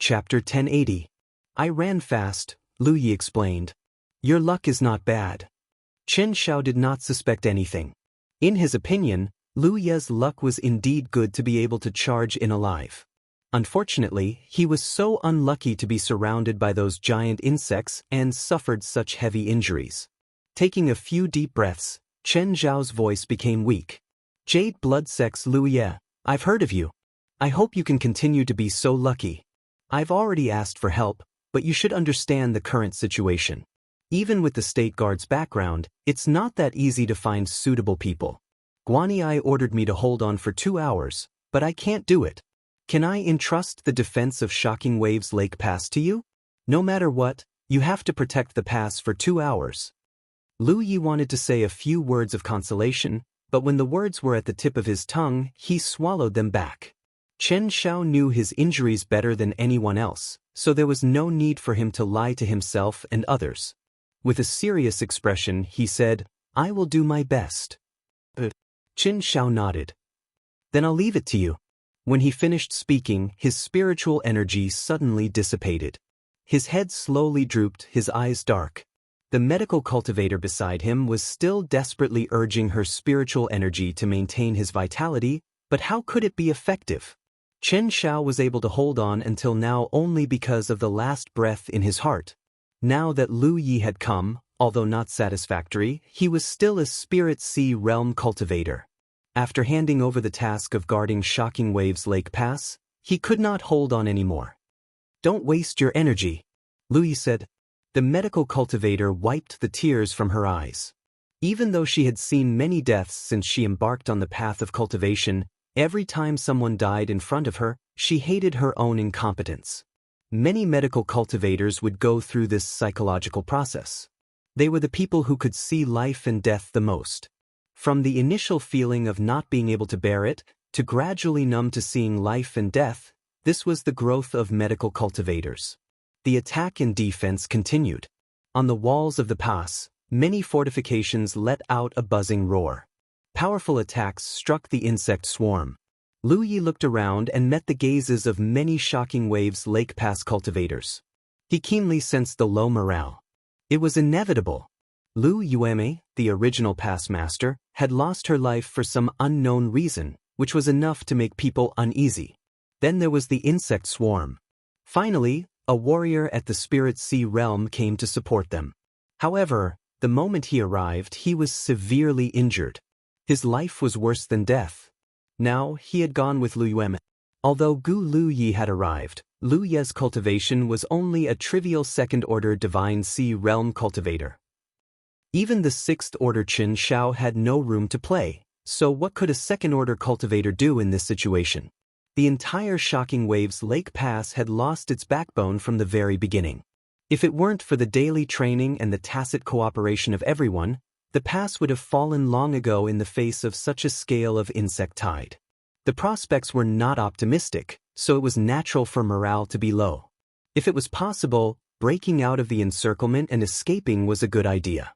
Chapter 1080. I ran fast, Lu Yi explained. Your luck is not bad. Chen Xiao did not suspect anything. In his opinion, Lu Ye's luck was indeed good to be able to charge in alive. Unfortunately, he was so unlucky to be surrounded by those giant insects and suffered such heavy injuries. Taking a few deep breaths, Chen Zhao's voice became weak. Jade Blood Sex Lu Ye, I've heard of you. I hope you can continue to be so lucky. I've already asked for help, but you should understand the current situation. Even with the State Guard's background, it's not that easy to find suitable people. Guanyi ordered me to hold on for 2 hours, but I can't do it. Can I entrust the defense of Shocking Waves Lake Pass to you? No matter what, you have to protect the pass for 2 hours. Lu Yi wanted to say a few words of consolation, but when the words were at the tip of his tongue, he swallowed them back. Chen Xiao knew his injuries better than anyone else, so there was no need for him to lie to himself and others. With a serious expression, he said, I will do my best. Chen Xiao nodded. Then I'll leave it to you. When he finished speaking, his spiritual energy suddenly dissipated. His head slowly drooped, his eyes dark. The medical cultivator beside him was still desperately urging her spiritual energy to maintain his vitality, but how could it be effective? Chen Xiao was able to hold on until now only because of the last breath in his heart. Now that Lu Yi had come, although not satisfactory, he was still a Spirit Sea Realm cultivator. After handing over the task of guarding Shocking Waves Lake Pass, he could not hold on anymore. Don't waste your energy, Lu Yi said. The medical cultivator wiped the tears from her eyes. Even though she had seen many deaths since she embarked on the path of cultivation, every time someone died in front of her, she hated her own incompetence. Many medical cultivators would go through this psychological process. They were the people who could see life and death the most. From the initial feeling of not being able to bear it, to gradually numb to seeing life and death, this was the growth of medical cultivators. The attack and defense continued. On the walls of the pass, many fortifications let out a buzzing roar. Powerful attacks struck the insect swarm. Lu Yi looked around and met the gazes of many Shocking Waves Lake Pass cultivators. He keenly sensed the low morale. It was inevitable. Lu Yueme, the original pass master, had lost her life for some unknown reason, which was enough to make people uneasy. Then there was the insect swarm. Finally, a warrior at the Spirit Sea Realm came to support them. However, the moment he arrived, he was severely injured. His life was worse than death. Now, he had gone with Lu Yueme. Although Gu Lu Yi had arrived, Lu Ye's cultivation was only a trivial second-order Divine Sea Realm cultivator. Even the 6th-order Chen Xiao had no room to play, so what could a second-order cultivator do in this situation? The entire Shocking Waves Lake Pass had lost its backbone from the very beginning. If it weren't for the daily training and the tacit cooperation of everyone, the pass would have fallen long ago in the face of such a scale of insect tide. The prospects were not optimistic, so it was natural for morale to be low. If it was possible, breaking out of the encirclement and escaping was a good idea.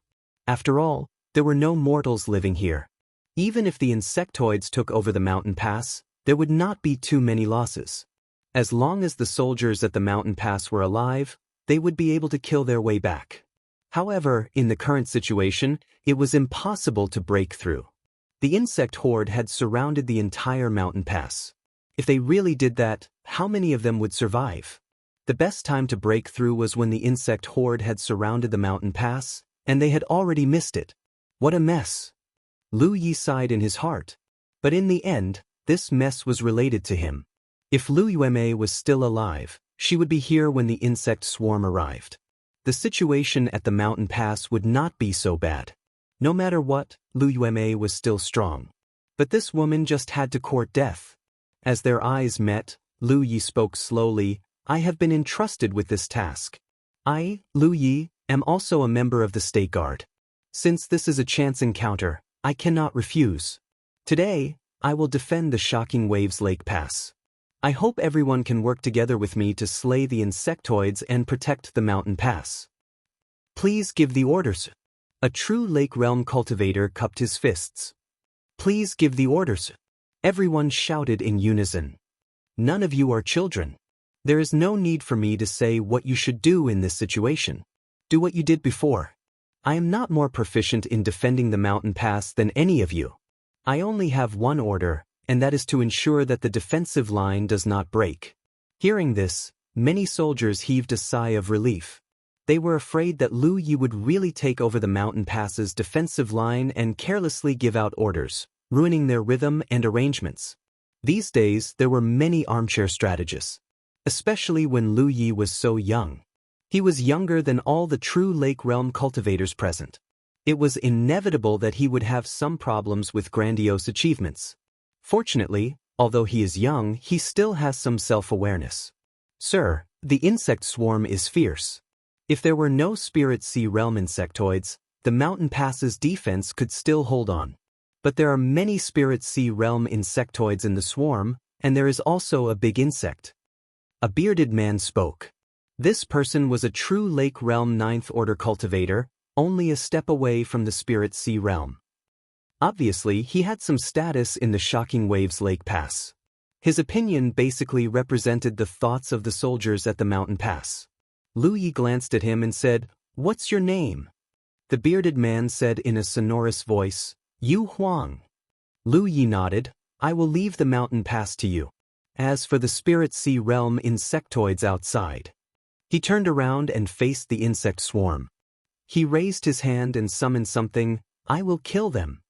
After all, there were no mortals living here. Even if the insectoids took over the mountain pass, there would not be too many losses. As long as the soldiers at the mountain pass were alive, they would be able to kill their way back. However, in the current situation, it was impossible to break through. The insect horde had surrounded the entire mountain pass. If they really did that, how many of them would survive? The best time to break through was when the insect horde had surrounded the mountain pass, and they had already missed it. What a mess! Lu Yi sighed in his heart. But in the end, this mess was related to him. If Lu Yueme was still alive, she would be here when the insect swarm arrived. The situation at the mountain pass would not be so bad. No matter what, Lu Yueme was still strong. But this woman just had to court death. As their eyes met, Lu Yi spoke slowly, I have been entrusted with this task. I, Lu Yi, am also a member of the State Guard. Since this is a chance encounter, I cannot refuse. Today, I will defend the Shocking Waves Lake Pass. I hope everyone can work together with me to slay the insectoids and protect the mountain pass. Please give the orders. A true Lake Realm cultivator cupped his fists. Please give the orders. Everyone shouted in unison. None of you are children. There is no need for me to say what you should do in this situation. Do what you did before. I am not more proficient in defending the mountain pass than any of you. I only have one order, and that is to ensure that the defensive line does not break. Hearing this, many soldiers heaved a sigh of relief. They were afraid that Lu Yi would really take over the mountain pass's defensive line and carelessly give out orders, ruining their rhythm and arrangements. These days, there were many armchair strategists, especially when Lu Yi was so young. He was younger than all the true Lake Realm cultivators present. It was inevitable that he would have some problems with grandiose achievements. Fortunately, although he is young, he still has some self-awareness. Sir, the insect swarm is fierce. If there were no Spirit Sea Realm insectoids, the mountain pass's defense could still hold on. But there are many Spirit Sea Realm insectoids in the swarm, and there is also a big insect. A bearded man spoke. This person was a true Lake Realm 9th Order cultivator, only a step away from the Spirit Sea Realm. Obviously, he had some status in the Shocking Waves Lake Pass. His opinion basically represented the thoughts of the soldiers at the mountain pass. Lu Yi glanced at him and said, "What's your name?" The bearded man said in a sonorous voice, "Yu Huang." Lu Yi nodded, "I will leave the mountain pass to you. As for the Spirit Sea Realm insectoids outside." He turned around and faced the insect swarm. He raised his hand and summoned something, "I will kill them."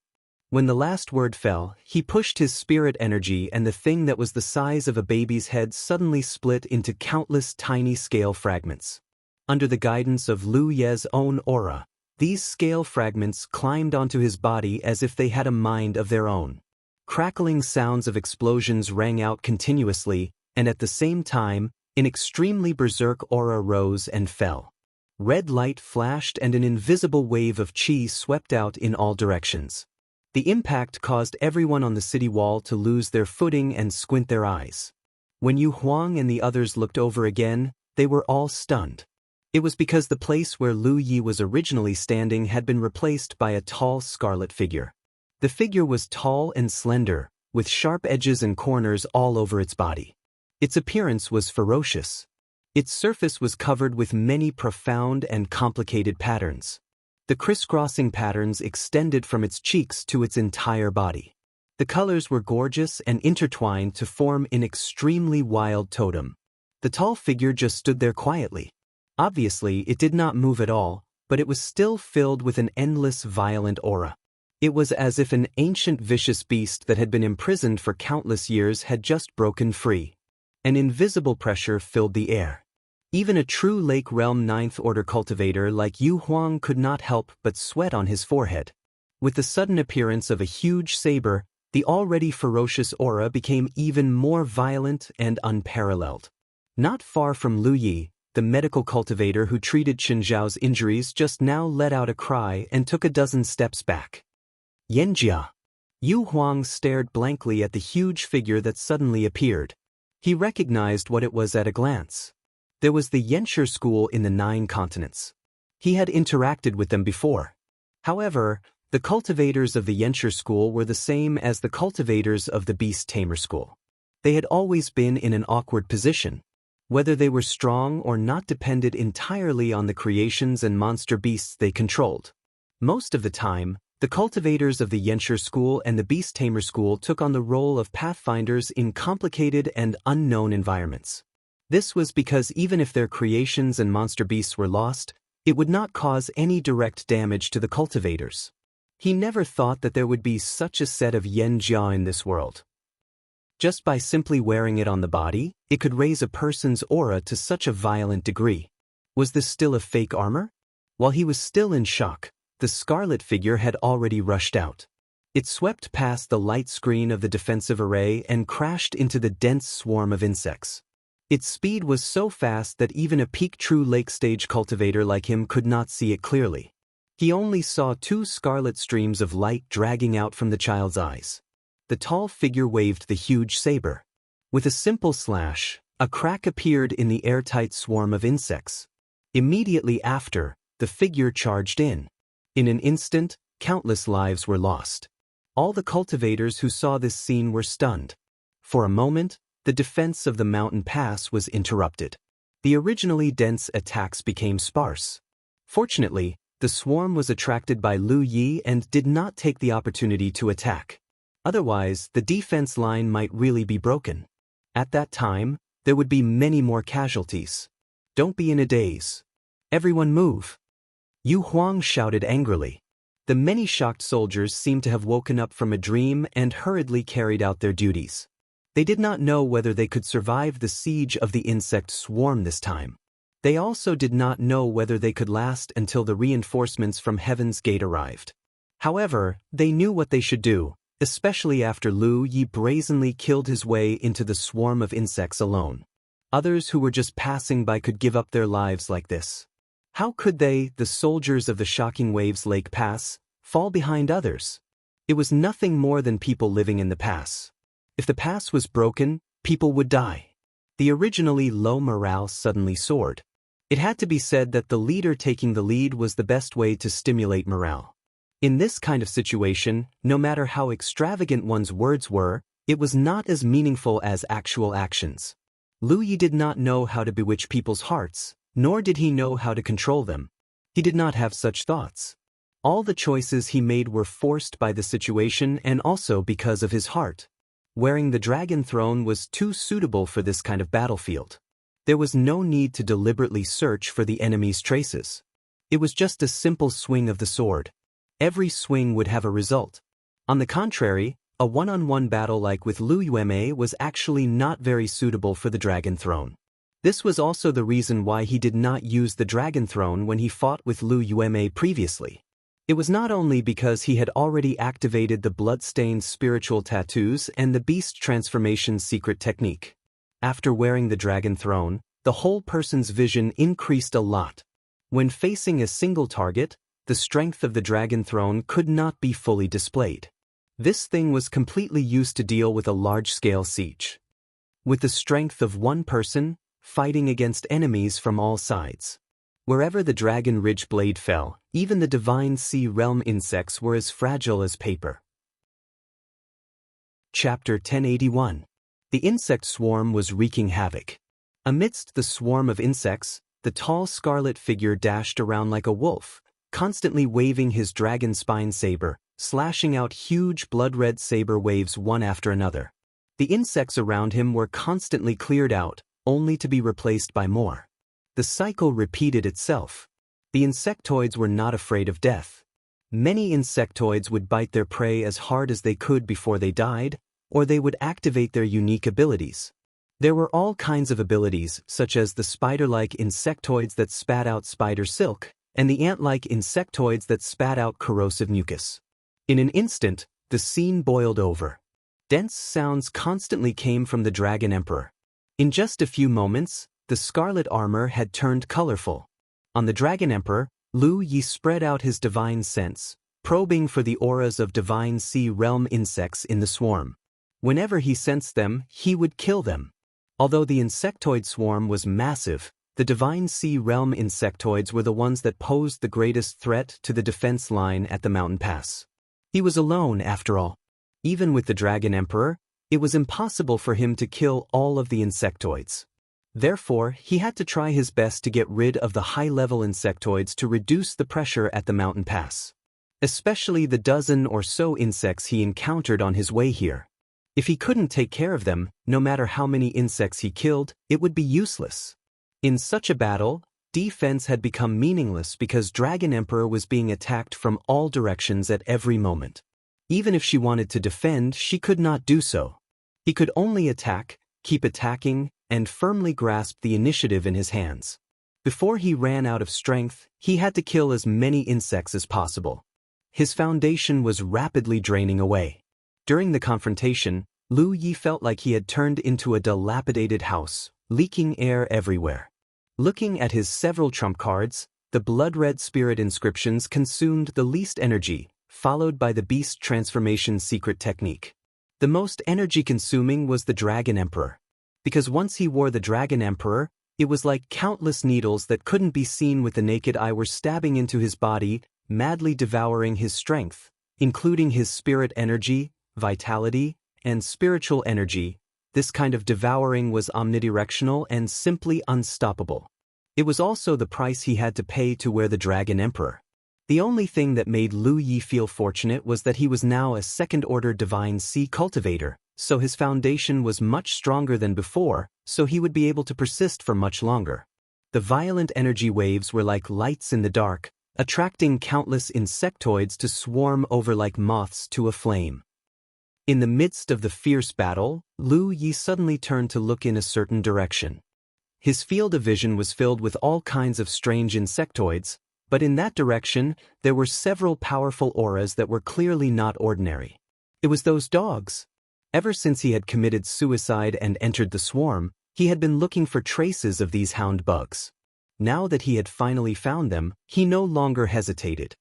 When the last word fell, he pushed his spirit energy and the thing that was the size of a baby's head suddenly split into countless tiny scale fragments. Under the guidance of Lu Ye's own aura, these scale fragments climbed onto his body as if they had a mind of their own. Crackling sounds of explosions rang out continuously, and at the same time, an extremely berserk aura rose and fell. Red light flashed and an invisible wave of chi swept out in all directions. The impact caused everyone on the city wall to lose their footing and squint their eyes. When Yu Huang and the others looked over again, they were all stunned. It was because the place where Lu Yi was originally standing had been replaced by a tall scarlet figure. The figure was tall and slender, with sharp edges and corners all over its body. Its appearance was ferocious. Its surface was covered with many profound and complicated patterns. The crisscrossing patterns extended from its cheeks to its entire body. The colors were gorgeous and intertwined to form an extremely wild totem. The tall figure just stood there quietly. Obviously, it did not move at all, but it was still filled with an endless violent aura. It was as if an ancient vicious beast that had been imprisoned for countless years had just broken free. An invisible pressure filled the air. Even a true Lake Realm 9th Order cultivator like Yu Huang could not help but sweat on his forehead. With the sudden appearance of a huge saber, the already ferocious aura became even more violent and unparalleled. Not far from Lu Yi, the medical cultivator who treated Chen Zhao's injuries just now let out a cry and took a dozen steps back. Yanjia. Yu Huang stared blankly at the huge figure that suddenly appeared. He recognized what it was at a glance. There was the Yanshi school in the 9 continents. He had interacted with them before. However, the cultivators of the Yanshi school were the same as the cultivators of the Beast Tamer school. They had always been in an awkward position. Whether they were strong or not depended entirely on the creations and monster beasts they controlled. Most of the time, the cultivators of the Yanshi school and the Beast Tamer school took on the role of pathfinders in complicated and unknown environments. This was because even if their creations and monster beasts were lost, it would not cause any direct damage to the cultivators. He never thought that there would be such a set of Yen Jia in this world. Just by simply wearing it on the body, it could raise a person's aura to such a violent degree. Was this still a fake armor? While he was still in shock, the scarlet figure had already rushed out. It swept past the light screen of the defensive array and crashed into the dense swarm of insects. Its speed was so fast that even a peak true lake stage cultivator like him could not see it clearly. He only saw 2 scarlet streams of light dragging out from the child's eyes. The tall figure waved the huge saber. With a simple slash, a crack appeared in the airtight swarm of insects. Immediately after, the figure charged in. In an instant, countless lives were lost. All the cultivators who saw this scene were stunned. For a moment, the defense of the mountain pass was interrupted. The originally dense attacks became sparse. Fortunately, the swarm was attracted by Lu Yi and did not take the opportunity to attack. Otherwise, the defense line might really be broken. At that time, there would be many more casualties. Don't be in a daze. Everyone move. Yu Huang shouted angrily. The many shocked soldiers seemed to have woken up from a dream and hurriedly carried out their duties. They did not know whether they could survive the siege of the insect swarm this time. They also did not know whether they could last until the reinforcements from Heaven's Gate arrived. However, they knew what they should do, especially after Lu Yi brazenly killed his way into the swarm of insects alone. Others who were just passing by could give up their lives like this. How could they, the soldiers of the Shocking Waves Lake Pass, fall behind others? It was nothing more than people living in the pass. If the pass was broken, people would die. The originally low morale suddenly soared. It had to be said that the leader taking the lead was the best way to stimulate morale. In this kind of situation, no matter how extravagant one's words were, it was not as meaningful as actual actions. Lu Yi did not know how to bewitch people's hearts, nor did he know how to control them. He did not have such thoughts. All the choices he made were forced by the situation and also because of his heart. Wearing the dragon throne was too suitable for this kind of battlefield. There was no need to deliberately search for the enemy's traces. It was just a simple swing of the sword. Every swing would have a result. On the contrary, a one-on-one battle like with Lu Yueme was actually not very suitable for the dragon throne. This was also the reason why he did not use the dragon throne when he fought with Lu Yueme previously. It was not only because he had already activated the blood-stained spiritual tattoos and the beast transformation secret technique. After wearing the dragon throne, the whole person's vision increased a lot. When facing a single target, the strength of the dragon throne could not be fully displayed. This thing was completely used to deal with a large-scale siege. With the strength of one person, fighting against enemies from all sides. Wherever the dragon ridge blade fell, even the divine sea realm insects were as fragile as paper. Chapter 1081. The insect swarm was wreaking havoc. Amidst the swarm of insects, the tall scarlet figure dashed around like a wolf, constantly waving his dragon spine saber, slashing out huge blood-red saber waves one after another. The insects around him were constantly cleared out, only to be replaced by more. The cycle repeated itself. The insectoids were not afraid of death. Many insectoids would bite their prey as hard as they could before they died, or they would activate their unique abilities. There were all kinds of abilities, such as the spider-like insectoids that spat out spider silk, and the ant-like insectoids that spat out corrosive mucus. In an instant, the scene boiled over. Dense sounds constantly came from the Dragon Emperor. In just a few moments, the scarlet armor had turned colorful. On the Dragon Emperor, Lu Yi spread out his divine sense, probing for the auras of divine sea realm insects in the swarm. Whenever he sensed them, he would kill them. Although the insectoid swarm was massive, the divine sea realm insectoids were the ones that posed the greatest threat to the defense line at the mountain pass. He was alone, after all. Even with the Dragon Emperor, it was impossible for him to kill all of the insectoids. Therefore, he had to try his best to get rid of the high-level insectoids to reduce the pressure at the mountain pass. Especially the dozen or so insects he encountered on his way here. If he couldn't take care of them, no matter how many insects he killed, it would be useless. In such a battle, defense had become meaningless because Dragon Emperor was being attacked from all directions at every moment. Even if she wanted to defend, she could not do so. He could only attack, keep attacking, and firmly grasp the initiative in his hands. Before he ran out of strength, he had to kill as many insects as possible. His foundation was rapidly draining away. During the confrontation, Lu Yi felt like he had turned into a dilapidated house, leaking air everywhere. Looking at his several trump cards, the blood-red spirit inscriptions consumed the least energy, followed by the beast transformation secret technique. The most energy-consuming was the Dragon Emperor. Because once he wore the Dragon Emperor, it was like countless needles that couldn't be seen with the naked eye were stabbing into his body, madly devouring his strength, including his spirit energy, vitality, and spiritual energy. this kind of devouring was omnidirectional and simply unstoppable. It was also the price he had to pay to wear the Dragon Emperor. The only thing that made Lu Yi feel fortunate was that he was now a second-order Divine Sea cultivator, so his foundation was much stronger than before, so he would be able to persist for much longer. The violent energy waves were like lights in the dark, attracting countless insectoids to swarm over like moths to a flame. In the midst of the fierce battle, Lu Yi suddenly turned to look in a certain direction. His field of vision was filled with all kinds of strange insectoids, but in that direction, there were several powerful auras that were clearly not ordinary. It was those dogs. Ever since he had committed suicide and entered the swarm, he had been looking for traces of these hound bugs. Now that he had finally found them, he no longer hesitated.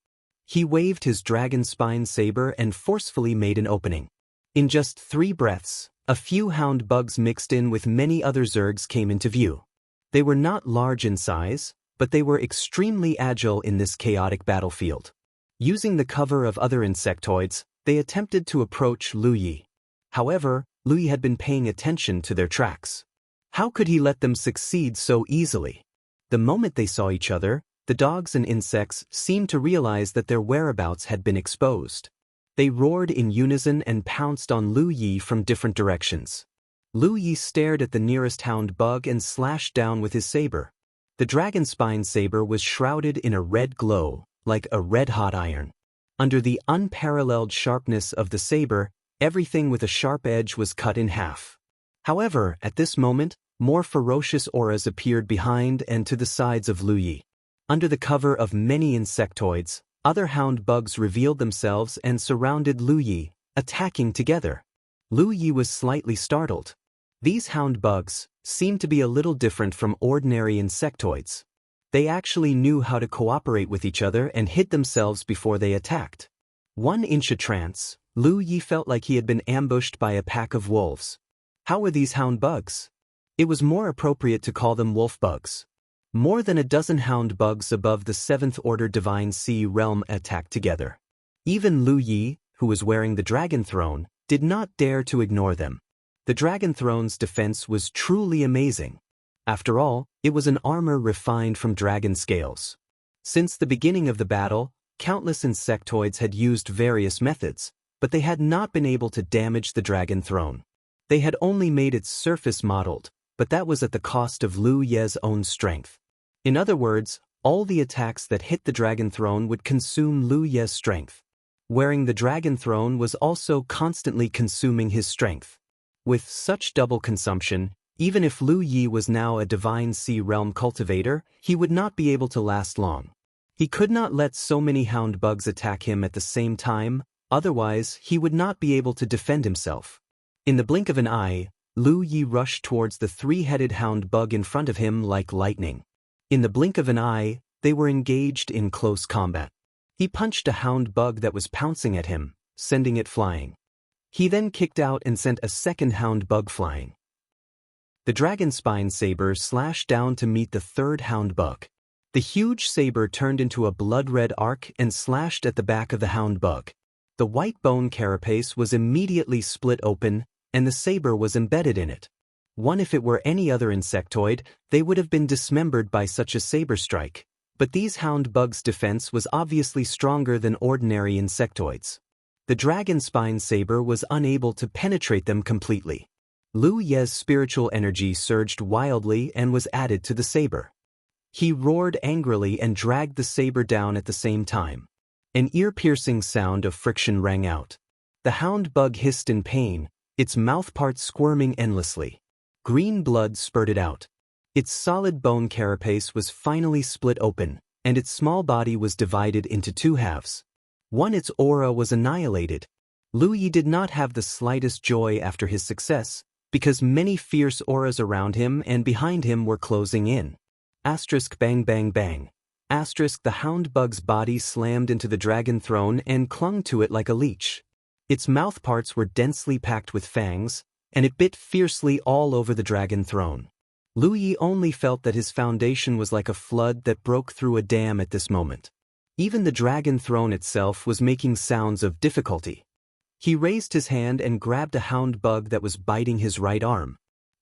He waved his dragon spine saber and forcefully made an opening. In just 3 breaths, a few hound bugs mixed in with many other zergs came into view. They were not large in size, but they were extremely agile in this chaotic battlefield. Using the cover of other insectoids, they attempted to approach Lu Yi. However, Lu Yi had been paying attention to their tracks. How could he let them succeed so easily? The moment they saw each other, the dogs and insects seemed to realize that their whereabouts had been exposed. They roared in unison and pounced on Lu Yi from different directions. Lu Yi stared at the nearest hound bug and slashed down with his saber. The dragon spine saber was shrouded in a red glow, like a red-hot iron. Under the unparalleled sharpness of the saber, everything with a sharp edge was cut in half. However, at this moment, more ferocious auras appeared behind and to the sides of Lu Yi. Under the cover of many insectoids, other hound bugs revealed themselves and surrounded Lu Yi, attacking together. Lu Yi was slightly startled. These hound bugs seemed to be a little different from ordinary insectoids. They actually knew how to cooperate with each other and hid themselves before they attacked. 1 inch a trance, Lu Yi felt like he had been ambushed by a pack of wolves. How were these hound bugs? It was more appropriate to call them wolf bugs. More than a dozen hound bugs above the 7th order Divine Sea realm attacked together. Even Lu Yi, who was wearing the Dragon Throne, did not dare to ignore them. The Dragon Throne's defense was truly amazing. After all, it was an armor refined from dragon scales. Since the beginning of the battle, countless insectoids had used various methods, but they had not been able to damage the Dragon Throne. They had only made its surface mottled, but that was at the cost of Lu Yi's own strength. In other words, all the attacks that hit the Dragon Throne would consume Lu Yi's strength. Wearing the Dragon Throne was also constantly consuming his strength. With such double consumption, even if Lu Yi was now a Divine Sea realm cultivator, he would not be able to last long. He could not let so many hound bugs attack him at the same time, otherwise he would not be able to defend himself. In the blink of an eye, Lu Yi rushed towards the 3-headed hound bug in front of him like lightning. In the blink of an eye, they were engaged in close combat. He punched a hound bug that was pouncing at him, sending it flying. He then kicked out and sent a second hound bug flying. The dragon spine saber slashed down to meet the 3rd hound bug. The huge saber turned into a blood-red arc and slashed at the back of the hound bug. The white bone carapace was immediately split open, and the saber was embedded in it. If it were any other insectoid, they would have been dismembered by such a saber strike, but these hound bugs' defense was obviously stronger than ordinary insectoids. The dragon spine saber was unable to penetrate them completely. Lu Yi's spiritual energy surged wildly and was added to the saber. He roared angrily and dragged the saber down at the same time. An ear-piercing sound of friction rang out. The hound bug hissed in pain, its mouthparts squirming endlessly. Green blood spurted out. Its solid bone carapace was finally split open, and its small body was divided into 2 halves. Its aura was annihilated. Lu Yi did not have the slightest joy after his success, because many fierce auras around him and behind him were closing in. Bang bang bang. The hound bug's body slammed into the dragon throne and clung to it like a leech. Its mouthparts were densely packed with fangs, and it bit fiercely all over the dragon throne. Lu Yi only felt that his foundation was like a flood that broke through a dam at this moment. Even the dragon throne itself was making sounds of difficulty. He raised his hand and grabbed a hound bug that was biting his right arm.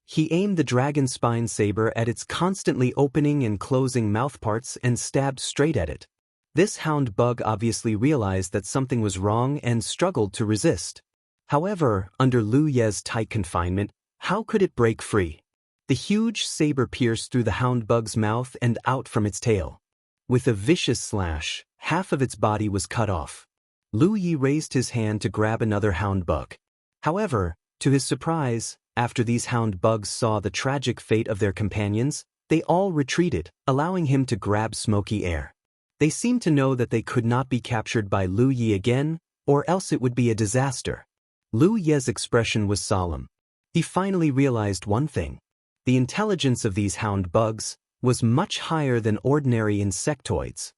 He aimed the dragon spine saber at its constantly opening and closing mouthparts and stabbed straight at it. This hound bug obviously realized that something was wrong and struggled to resist. However, under Lu Ye's tight confinement, how could it break free? The huge saber pierced through the hound bug's mouth and out from its tail. With a vicious slash, half of its body was cut off. Lu Ye raised his hand to grab another hound bug. However, to his surprise, after these hound bugs saw the tragic fate of their companions, they all retreated, allowing him to grab smoky air. They seemed to know that they could not be captured by Lu Ye again, or else it would be a disaster. Lu Ye's expression was solemn. He finally realized one thing. The intelligence of these hound bugs was much higher than ordinary insectoids.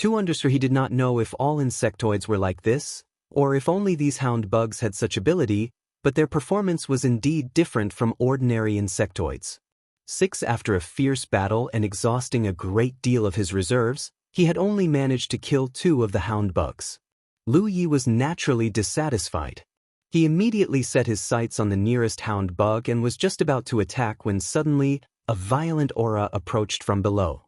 To understand, he did not know if all insectoids were like this, or if only these hound bugs had such ability, but their performance was indeed different from ordinary insectoids. After a fierce battle and exhausting a great deal of his reserves, he had only managed to kill 2 of the hound bugs. Lu Ye was naturally dissatisfied. He immediately set his sights on the nearest hound bug and was just about to attack when suddenly, a violent aura approached from below.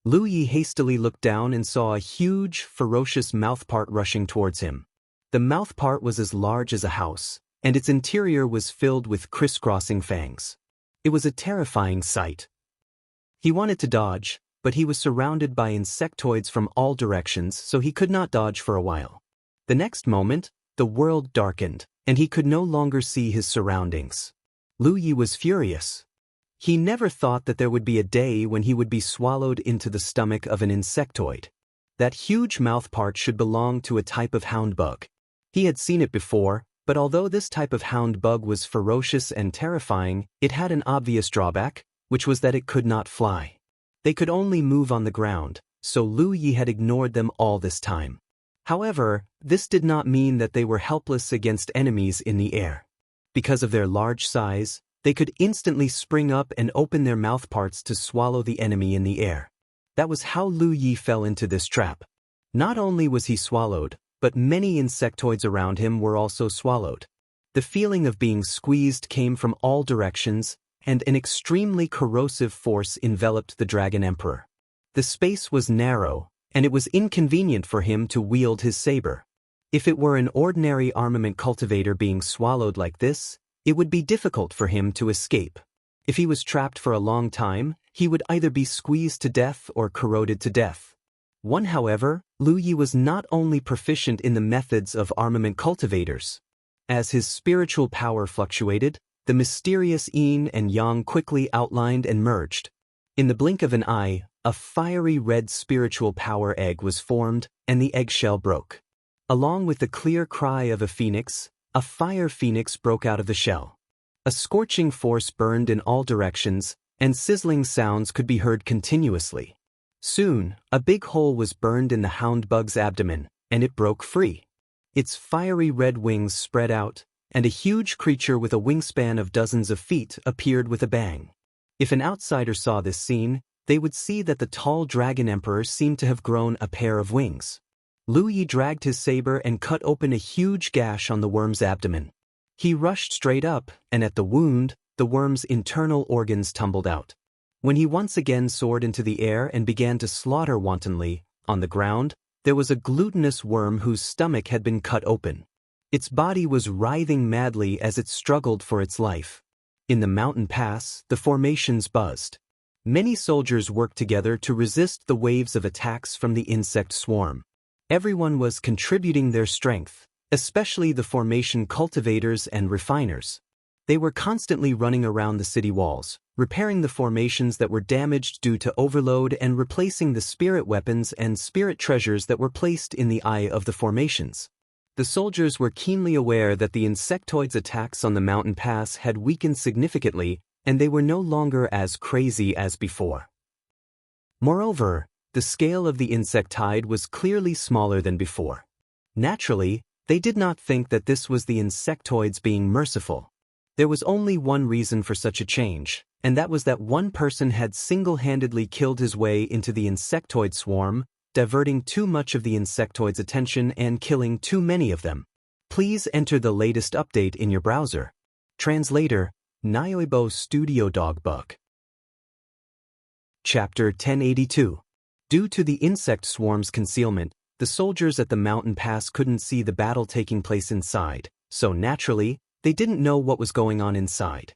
Lu Ye hastily looked down and saw a huge, ferocious mouthpart rushing towards him. The mouthpart was as large as a house, and its interior was filled with crisscrossing fangs. It was a terrifying sight. He wanted to dodge, but he was surrounded by insectoids from all directions, so he could not dodge for a while. The next moment, the world darkened, and he could no longer see his surroundings. Lu Ye was furious. He never thought that there would be a day when he would be swallowed into the stomach of an insectoid. That huge mouthpart should belong to a type of hound bug. He had seen it before, but although this type of hound bug was ferocious and terrifying, it had an obvious drawback, which was that it could not fly. They could only move on the ground, so Lu Ye had ignored them all this time. However, this did not mean that they were helpless against enemies in the air. Because of their large size, they could instantly spring up and open their mouthparts to swallow the enemy in the air. That was how Lu Ye fell into this trap. Not only was he swallowed, but many insectoids around him were also swallowed. The feeling of being squeezed came from all directions, and an extremely corrosive force enveloped the Dragon Emperor. The space was narrow, and it was inconvenient for him to wield his saber. If it were an ordinary armament cultivator being swallowed like this, it would be difficult for him to escape. If he was trapped for a long time, he would either be squeezed to death or corroded to death. However, Lu Ye was not only proficient in the methods of armament cultivators. As his spiritual power fluctuated, the mysterious yin and yang quickly outlined and merged. In the blink of an eye, a fiery red spiritual power egg was formed, and the eggshell broke. Along with the clear cry of a phoenix, a fire phoenix broke out of the shell. A scorching force burned in all directions, and sizzling sounds could be heard continuously. Soon, a big hole was burned in the hound bug's abdomen, and it broke free. Its fiery red wings spread out, and a huge creature with a wingspan of dozens of feet appeared with a bang. If an outsider saw this scene, they would see that the tall Dragon Emperor seemed to have grown a pair of wings. Lu Ye dragged his saber and cut open a huge gash on the worm's abdomen. He rushed straight up, and at the wound, the worm's internal organs tumbled out. When he once again soared into the air and began to slaughter wantonly, on the ground, there was a glutinous worm whose stomach had been cut open. Its body was writhing madly as it struggled for its life. In the mountain pass, the formations buzzed. Many soldiers worked together to resist the waves of attacks from the insect swarm. Everyone was contributing their strength, especially the formation cultivators and refiners. They were constantly running around the city walls, repairing the formations that were damaged due to overload and replacing the spirit weapons and spirit treasures that were placed in the eye of the formations. The soldiers were keenly aware that the insectoids' attacks on the mountain pass had weakened significantly, and they were no longer as crazy as before. Moreover, the scale of the insect tide was clearly smaller than before. Naturally, they did not think that this was the insectoids being merciful. There was only one reason for such a change, and that was that one person had single-handedly killed his way into the insectoid swarm, diverting too much of the insectoids' attention and killing too many of them. Please enter the latest update in your browser. Translator, Nyoibo Studio Dogbug. Chapter 1082. Due to the insect swarm's concealment, the soldiers at the mountain pass couldn't see the battle taking place inside, so naturally, they didn't know what was going on inside.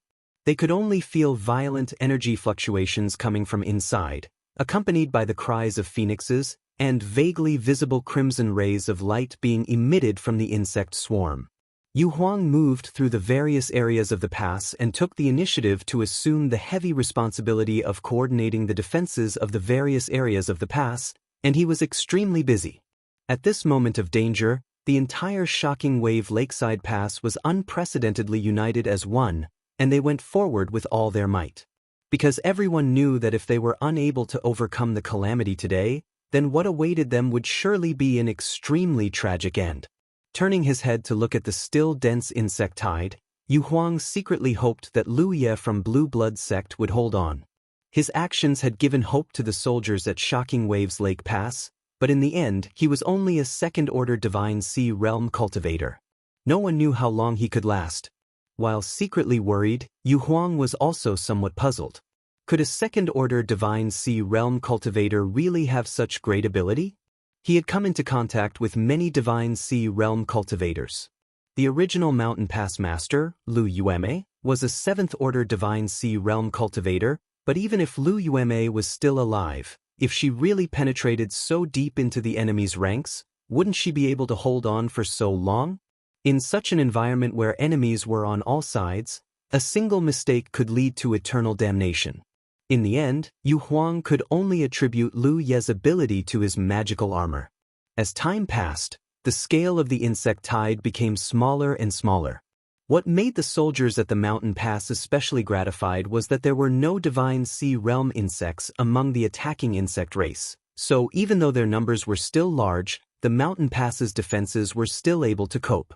They could only feel violent energy fluctuations coming from inside, accompanied by the cries of phoenixes and vaguely visible crimson rays of light being emitted from the insect swarm. Yu Huang moved through the various areas of the pass and took the initiative to assume the heavy responsibility of coordinating the defenses of the various areas of the pass, and he was extremely busy. At this moment of danger, the entire Shocking Wave Lakeside Pass was unprecedentedly united as one, and they went forward with all their might. Because everyone knew that if they were unable to overcome the calamity today, then what awaited them would surely be an extremely tragic end. Turning his head to look at the still dense insect tide, Yu Huang secretly hoped that Lu Ye from Blue Blood Sect would hold on. His actions had given hope to the soldiers at Shocking Waves Lake Pass, but in the end he was only a second-order Divine Sea Realm cultivator. No one knew how long he could last. While secretly worried, Yu Huang was also somewhat puzzled. Could a second-order Divine Sea Realm cultivator really have such great ability? He had come into contact with many Divine Sea Realm cultivators. The original Mountain Pass Master, Lu Yueme, was a 7th-order Divine Sea Realm cultivator, but even if Lu Yueme was still alive, if she really penetrated so deep into the enemy's ranks, wouldn't she be able to hold on for so long? In such an environment where enemies were on all sides, a single mistake could lead to eternal damnation. In the end, Yu Huang could only attribute Lu Ye's ability to his magical armor. As time passed, the scale of the insect tide became smaller and smaller. What made the soldiers at the mountain pass especially gratified was that there were no Divine Sea Realm insects among the attacking insect race, so even though their numbers were still large, the mountain pass's defenses were still able to cope.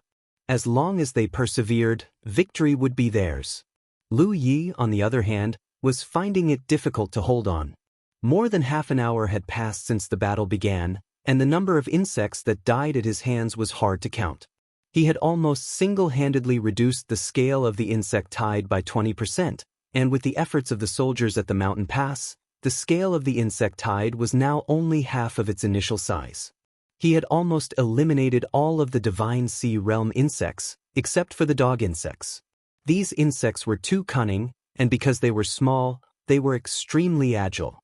As long as they persevered, victory would be theirs. Lu Yi, on the other hand, was finding it difficult to hold on. More than half an hour had passed since the battle began, and the number of insects that died at his hands was hard to count. He had almost single-handedly reduced the scale of the insect tide by 20%, and with the efforts of the soldiers at the mountain pass, the scale of the insect tide was now only half of its initial size. He had almost eliminated all of the Divine Sea Realm insects, except for the dog insects. These insects were too cunning, and because they were small, they were extremely agile.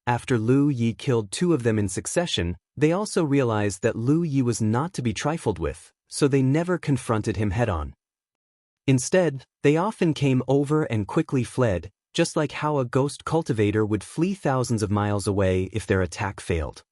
After Lu Yi killed 2 of them in succession, they also realized that Lu Yi was not to be trifled with, so they never confronted him head-on. Instead, they often came over and quickly fled, just like how a ghost cultivator would flee thousands of miles away if their attack failed.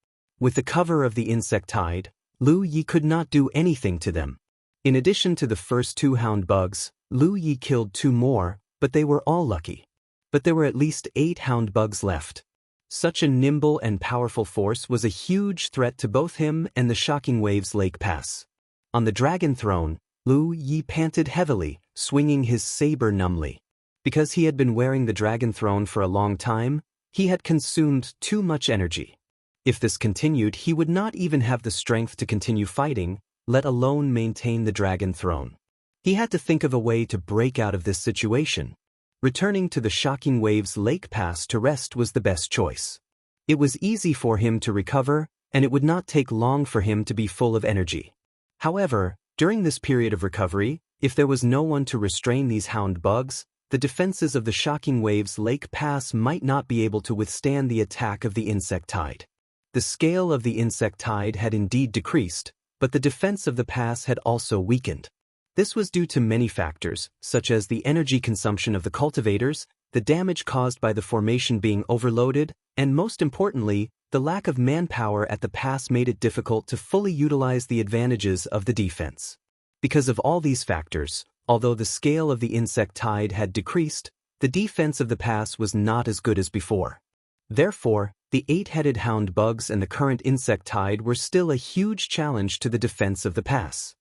With the cover of the insect tide, Lu Yi could not do anything to them. In addition to the first 2 hound bugs, Lu Yi killed 2 more, but they were all lucky. But there were at least 8 hound bugs left. Such a nimble and powerful force was a huge threat to both him and the Shocking Waves Lake Pass. On the dragon throne, Lu Yi panted heavily, swinging his saber numbly. Because he had been wearing the dragon throne for a long time, he had consumed too much energy. If this continued, he would not even have the strength to continue fighting, let alone maintain the dragon throne. He had to think of a way to break out of this situation. Returning to the Shocking Waves Lake Pass to rest was the best choice. It was easy for him to recover, and it would not take long for him to be full of energy. However, during this period of recovery, if there was no one to restrain these hound bugs, the defenses of the Shocking Waves Lake Pass might not be able to withstand the attack of the insect tide. The scale of the insect tide had indeed decreased, but the defense of the pass had also weakened. This was due to many factors, such as the energy consumption of the cultivators, the damage caused by the formation being overloaded, and most importantly, the lack of manpower at the pass made it difficult to fully utilize the advantages of the defense. Because of all these factors, although the scale of the insect tide had decreased, the defense of the pass was not as good as before. Therefore, the 8-headed hound bugs and the current insect tide were still a huge challenge to the defense of the pass.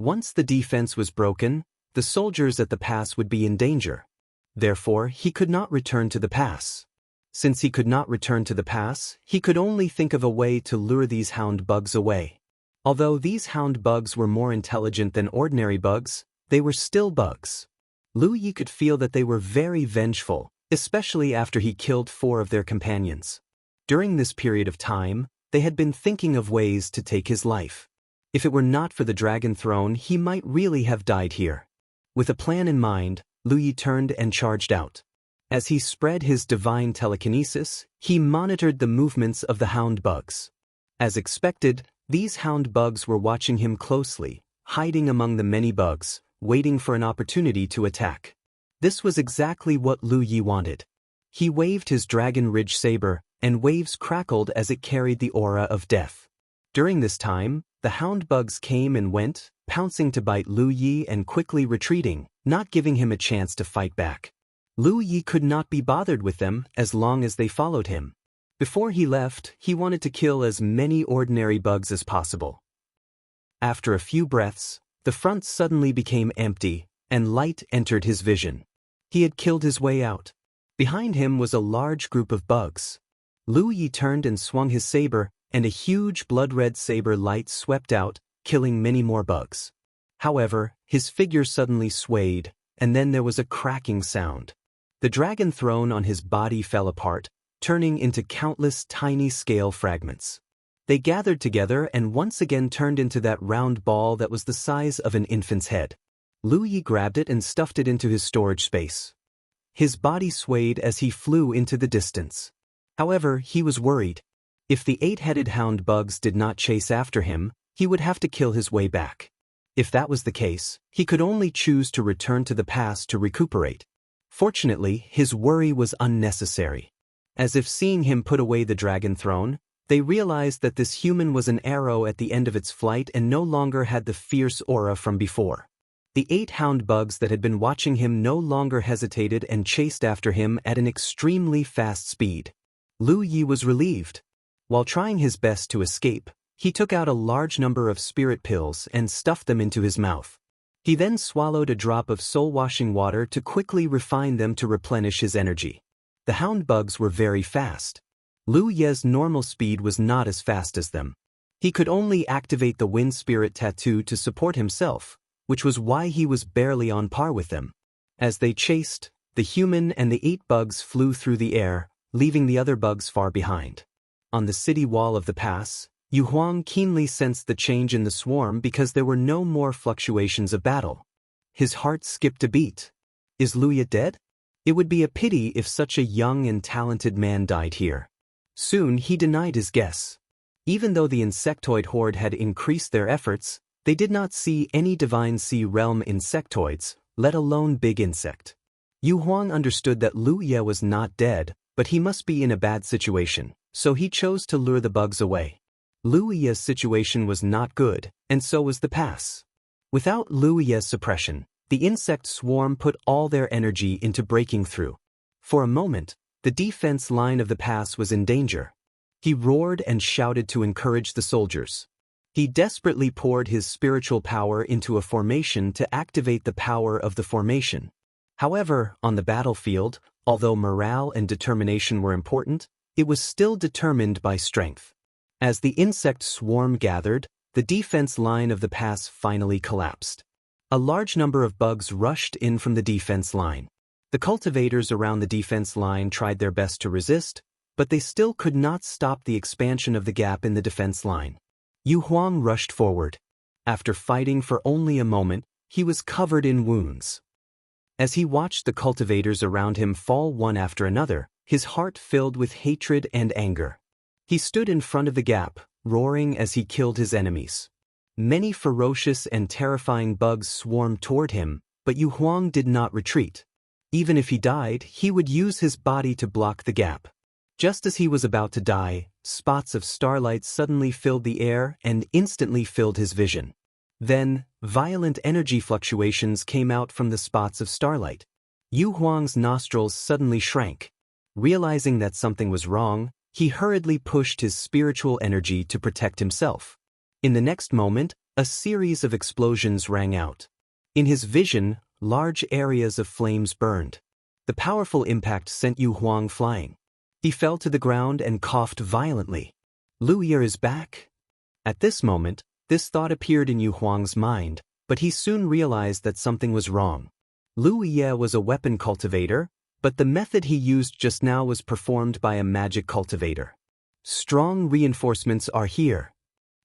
Once the defense was broken, the soldiers at the pass would be in danger. Therefore, he could not return to the pass. Since he could not return to the pass, he could only think of a way to lure these hound bugs away. Although these hound bugs were more intelligent than ordinary bugs, they were still bugs. Lu Yi could feel that they were very vengeful, especially after he killed 4 of their companions. During this period of time, they had been thinking of ways to take his life. If it were not for the dragon throne, he might really have died here. With a plan in mind, Lu Yi turned and charged out. As he spread his divine telekinesis, he monitored the movements of the hound bugs. As expected, these hound bugs were watching him closely, hiding among the many bugs, waiting for an opportunity to attack. This was exactly what Lu Yi wanted. He waved his dragon ridge saber, and waves crackled as it carried the aura of death. During this time, the hound bugs came and went, pouncing to bite Lu Yi and quickly retreating, not giving him a chance to fight back. Lu Yi could not be bothered with them as long as they followed him. Before he left, he wanted to kill as many ordinary bugs as possible. After a few breaths, the front suddenly became empty, and light entered his vision. He had killed his way out. Behind him was a large group of bugs. Lu Yi turned and swung his saber, and a huge blood-red saber light swept out, killing many more bugs. However, his figure suddenly swayed, and then there was a cracking sound. The dragon throne on his body fell apart, turning into countless tiny scale fragments. They gathered together and once again turned into that round ball that was the size of an infant's head. Lu Yi grabbed it and stuffed it into his storage space. His body swayed as he flew into the distance. However, he was worried. If the 8-headed hound bugs did not chase after him, he would have to kill his way back. If that was the case, he could only choose to return to the past to recuperate. Fortunately, his worry was unnecessary. As if seeing him put away the dragon throne, they realized that this human was an arrow at the end of its flight and no longer had the fierce aura from before. The 8 hound bugs that had been watching him no longer hesitated and chased after him at an extremely fast speed. Lu Yi was relieved. While trying his best to escape, he took out a large number of spirit pills and stuffed them into his mouth. He then swallowed a drop of soul-washing water to quickly refine them to replenish his energy. The hound bugs were very fast. Lu Yi's normal speed was not as fast as them. He could only activate the wind spirit tattoo to support himself, which was why he was barely on par with them. As they chased, the human and the 8 bugs flew through the air, leaving the other bugs far behind. On the city wall of the pass, Yu Huang keenly sensed the change in the swarm because there were no more fluctuations of battle. His heart skipped a beat. Is Lu Yi dead? It would be a pity if such a young and talented man died here. Soon he denied his guess. Even though the insectoid horde had increased their efforts, they did not see any divine sea realm insectoids, let alone big insect. Yu Huang understood that Lu Yi was not dead, but he must be in a bad situation, so he chose to lure the bugs away. Lu Yi's situation was not good, and so was the pass. Without Lu Yi's suppression, the insect swarm put all their energy into breaking through. For a moment, the defense line of the pass was in danger. He roared and shouted to encourage the soldiers. He desperately poured his spiritual power into a formation to activate the power of the formation. However, on the battlefield, although morale and determination were important, it was still determined by strength. As the insect swarm gathered, the defense line of the pass finally collapsed. A large number of bugs rushed in from the defense line. The cultivators around the defense line tried their best to resist, but they still could not stop the expansion of the gap in the defense line. Yu Huang rushed forward. After fighting for only a moment, he was covered in wounds. As he watched the cultivators around him fall one after another, his heart filled with hatred and anger. He stood in front of the gap, roaring as he killed his enemies. Many ferocious and terrifying bugs swarmed toward him, but Yu Huang did not retreat. Even if he died, he would use his body to block the gap. Just as he was about to die, spots of starlight suddenly filled the air and instantly filled his vision. Then, violent energy fluctuations came out from the spots of starlight. Yu Huang's nostrils suddenly shrank. Realizing that something was wrong, he hurriedly pushed his spiritual energy to protect himself. In the next moment, a series of explosions rang out. In his vision, large areas of flames burned. The powerful impact sent Yu Huang flying. He fell to the ground and coughed violently. Lu Yi is back? At this moment, This thought appeared in Yu Huang's mind, but he soon realized that something was wrong. Lu Ye was a weapon cultivator, but the method he used just now was performed by a magic cultivator. Strong reinforcements are here.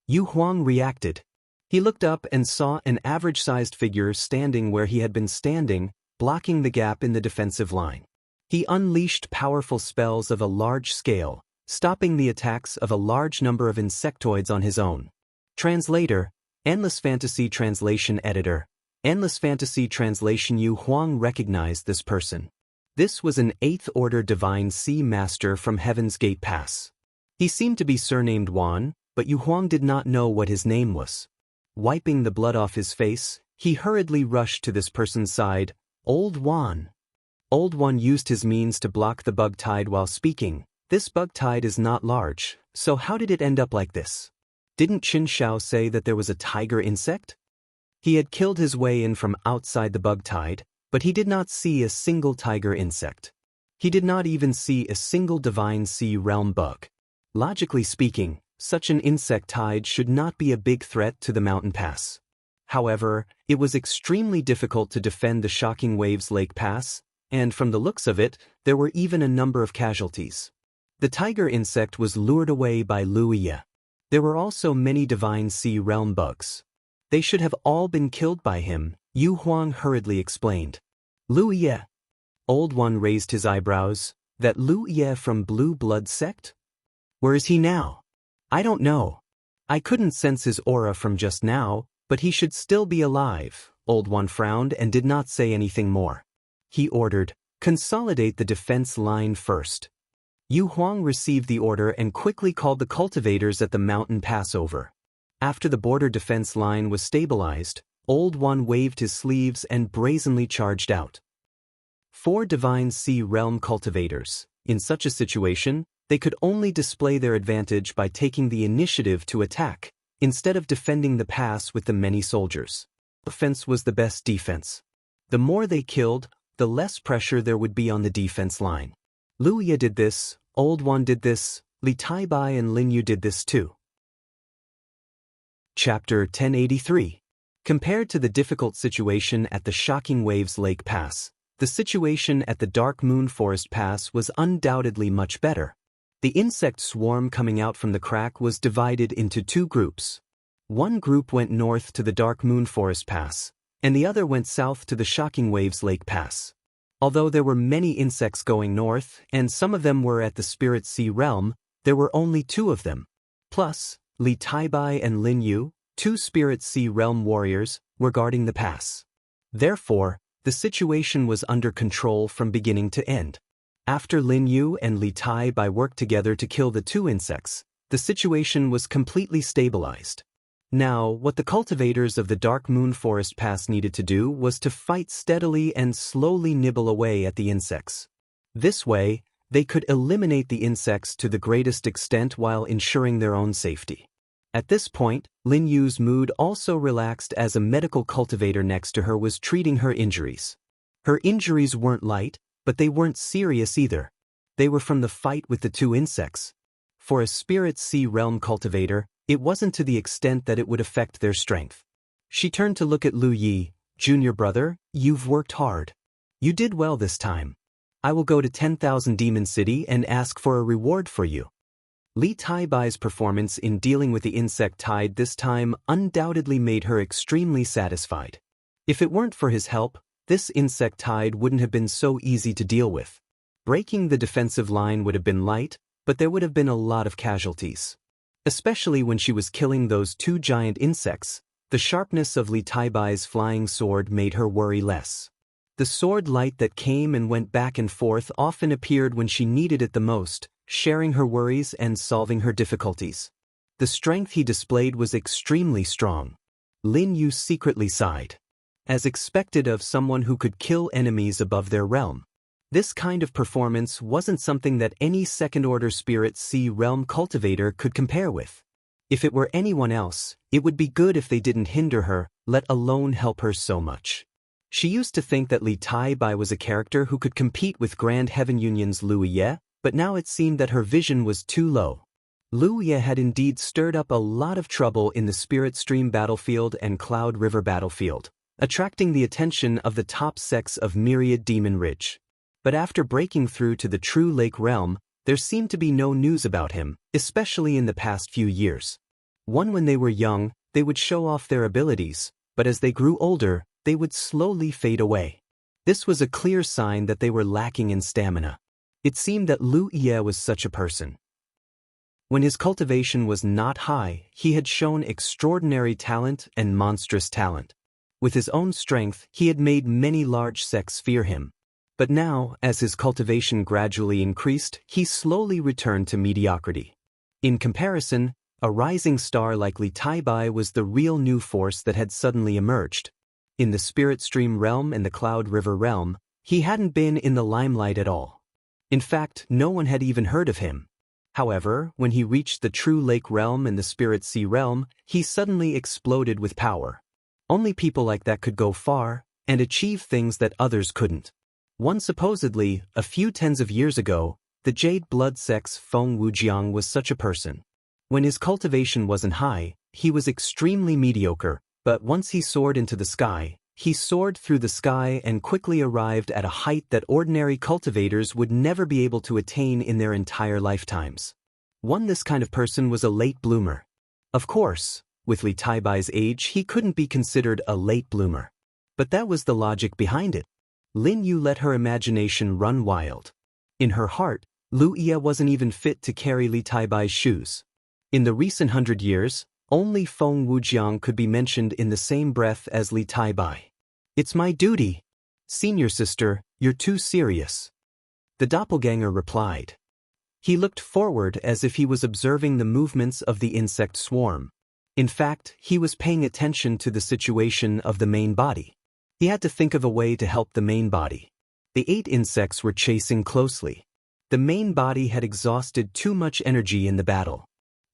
Yu Huang reacted. He looked up and saw an average-sized figure standing where he had been standing, blocking the gap in the defensive line. He unleashed powerful spells of a large scale, stopping the attacks of a large number of insectoids on his own. Translator, Endless Fantasy Translation Editor, Endless Fantasy Translation. Yu Huang recognized this person. This was an 8th Order Divine Sea Master from Heaven's Gate Pass. He seemed to be surnamed Wan, but Yu Huang did not know what his name was. Wiping the blood off his face, he hurriedly rushed to this person's side. Old Wan. Old Wan used his means to block the bug tide while speaking. This bug tide is not large, so how did it end up like this? Didn't Qin Shao say that there was a tiger insect? He had killed his way in from outside the bug tide, but he did not see a single tiger insect. He did not even see a single divine sea realm bug. Logically speaking, such an insect tide should not be a big threat to the mountain pass. However, it was extremely difficult to defend the Shocking Waves Lake Pass, and from the looks of it, there were even a number of casualties. The tiger insect was lured away by Lu Ye. There were also many divine sea realm bugs. They should have all been killed by him, Yu Huang hurriedly explained. Lu Ye. Old One raised his eyebrows. That Lu Ye from Blue Blood Sect? Where is he now? I don't know. I couldn't sense his aura from just now, but he should still be alive. Old One frowned and did not say anything more. He ordered, consolidate the defense line first. Yu Huang received the order and quickly called the cultivators at the mountain pass over. After the border defense line was stabilized, Old One waved his sleeves and brazenly charged out. 4 divine sea realm cultivators. In such a situation, they could only display their advantage by taking the initiative to attack, instead of defending the pass with the many soldiers. Offense was the best defense. The more they killed, the less pressure there would be on the defense line. Lu Ye did this, Old One did this, Li Taibai and Lin Yu did this too. Chapter 1083. Compared to the difficult situation at the Shocking Waves Lake Pass, the situation at the Dark Moon Forest Pass was undoubtedly much better. The insect swarm coming out from the crack was divided into 2 groups. One group went north to the Dark Moon Forest Pass, and the other went south to the Shocking Waves Lake Pass. Although there were many insects going north, and some of them were at the Spirit Sea Realm, there were only 2 of them. Plus, Li Taibai and Lin Yu, 2 Spirit Sea Realm warriors, were guarding the pass. Therefore, the situation was under control from beginning to end. After Lin Yu and Li Taibai worked together to kill the 2 insects, the situation was completely stabilized. Now, what the cultivators of the Dark Moon Forest Pass needed to do was to fight steadily and slowly nibble away at the insects. This way, they could eliminate the insects to the greatest extent while ensuring their own safety. At this point, Lin Yu's mood also relaxed as a medical cultivator next to her was treating her injuries. Her injuries weren't light, but they weren't serious either. They were from the fight with the 2 insects. For a Spirit Sea Realm cultivator, it wasn't to the extent that it would affect their strength. She turned to look at Lu Yi. Junior brother, you've worked hard. You did well this time. I will go to 10,000 Demon City and ask for a reward for you. Li Taibai's performance in dealing with the insect tide this time undoubtedly made her extremely satisfied. If it weren't for his help, this insect tide wouldn't have been so easy to deal with. Breaking the defensive line would have been light, but there would have been a lot of casualties. Especially when she was killing those 2 giant insects, the sharpness of Li Taibai's flying sword made her worry less. The sword light that came and went back and forth often appeared when she needed it the most, sharing her worries and solving her difficulties. The strength he displayed was extremely strong. Lin Yu secretly sighed. As expected of someone who could kill enemies above their realm. This kind of performance wasn't something that any second-order Spirit Sea Realm cultivator could compare with. If it were anyone else, it would be good if they didn't hinder her, let alone help her so much. She used to think that Li Taibai was a character who could compete with Grand Heaven Union's Lu Ye, but now it seemed that her vision was too low. Lu Ye had indeed stirred up a lot of trouble in the Spirit Stream battlefield and Cloud River battlefield, attracting the attention of the top sects of Myriad Demon Ridge. But after breaking through to the True Lake realm, there seemed to be no news about him, especially in the past few years. When they were young, they would show off their abilities, but as they grew older, they would slowly fade away. This was a clear sign that they were lacking in stamina. It seemed that Lu Ye was such a person. When his cultivation was not high, he had shown extraordinary talent and monstrous talent. With his own strength, he had made many large sects fear him. But now, as his cultivation gradually increased, he slowly returned to mediocrity. In comparison, a rising star like Li Taibai was the real new force that had suddenly emerged. In the Spirit Stream realm and the Cloud River realm, he hadn't been in the limelight at all. In fact, no one had even heard of him. However, when he reached the True Lake realm and the Spirit Sea realm, he suddenly exploded with power. Only people like that could go far and achieve things that others couldn't. Supposedly, a few tens of years ago, the Jade Blood Sect's Feng Wujiang was such a person. When his cultivation wasn't high, he was extremely mediocre, but once he soared into the sky, he soared through the sky and quickly arrived at a height that ordinary cultivators would never be able to attain in their entire lifetimes. This kind of person was a late bloomer. Of course, with Li Taibai's age he couldn't be considered a late bloomer. But that was the logic behind it. Lin Yu let her imagination run wild. In her heart, Lu Ye wasn't even fit to carry Li Taibai's shoes. In the recent 100 years, only Feng Wujiang could be mentioned in the same breath as Li Taibai. "It's my duty. Senior sister, you're too serious," the doppelganger replied. He looked forward as if he was observing the movements of the insect swarm. In fact, he was paying attention to the situation of the main body. He had to think of a way to help the main body. The 8 insects were chasing closely. The main body had exhausted too much energy in the battle.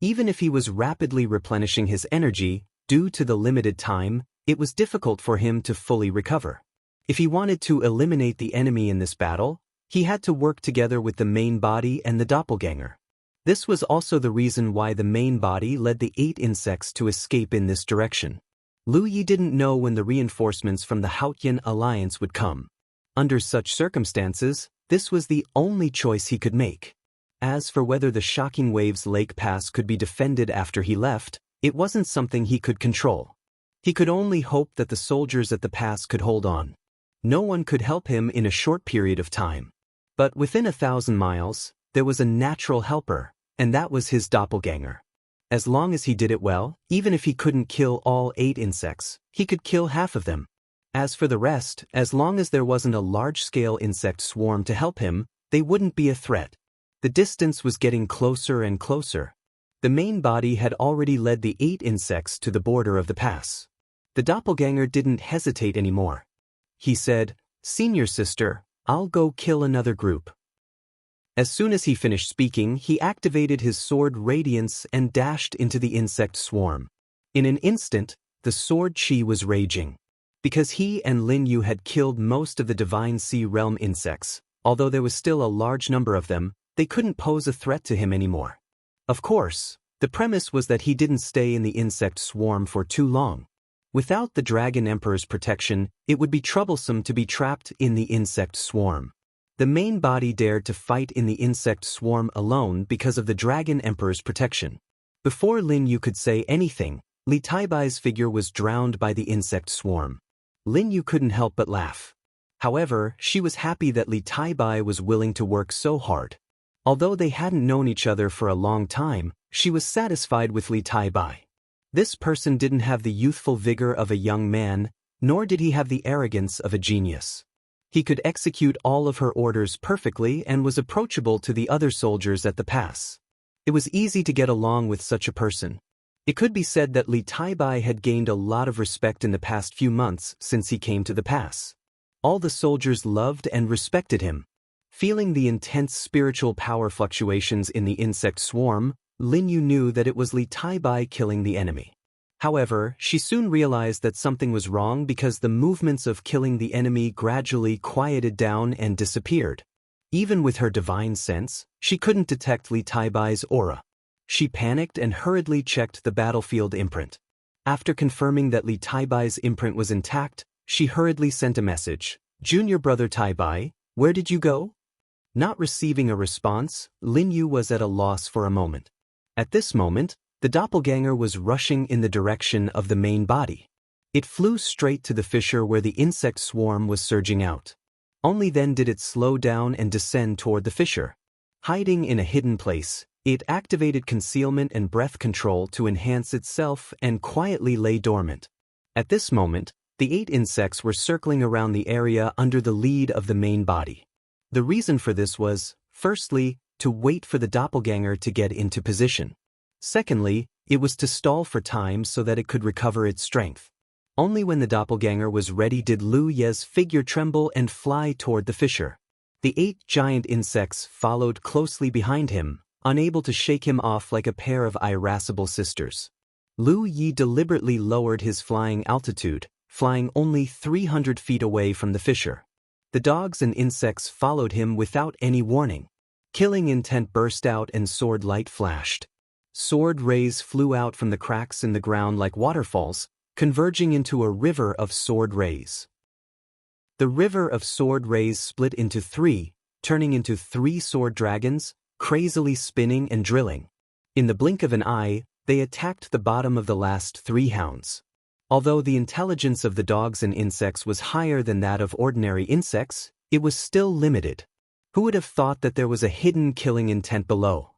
Even if he was rapidly replenishing his energy, due to the limited time, it was difficult for him to fully recover. If he wanted to eliminate the enemy in this battle, he had to work together with the main body and the doppelganger. This was also the reason why the main body led the 8 insects to escape in this direction. Lu Yi didn't know when the reinforcements from the Haotian alliance would come. Under such circumstances, this was the only choice he could make. As for whether the Shocking Waves Lake Pass could be defended after he left, it wasn't something he could control. He could only hope that the soldiers at the pass could hold on. No one could help him in a short period of time. But within 1,000 miles, there was a natural helper, and that was his doppelganger. As long as he did it well, even if he couldn't kill all 8 insects, he could kill half of them. As for the rest, as long as there wasn't a large-scale insect swarm to help him, they wouldn't be a threat. The distance was getting closer and closer. The main body had already led the 8 insects to the border of the pass. The doppelganger didn't hesitate anymore. He said, "Senior sister, I'll go kill another group." As soon as he finished speaking, he activated his sword Radiance and dashed into the insect swarm. In an instant, the sword chi was raging. Because he and Lin Yu had killed most of the Divine Sea Realm insects, although there was still a large number of them, they couldn't pose a threat to him anymore. Of course, the premise was that he didn't stay in the insect swarm for too long. Without the Dragon Emperor's protection, it would be troublesome to be trapped in the insect swarm. The main body dared to fight in the insect swarm alone because of the Dragon Emperor's protection. Before Lin Yu could say anything, Li Taibai's figure was drowned by the insect swarm. Lin Yu couldn't help but laugh. However, she was happy that Li Taibai was willing to work so hard. Although they hadn't known each other for a long time, she was satisfied with Li Taibai. This person didn't have the youthful vigor of a young man, nor did he have the arrogance of a genius. He could execute all of her orders perfectly and was approachable to the other soldiers at the pass. It was easy to get along with such a person. It could be said that Li Taibai had gained a lot of respect in the past few months since he came to the pass. All the soldiers loved and respected him. Feeling the intense spiritual power fluctuations in the insect swarm, Lin Yu knew that it was Li Taibai killing the enemy. However, she soon realized that something was wrong because the movements of killing the enemy gradually quieted down and disappeared. Even with her divine sense, she couldn't detect Li Taibai's aura. She panicked and hurriedly checked the battlefield imprint. After confirming that Li Taibai's imprint was intact, she hurriedly sent a message. "Junior brother Taibai, where did you go?" Not receiving a response, Lin Yu was at a loss for a moment. At this moment, the doppelganger was rushing in the direction of the main body. It flew straight to the fissure where the insect swarm was surging out. Only then did it slow down and descend toward the fissure. Hiding in a hidden place, it activated concealment and breath control to enhance itself and quietly lay dormant. At this moment, the 8 insects were circling around the area under the lead of the main body. The reason for this was, firstly, to wait for the doppelganger to get into position. Secondly, it was to stall for time so that it could recover its strength. Only when the doppelganger was ready did Lu Ye's figure tremble and fly toward the fissure. The 8 giant insects followed closely behind him, unable to shake him off like a pair of irascible sisters. Lu Yi deliberately lowered his flying altitude, flying only 300 feet away from the fissure. The dogs and insects followed him without any warning. Killing intent burst out and sword light flashed. Sword rays flew out from the cracks in the ground like waterfalls, converging into a river of sword rays. The river of sword rays split into 3, turning into 3 sword dragons, crazily spinning and drilling. In the blink of an eye, they attacked the bottom of the last 3 hounds. Although the intelligence of the dogs and insects was higher than that of ordinary insects, it was still limited. Who would have thought that there was a hidden killing intent below?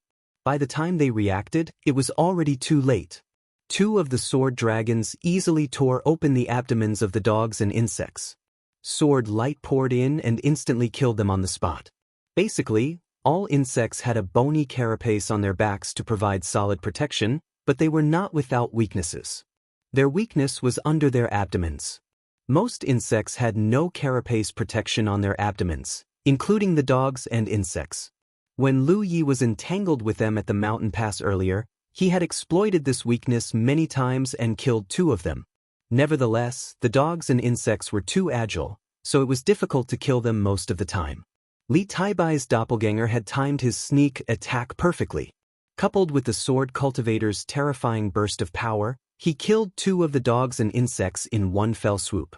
By the time they reacted, it was already too late. 2 of the sword dragons easily tore open the abdomens of the dogs and insects. Sword light poured in and instantly killed them on the spot. Basically, all insects had a bony carapace on their backs to provide solid protection, but they were not without weaknesses. Their weakness was under their abdomens. Most insects had no carapace protection on their abdomens, including the dogs and insects. When Lu Yi was entangled with them at the mountain pass earlier, he had exploited this weakness many times and killed 2 of them. Nevertheless, the dogs and insects were too agile, so it was difficult to kill them most of the time. Li Taibai's doppelganger had timed his sneak attack perfectly. Coupled with the sword cultivator's terrifying burst of power, he killed 2 of the dogs and insects in one fell swoop.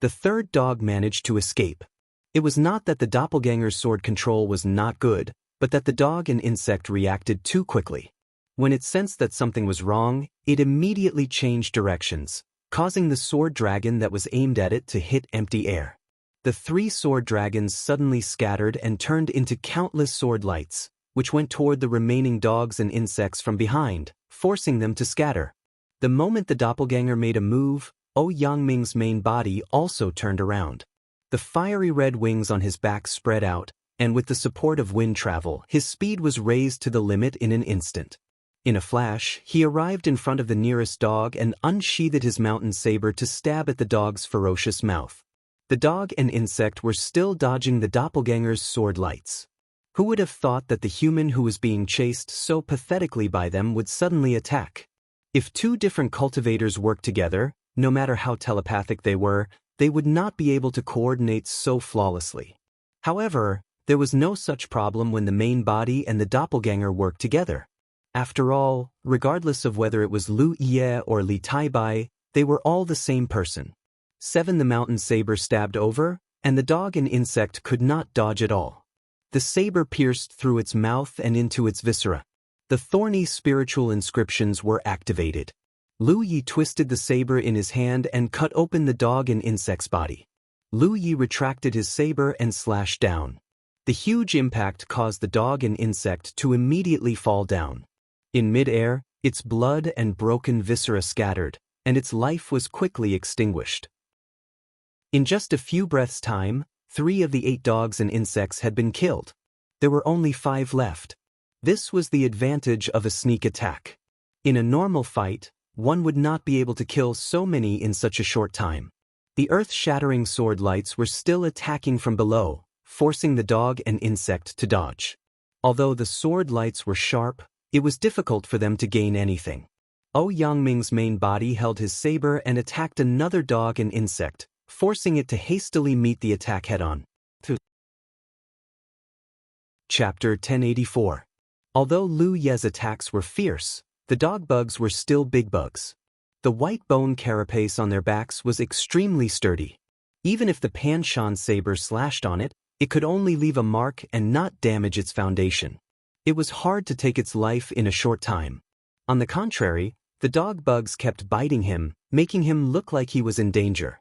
The 3rd dog managed to escape. It was not that the doppelganger's sword control was not good, but that the dog and insect reacted too quickly. When it sensed that something was wrong, it immediately changed directions, causing the sword dragon that was aimed at it to hit empty air. The 3 sword dragons suddenly scattered and turned into countless sword lights, which went toward the remaining dogs and insects from behind, forcing them to scatter. The moment the doppelganger made a move, Yangming's main body also turned around. The fiery red wings on his back spread out, and with the support of wind travel, his speed was raised to the limit in an instant. In a flash, he arrived in front of the nearest dog and unsheathed his mountain saber to stab at the dog's ferocious mouth. The dog and insect were still dodging the doppelganger's sword lights. Who would have thought that the human who was being chased so pathetically by them would suddenly attack? If 2 different cultivators worked together, no matter how telepathic they would not be able to coordinate so flawlessly. However, there was no such problem when the main body and the doppelganger worked together. After all, regardless of whether it was Lu Ye or Li Taibai, they were all the same person. 7 The mountain saber stabbed over, and the dog and insect could not dodge at all. The saber pierced through its mouth and into its viscera. The thorny spiritual inscriptions were activated. Lu Yi twisted the saber in his hand and cut open the dog and insect's body. Lu Yi retracted his saber and slashed down. The huge impact caused the dog and insect to immediately fall down. In mid-air, its blood and broken viscera scattered, and its life was quickly extinguished. In just a few breaths' time, 3 of the 8 dogs and insects had been killed. There were only 5 left. This was the advantage of a sneak attack. In a normal fight, one would not be able to kill so many in such a short time. The earth-shattering sword lights were still attacking from below, forcing the dog and insect to dodge. Although the sword lights were sharp, it was difficult for them to gain anything. Yangming's main body held his saber and attacked another dog and insect, forcing it to hastily meet the attack head-on. Chapter 1084. Although Lu Ye's attacks were fierce, the dog bugs were still big bugs. The white bone carapace on their backs was extremely sturdy. Even if the Panshan saber slashed on it, it could only leave a mark and not damage its foundation. It was hard to take its life in a short time. On the contrary, the dog bugs kept biting him, making him look like he was in danger.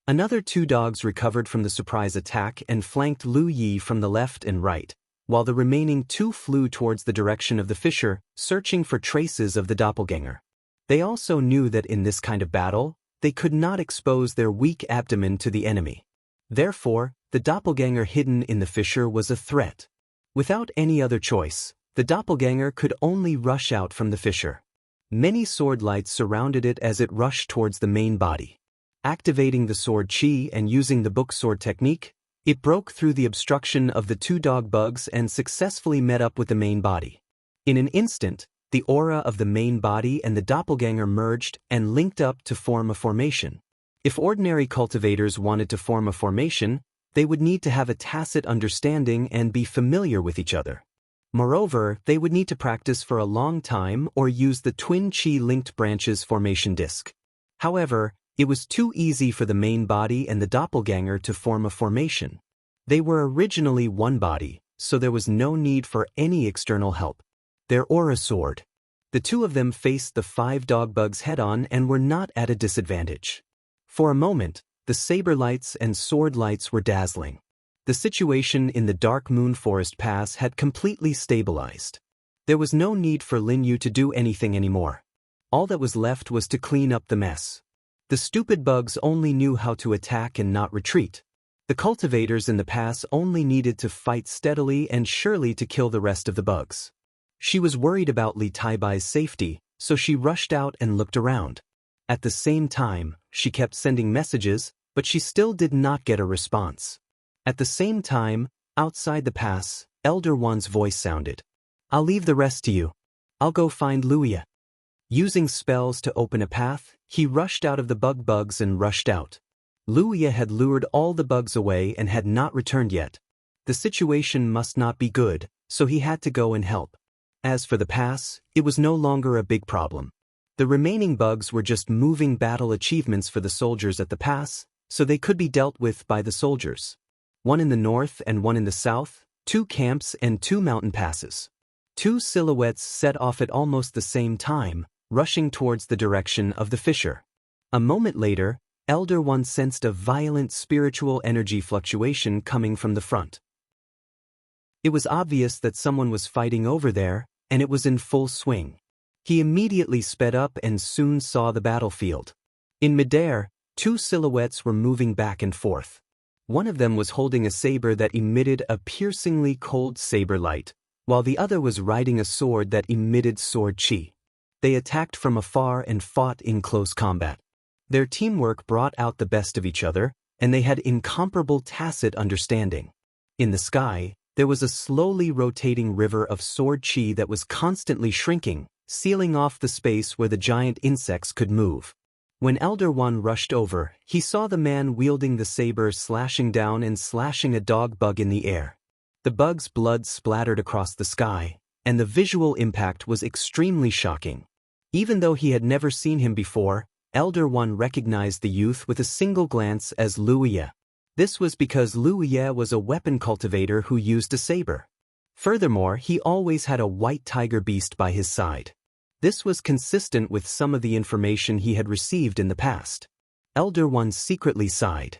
Another 2 dogs recovered from the surprise attack and flanked Lu Yi from the left and right, while the remaining 2 flew towards the direction of the fissure, searching for traces of the doppelganger. They also knew that in this kind of battle, they could not expose their weak abdomen to the enemy. Therefore, the doppelganger hidden in the fissure was a threat. Without any other choice, the doppelganger could only rush out from the fissure. Many sword lights surrounded it as it rushed towards the main body. Activating the sword chi and using the book sword technique, it broke through the obstruction of the 2 dog bugs and successfully met up with the main body. In an instant, the aura of the main body and the doppelganger merged and linked up to form a formation. If ordinary cultivators wanted to form a formation, they would need to have a tacit understanding and be familiar with each other. Moreover, they would need to practice for a long time or use the twin chi-linked branches formation disc. However, it was too easy for the main body and the doppelganger to form a formation. They were originally one body, so there was no need for any external help. Their aura soared. The 2 of them faced the 5 dog bugs head-on and were not at a disadvantage. For a moment, the saber lights and sword lights were dazzling. The situation in the Dark Moon Forest Pass had completely stabilized. There was no need for Lin Yu to do anything anymore. All that was left was to clean up the mess. The stupid bugs only knew how to attack and not retreat. The cultivators in the pass only needed to fight steadily and surely to kill the rest of the bugs. She was worried about Li Taibai's safety, so she rushed out and looked around. At the same time, she kept sending messages, but she still did not get a response. At the same time, outside the pass, Elder One's voice sounded. "I'll leave the rest to you. I'll go find Luya." Using spells to open a path, he rushed out of the bugs and rushed out. Luya had lured all the bugs away and had not returned yet. The situation must not be good, so he had to go and help. As for the pass, it was no longer a big problem. The remaining bugs were just moving battle achievements for the soldiers at the pass, so they could be dealt with by the soldiers. One in the north and one in the south, 2 camps and 2 mountain passes. 2 silhouettes set off at almost the same time, rushing towards the direction of the fissure. A moment later, Elder One sensed a violent spiritual energy fluctuation coming from the front. It was obvious that someone was fighting over there, and it was in full swing. He immediately sped up and soon saw the battlefield. In midair, 2 silhouettes were moving back and forth. One of them was holding a saber that emitted a piercingly cold saber light, while the other was riding a sword that emitted sword chi. They attacked from afar and fought in close combat. Their teamwork brought out the best of each other, and they had incomparable tacit understanding. In the sky, there was a slowly rotating river of sword chi that was constantly shrinking, sealing off the space where the giant insects could move. When Elder One rushed over, he saw the man wielding the saber slashing down and slashing a dog bug in the air. The bug's blood splattered across the sky, and the visual impact was extremely shocking. Even though he had never seen him before, Elder One recognized the youth with a single glance as Luya. This was because Luya was a weapon cultivator who used a saber. Furthermore, he always had a white tiger beast by his side. This was consistent with some of the information he had received in the past. Elder One secretly sighed.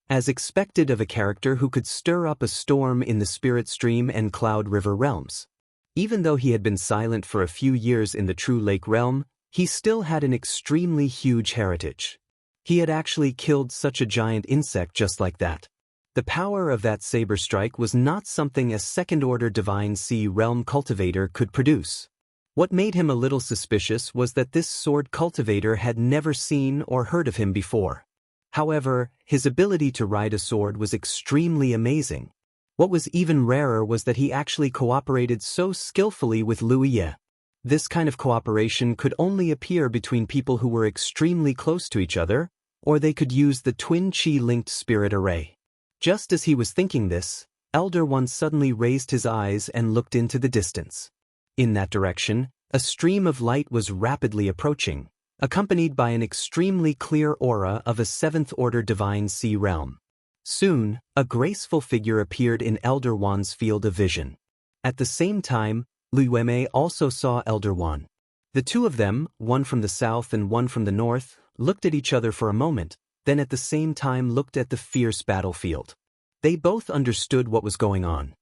As expected of a character who could stir up a storm in the Spirit Stream and Cloud River realms. Even though he had been silent for a few years in the True Lake realm, he still had an extremely huge heritage. He had actually killed such a giant insect just like that. The power of that saber strike was not something a second-order Divine Sea realm cultivator could produce. What made him a little suspicious was that this sword cultivator had never seen or heard of him before. However, his ability to ride a sword was extremely amazing. What was even rarer was that he actually cooperated so skillfully with Luya. This kind of cooperation could only appear between people who were extremely close to each other, or they could use the twin chi-linked spirit array. Just as he was thinking this, Elder One suddenly raised his eyes and looked into the distance. In that direction, a stream of light was rapidly approaching, accompanied by an extremely clear aura of a seventh-order divine sea realm. Soon, a graceful figure appeared in Elder Wan's field of vision. At the same time, Lu Yuemei also saw Elder Wan. The two of them, one from the south and one from the north, looked at each other for a moment, then at the same time looked at the fierce battlefield. They both understood what was going on.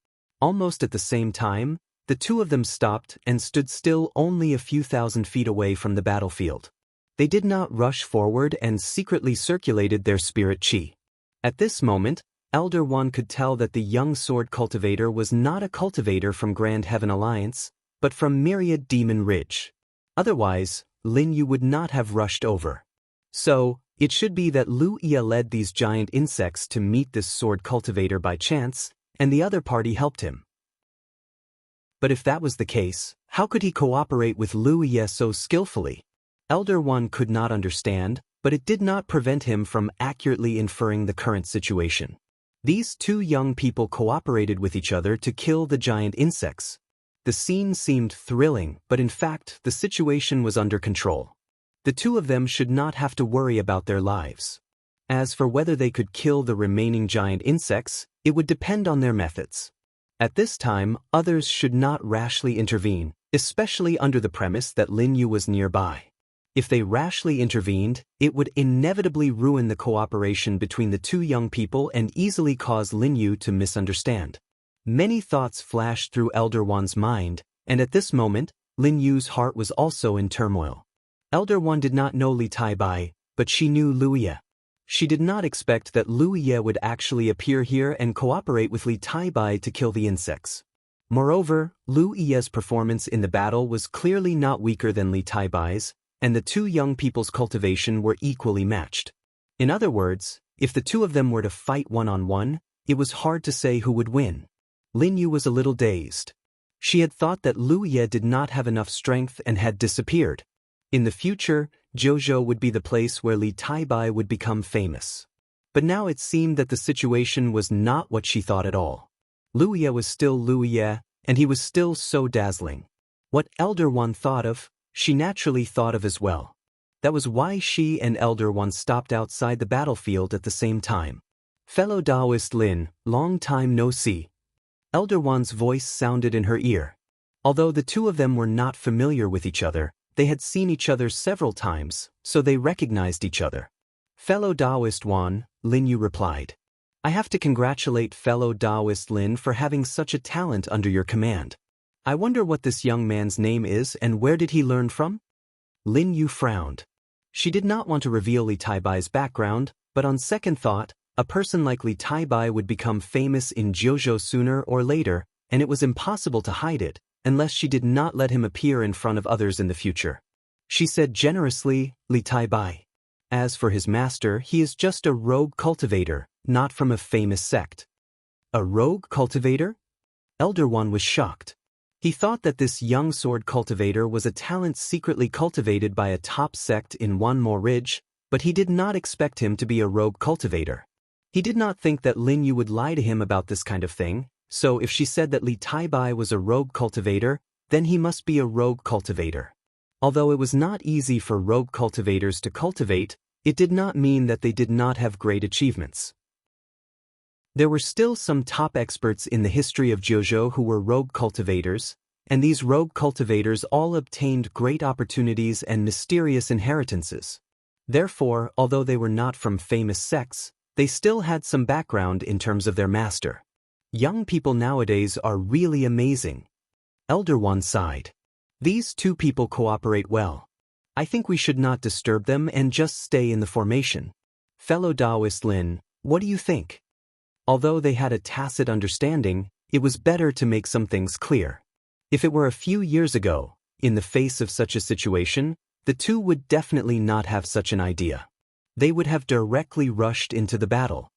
Almost at the same time, the two of them stopped and stood still only a few thousand feet away from the battlefield. They did not rush forward and secretly circulated their spirit chi. At this moment, Elder Wan could tell that the young sword cultivator was not a cultivator from Grand Heaven Alliance, but from Myriad Demon Ridge. Otherwise, Lin Yu would not have rushed over. So, it should be that Lu Ye led these giant insects to meet this sword cultivator by chance, and the other party helped him. But if that was the case, how could he cooperate with Lu Ye so skillfully? Elder Wan could not understand, but it did not prevent him from accurately inferring the current situation. These two young people cooperated with each other to kill the giant insects. The scene seemed thrilling, but in fact, the situation was under control. The two of them should not have to worry about their lives. As for whether they could kill the remaining giant insects, it would depend on their methods. At this time, others should not rashly intervene, especially under the premise that Lin Yu was nearby. If they rashly intervened, it would inevitably ruin the cooperation between the two young people and easily cause Lin Yu to misunderstand. Many thoughts flashed through Elder Wan's mind, and at this moment, Lin Yu's heart was also in turmoil. Elder Wan did not know Li Taibai, but she knew Lu Ye. She did not expect that Lu Ye would actually appear here and cooperate with Li Taibai to kill the insects. Moreover, Lu Ye's performance in the battle was clearly not weaker than Li Taibai's, and the two young people's cultivation were equally matched. In other words, if the two of them were to fight one-on-one, it was hard to say who would win. Lin Yu was a little dazed. She had thought that Lu Ye did not have enough strength and had disappeared. In the future, Zhou would be the place where Li Taibai would become famous. But now it seemed that the situation was not what she thought at all. Lu Ye was still Lu Ye, and he was still so dazzling. What Elder Wan thought of, she naturally thought of as well. That was why she and Elder Wan stopped outside the battlefield at the same time. Fellow Taoist Lin, long time no see. Elder Wan's voice sounded in her ear. Although the two of them were not familiar with each other, they had seen each other several times, so they recognized each other. Fellow Taoist Wan, Lin Yu replied. I have to congratulate fellow Taoist Lin for having such a talent under your command. I wonder what this young man's name is and where did he learn from? Lin Yu frowned. She did not want to reveal Li Taibai's background, but on second thought, a person like Li Taibai would become famous in Zhou sooner or later, and it was impossible to hide it, unless she did not let him appear in front of others in the future. She said generously, Li Taibai. As for his master, he is just a rogue cultivator, not from a famous sect. A rogue cultivator? Elder Wan was shocked. He thought that this young sword cultivator was a talent secretly cultivated by a top sect in Wanmo Ridge, but he did not expect him to be a rogue cultivator. He did not think that Lin Yu would lie to him about this kind of thing, so if she said that Li Taibai was a rogue cultivator, then he must be a rogue cultivator. Although it was not easy for rogue cultivators to cultivate, it did not mean that they did not have great achievements. There were still some top experts in the history of Zhou who were rogue cultivators, and these rogue cultivators all obtained great opportunities and mysterious inheritances. Therefore, although they were not from famous sects, they still had some background in terms of their master. Young people nowadays are really amazing. Elder Wan sighed. These two people cooperate well. I think we should not disturb them and just stay in the formation. Fellow Taoist Lin, what do you think? Although they had a tacit understanding, it was better to make some things clear. If it were a few years ago, in the face of such a situation, the two would definitely not have such an idea. They would have directly rushed into the battle.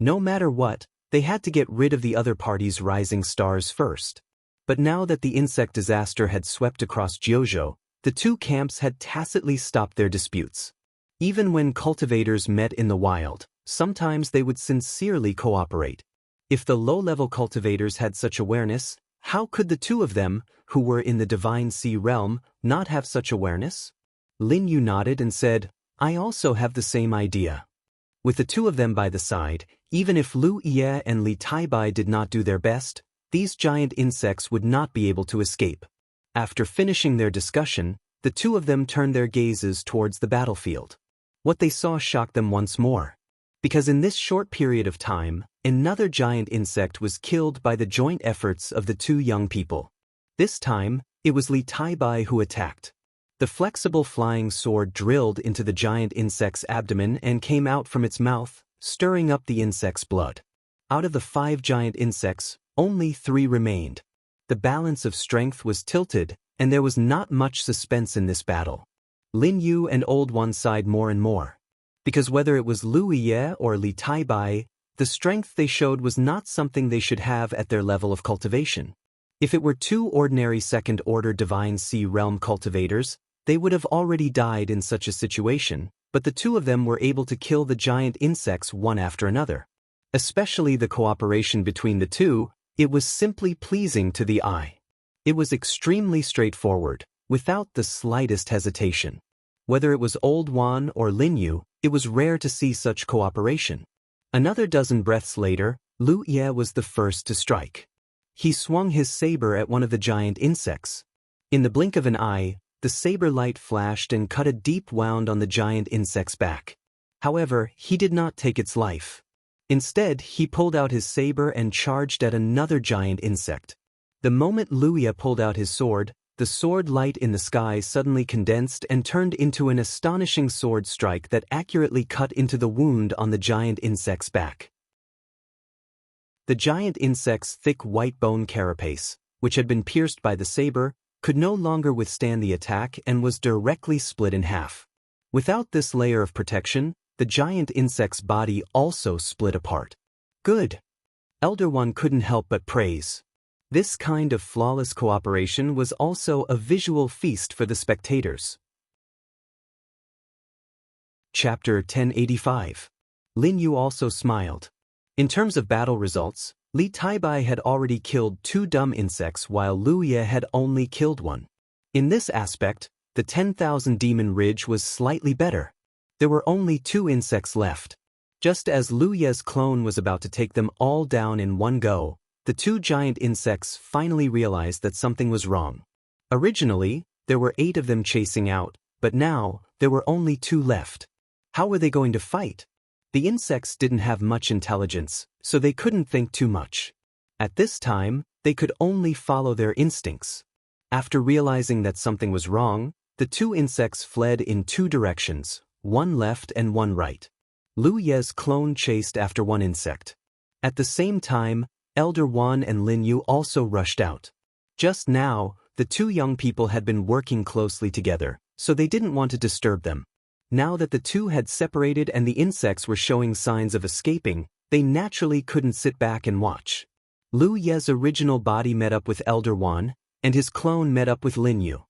No matter what, they had to get rid of the other party's rising stars first. But now that the insect disaster had swept across Zhou, the two camps had tacitly stopped their disputes. Even when cultivators met in the wild, sometimes they would sincerely cooperate. If the low-level cultivators had such awareness, How could the two of them, who were in the divine sea realm, not have such awareness? Lin Yu nodded and said, I also have the same idea. With the two of them by the side, even if Lu Ye and Li Taibai did not do their best, these giant insects would not be able to escape. After finishing their discussion, the two of them turned their gazes towards the battlefield. What they saw shocked them once more. Because in this short period of time, another giant insect was killed by the joint efforts of the two young people. This time, it was Li Taibai who attacked. The flexible flying sword drilled into the giant insect's abdomen and came out from its mouth, stirring up the insect's blood. Out of the 5 giant insects, only 3 remained. The balance of strength was tilted, and there was not much suspense in this battle. Lin Yu and Old One sighed more and more. Because whether it was Lu Ye or Li Taibai, the strength they showed was not something they should have at their level of cultivation. If it were 2 ordinary second-order divine sea realm cultivators, they would have already died in such a situation, but the two of them were able to kill the giant insects one after another. Especially the cooperation between the two, it was simply pleasing to the eye. It was extremely straightforward, without the slightest hesitation. Whether it was Old Wan or Lin Yu, it was rare to see such cooperation. Another dozen breaths later, Lu Ye was the first to strike. He swung his saber at one of the giant insects. In the blink of an eye, the saber light flashed and cut a deep wound on the giant insect's back. However, he did not take its life. Instead, he pulled out his saber and charged at another giant insect. The moment Lu Ye pulled out his sword, the sword light in the sky suddenly condensed and turned into an astonishing sword strike that accurately cut into the wound on the giant insect's back. The giant insect's thick white bone carapace, which had been pierced by the saber, could no longer withstand the attack and was directly split in half. Without this layer of protection, the giant insect's body also split apart. Good. Elder One couldn't help but praise. This kind of flawless cooperation was also a visual feast for the spectators. Chapter 1085. Lin Yu also smiled. In terms of battle results, Li Taibai had already killed 2 dumb insects while Lu Ye had only killed 1. In this aspect, the 10,000 Demon Ridge was slightly better. There were only 2 insects left. Just as Lu Ye's clone was about to take them all down in one go, the 2 giant insects finally realized that something was wrong. Originally, there were 8 of them chasing out, but now, there were only 2 left. How were they going to fight? The insects didn't have much intelligence, so they couldn't think too much. At this time, they could only follow their instincts. After realizing that something was wrong, the 2 insects fled in 2 directions, one left and one right. Lu Ye's clone chased after one insect. At the same time, Elder Wan and Lin Yu also rushed out. Just now, the 2 young people had been working closely together, so they didn't want to disturb them. Now that the 2 had separated and the insects were showing signs of escaping, they naturally couldn't sit back and watch. Lu Ye's original body met up with Elder Wan, and his clone met up with Lin Yu.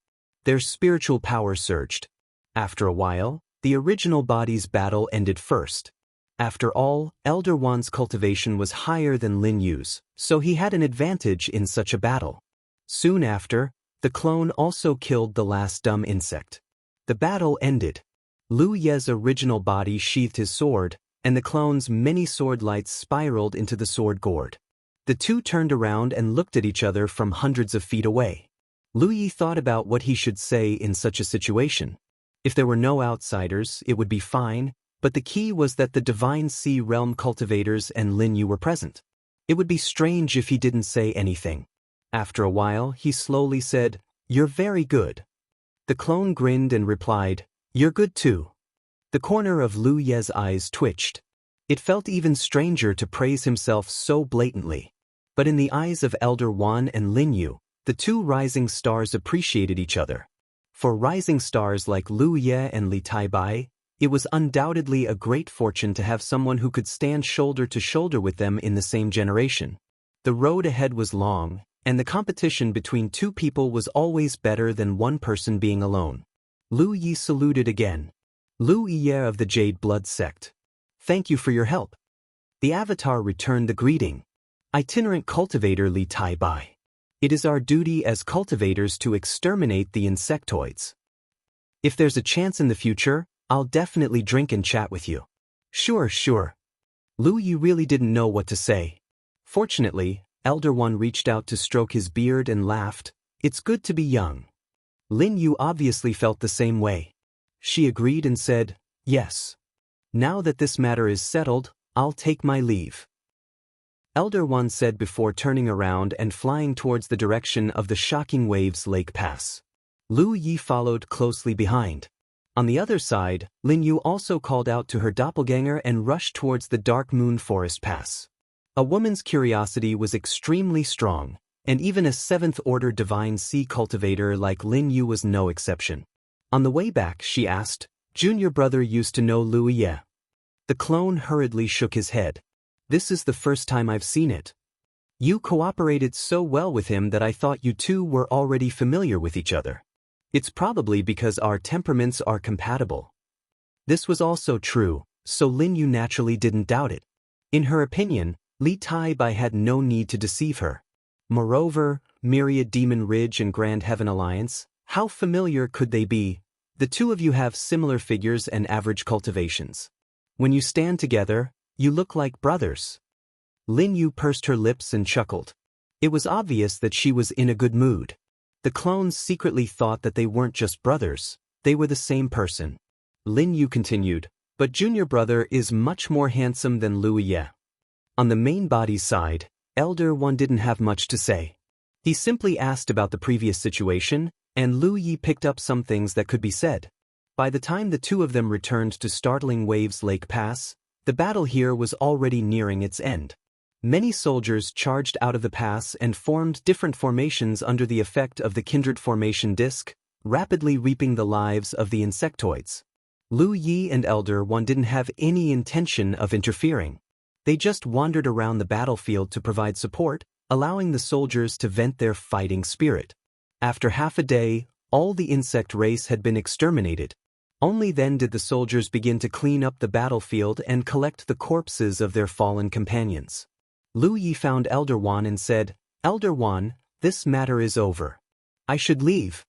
Their spiritual power surged. After a while, the original body's battle ended first. After all, Elder Wan's cultivation was higher than Lin Yu's, so he had an advantage in such a battle. Soon after, the clone also killed the last dumb insect. The battle ended. Lu Ye's original body sheathed his sword, and the clone's many sword lights spiraled into the sword gourd. The 2 turned around and looked at each other from hundreds of feet away. Lu Ye thought about what he should say in such a situation. If there were no outsiders, it would be fine, but the key was that the Divine Sea Realm cultivators and Lin Yu were present. It would be strange if he didn't say anything. After a while, he slowly said, "You're very good." The clone grinned and replied, "You're good too." The corner of Lu Ye's eyes twitched. It felt even stranger to praise himself so blatantly. But in the eyes of Elder Wan and Lin Yu, the 2 rising stars appreciated each other. For rising stars like Lu Ye and Li Taibai, it was undoubtedly a great fortune to have someone who could stand shoulder to shoulder with them in the same generation. The road ahead was long, and the competition between 2 people was always better than one person being alone. Lu Ye saluted again. Lu Ye of the Jade Blood Sect. Thank you for your help. The avatar returned the greeting. Itinerant cultivator Li Taibai. It is our duty as cultivators to exterminate the insectoids. If there's a chance in the future, I'll definitely drink and chat with you. Sure, sure. Lu Yi really didn't know what to say. Fortunately, Elder One reached out to stroke his beard and laughed. It's good to be young. Lin Yu obviously felt the same way. She agreed and said, yes. Now that this matter is settled, I'll take my leave. Elder One said before turning around and flying towards the direction of the Shocking Waves Lake Pass. Lu Yi followed closely behind. On the other side, Lin Yu also called out to her doppelganger and rushed towards the Dark Moon Forest Pass. A woman's curiosity was extremely strong, and even a 7th-order Divine Sea cultivator like Lin Yu was no exception. On the way back, she asked, "Junior brother used to know Lu Yi?" The clone hurriedly shook his head. "This is the first time I've seen it. You cooperated so well with him that I thought you two were already familiar with each other. It's probably because our temperaments are compatible." This was also true, so Lin Yu naturally didn't doubt it. In her opinion, Li Tai-bai had no need to deceive her. Moreover, Myriad Demon Ridge and Grand Heaven Alliance, how familiar could they be? The two of you have similar figures and average cultivations. When you stand together, you look like brothers. Lin Yu pursed her lips and chuckled. It was obvious that she was in a good mood. The clones secretly thought that they weren't just brothers, they were the same person. Lin Yu continued, "But junior brother is much more handsome than Lu Yi." On the main body's side, Elder One didn't have much to say. He simply asked about the previous situation, and Lu Yi picked up some things that could be said. By the time the two of them returned to Startling Waves Lake Pass, the battle here was already nearing its end. Many soldiers charged out of the pass and formed different formations under the effect of the Kindred Formation Disc, rapidly reaping the lives of the insectoids. Lu Yi and Elder One didn't have any intention of interfering. They just wandered around the battlefield to provide support, allowing the soldiers to vent their fighting spirit. After half a day, all the insect race had been exterminated. Only then did the soldiers begin to clean up the battlefield and collect the corpses of their fallen companions. Lu Yi found Elder One and said, "Elder One, this matter is over. I should leave."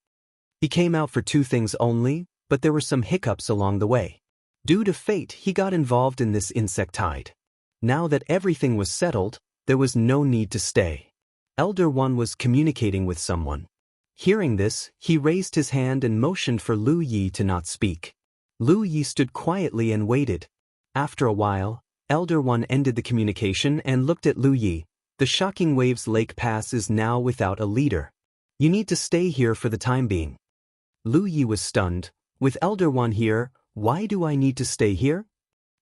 He came out for two things only, but there were some hiccups along the way. Due to fate, he got involved in this insectide. Now that everything was settled, there was no need to stay. Elder One was communicating with someone. Hearing this, he raised his hand and motioned for Lu Yi to not speak. Lu Yi stood quietly and waited. After a while, Elder One ended the communication and looked at Lu Yi. "The Shocking Waves Lake Pass is now without a leader. You need to stay here for the time being." Lu Yi was stunned. "With Elder One here, why do I need to stay here?"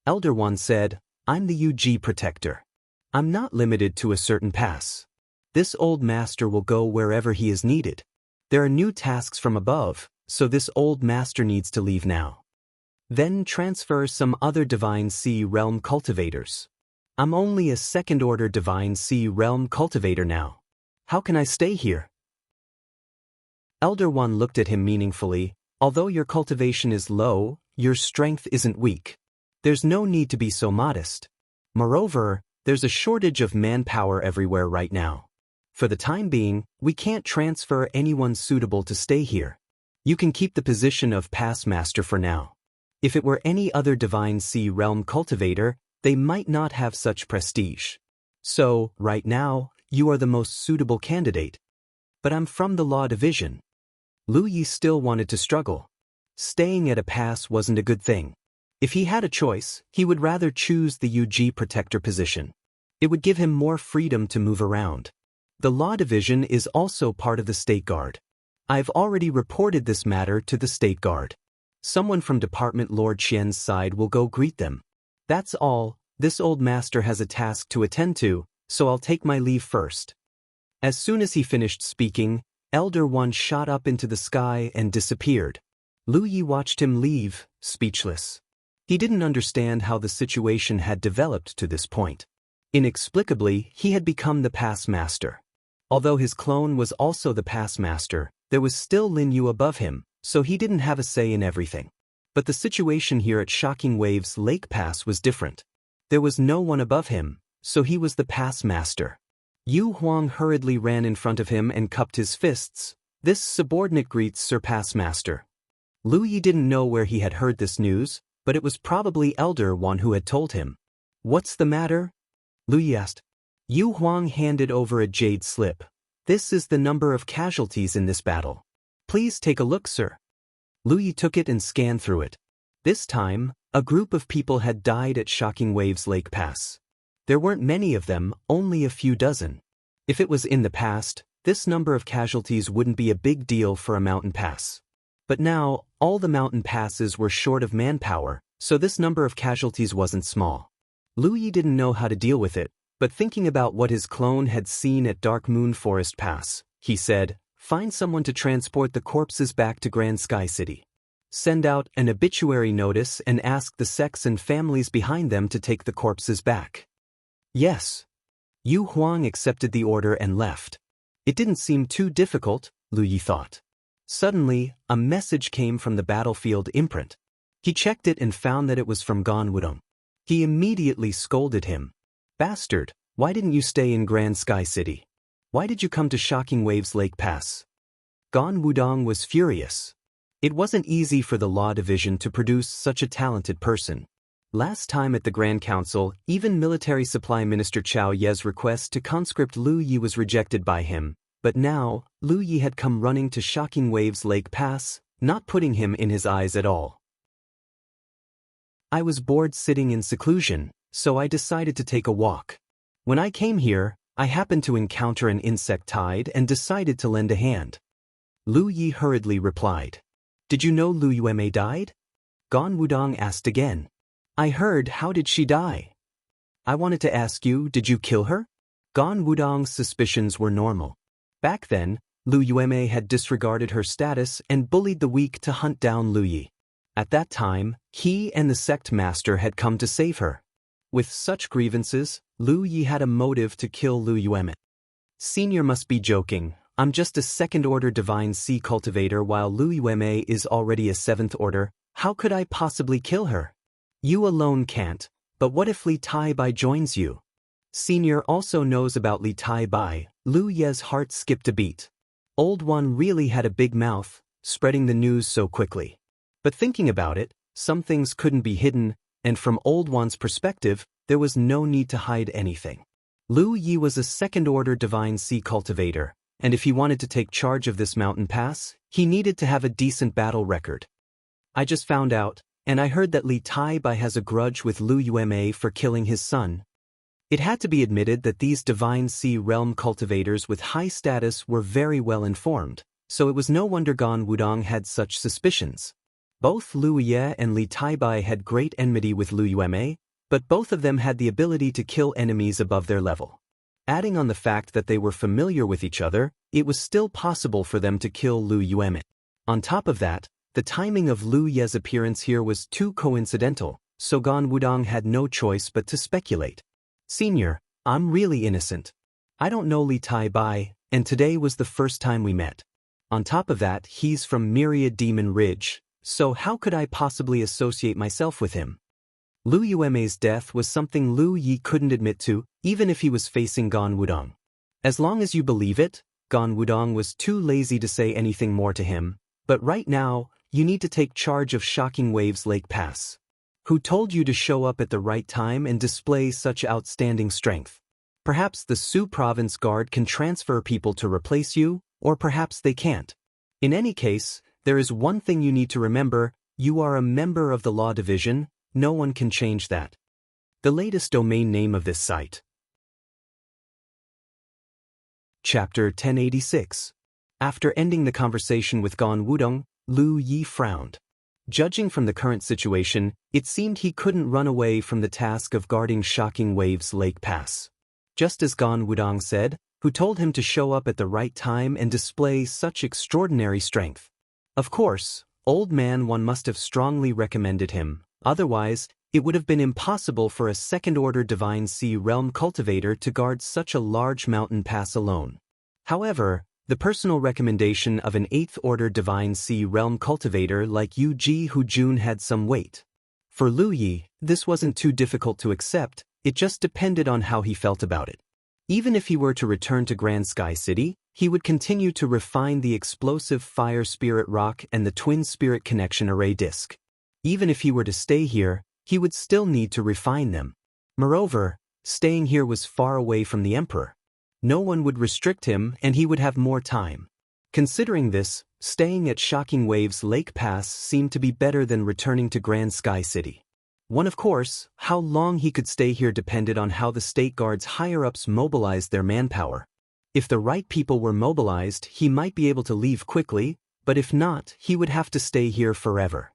Elder One said, "I'm the UG protector. I'm not limited to a certain pass. This old master will go wherever he is needed. There are new tasks from above, so this old master needs to leave now. Then transfer some other Divine Sea Realm cultivators. I'm only a 2nd-order Divine Sea Realm cultivator now. How can I stay here?" Elder One looked at him meaningfully. "Although your cultivation is low, your strength isn't weak. There's no need to be so modest. Moreover, there's a shortage of manpower everywhere right now. For the time being, we can't transfer anyone suitable to stay here. You can keep the position of Pass Master for now. If it were any other Divine Sea Realm cultivator, they might not have such prestige. So, right now, you are the most suitable candidate. But I'm from the Law Division." Lu Yi still wanted to struggle. Staying at a pass wasn't a good thing. If he had a choice, he would rather choose the UG protector position. It would give him more freedom to move around. The Law Division is also part of the State Guard. I've already reported this matter to the State Guard. Someone from Department Lord Qian's side will go greet them. That's all. This old master has a task to attend to, so I'll take my leave first." As soon as he finished speaking, Elder One shot up into the sky and disappeared. Lu Yi watched him leave, speechless. He didn't understand how the situation had developed to this point. Inexplicably, he had become the Pass Master. Although his clone was also the Pass Master, there was still Lin Yu above him, so he didn't have a say in everything. But the situation here at Shocking Waves Lake Pass was different. There was no one above him, so he was the Pass Master. Yu Huang hurriedly ran in front of him and cupped his fists. This subordinate greets Sir Past Master. Lu Yi didn't know where he had heard this news, but it was probably Elder One who had told him. What's the matter? Lu Yi asked. Yu Huang handed over a jade slip. This is the number of casualties in this battle. Please take a look, sir. Lu Yi took it and scanned through it. This time, a group of people had died at Shocking Waves Lake Pass. There weren't many of them, only a few dozen. If it was in the past, this number of casualties wouldn't be a big deal for a mountain pass. But now, all the mountain passes were short of manpower, so this number of casualties wasn't small. Lu Yi didn't know how to deal with it, but thinking about what his clone had seen at Dark Moon Forest Pass, he said, find someone to transport the corpses back to Grand Sky City. Send out an obituary notice and ask the sects and families behind them to take the corpses back. Yes. Yu Huang accepted the order and left. It didn't seem too difficult, Lu Yi thought. Suddenly, a message came from the battlefield imprint. He checked it and found that it was from Gan Wudong. He immediately scolded him. Bastard, why didn't you stay in Grand Sky City? Why did you come to Shocking Waves Lake Pass? Gan Wudong was furious. It wasn't easy for the Law Division to produce such a talented person. Last time at the Grand Council, even Military Supply Minister Chao Ye's request to conscript Lu Yi was rejected by him, but now, Lu Yi had come running to Shocking Waves Lake Pass, not putting him in his eyes at all. I was bored sitting in seclusion, so I decided to take a walk. When I came here, I happened to encounter an insectide and decided to lend a hand. Lu Yi hurriedly replied. Did you know Lu Yueme died? Gan Wudong asked again. I heard, how did she die? I wanted to ask you, did you kill her? Gan Wudong's suspicions were normal. Back then, Lu Yueme had disregarded her status and bullied the weak to hunt down Lu Yi. At that time, he and the sect master had come to save her. With such grievances, Lu Yi had a motive to kill Lu Yueme. Senior must be joking. I'm just a second-order Divine Sea cultivator while Lu Yueme is already a seventh order. How could I possibly kill her? You alone can't, but what if Li Tai Bai joins you? Senior also knows about Li Tai Bai. Lu Ye's heart skipped a beat. Old One really had a big mouth, spreading the news so quickly. But thinking about it, some things couldn't be hidden, and from Old One's perspective, there was no need to hide anything. Lu Yi was a second-order Divine Sea cultivator, and if he wanted to take charge of this mountain pass, he needed to have a decent battle record. I just found out, and I heard that Li Tai Bai has a grudge with Lu Yueme for killing his son. It had to be admitted that these Divine Sea realm cultivators with high status were very well informed, so it was no wonder Gan Wudong had such suspicions. Both Lu Ye and Li Tai Bai had great enmity with Lu Yueme, but both of them had the ability to kill enemies above their level. Adding on the fact that they were familiar with each other, it was still possible for them to kill Lu Yueme. On top of that, the timing of Lu Ye's appearance here was too coincidental, so Gan Wudong had no choice but to speculate. Senior, I'm really innocent. I don't know Li Tai Bai, and today was the first time we met. On top of that, he's from Myriad Demon Ridge, so how could I possibly associate myself with him? Lu Yueme's death was something Lu Yi couldn't admit to, even if he was facing Gan Wudong. As long as you believe it, Gan Wudong was too lazy to say anything more to him, but right now, you need to take charge of Shocking Waves Lake Pass. Who told you to show up at the right time and display such outstanding strength? Perhaps the Sioux Province Guard can transfer people to replace you, or perhaps they can't. In any case, there is one thing you need to remember: you are a member of the Law Division. No one can change that. The latest domain name of this site. Chapter 1086. After ending the conversation with Gan Wudong, Lu Yi frowned. Judging from the current situation, it seemed he couldn't run away from the task of guarding Shocking Waves Lake Pass. Just as Gan Wudong said, who told him to show up at the right time and display such extraordinary strength. Of course, Old Man One must have strongly recommended him, otherwise, it would have been impossible for a second-order Divine Sea realm cultivator to guard such a large mountain pass alone. However, the personal recommendation of an 8th-order Divine Sea realm cultivator like Yu Ji Hujun had some weight. For Lu Yi, this wasn't too difficult to accept, it just depended on how he felt about it. Even if he were to return to Grand Sky City, he would continue to refine the explosive fire spirit rock and the twin spirit connection array disk. Even if he were to stay here, he would still need to refine them. Moreover, staying here was far away from the Emperor. No one would restrict him and he would have more time. Considering this, staying at Shocking Waves Lake Pass seemed to be better than returning to Grand Sky City. Of course, how long he could stay here depended on how the State Guard's higher-ups mobilized their manpower. If the right people were mobilized, he might be able to leave quickly, but if not, he would have to stay here forever.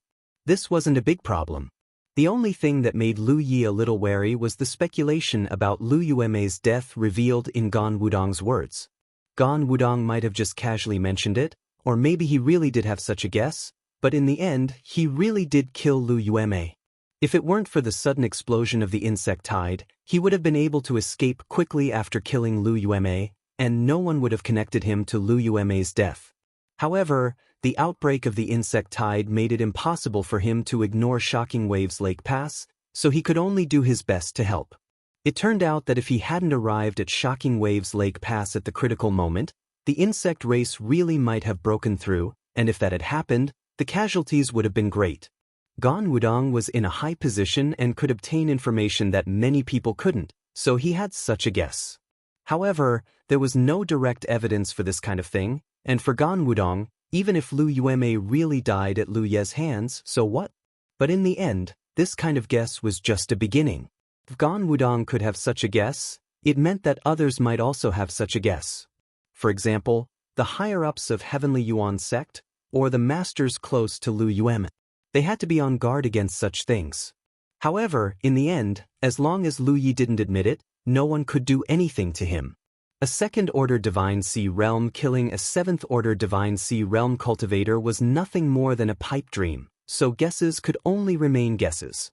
This wasn't a big problem. The only thing that made Lu Yi a little wary was the speculation about Lu Yueme's death revealed in Gan Wudong's words. Gan Wudong might have just casually mentioned it, or maybe he really did have such a guess, but in the end, he really did kill Lu Yueme. If it weren't for the sudden explosion of the insect tide, he would have been able to escape quickly after killing Lu Yueme, and no one would have connected him to Lu Yueme's death. However, the outbreak of the insect tide made it impossible for him to ignore Shocking Waves Lake Pass, so he could only do his best to help. It turned out that if he hadn't arrived at Shocking Waves Lake Pass at the critical moment, the insect race really might have broken through, and if that had happened, the casualties would have been great. Gan Wudong was in a high position and could obtain information that many people couldn't, so he had such a guess. However, there was no direct evidence for this kind of thing, and for Gan Wudong, even if Lu Yueme really died at Lu Ye's hands, so what? But in the end, this kind of guess was just a beginning. If Gan Wudong could have such a guess, it meant that others might also have such a guess. For example, the higher-ups of Heavenly Yuan sect, or the masters close to Lu Yueme. They had to be on guard against such things. However, in the end, as long as Lu Yi didn't admit it, no one could do anything to him. A second-order Divine Sea Realm killing a seventh-order Divine Sea Realm cultivator was nothing more than a pipe dream, so guesses could only remain guesses.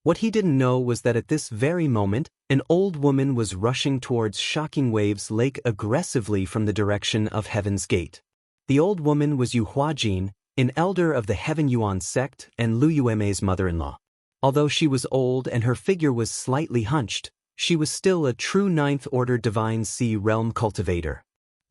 What he didn't know was that at this very moment, an old woman was rushing towards Shocking Waves Lake aggressively from the direction of Heaven's Gate. The old woman was Yu Huajin, an elder of the Heaven Yuan sect and Lu Yueme's mother-in-law. Although she was old and her figure was slightly hunched, she was still a true ninth-order Divine Sea Realm cultivator.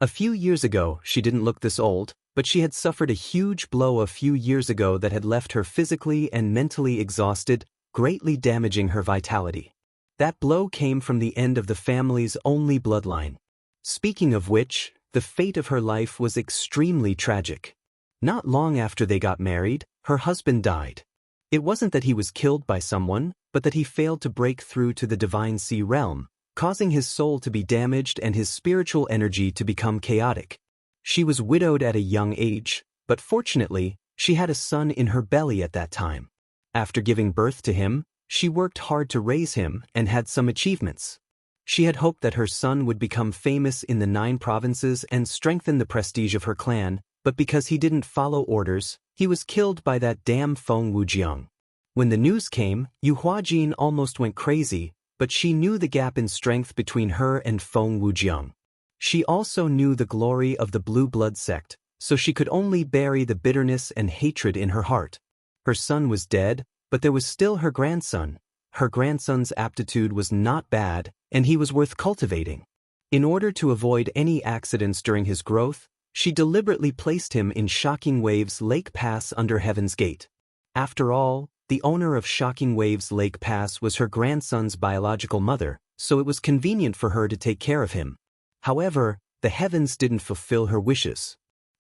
A few years ago, she didn't look this old, but she had suffered a huge blow a few years ago that had left her physically and mentally exhausted, greatly damaging her vitality. That blow came from the end of the family's only bloodline. Speaking of which, the fate of her life was extremely tragic. Not long after they got married, her husband died. It wasn't that he was killed by someone, but that he failed to break through to the Divine Sea Realm, causing his soul to be damaged and his spiritual energy to become chaotic. She was widowed at a young age, but fortunately, she had a son in her belly at that time. After giving birth to him, she worked hard to raise him and had some achievements. She had hoped that her son would become famous in the 9 provinces and strengthen the prestige of her clan, but because he didn't follow orders, he was killed by that damn Feng Wujiang. When the news came, Yu Huajin almost went crazy, but she knew the gap in strength between her and Feng Wujiang. She also knew the glory of the Blue Blood sect, so she could only bury the bitterness and hatred in her heart. Her son was dead, but there was still her grandson. Her grandson's aptitude was not bad, and he was worth cultivating. In order to avoid any accidents during his growth, she deliberately placed him in Shocking Waves Lake Pass under Heaven's Gate. After all, the owner of Shocking Waves Lake Pass was her grandson's biological mother, so it was convenient for her to take care of him. However, the heavens didn't fulfill her wishes.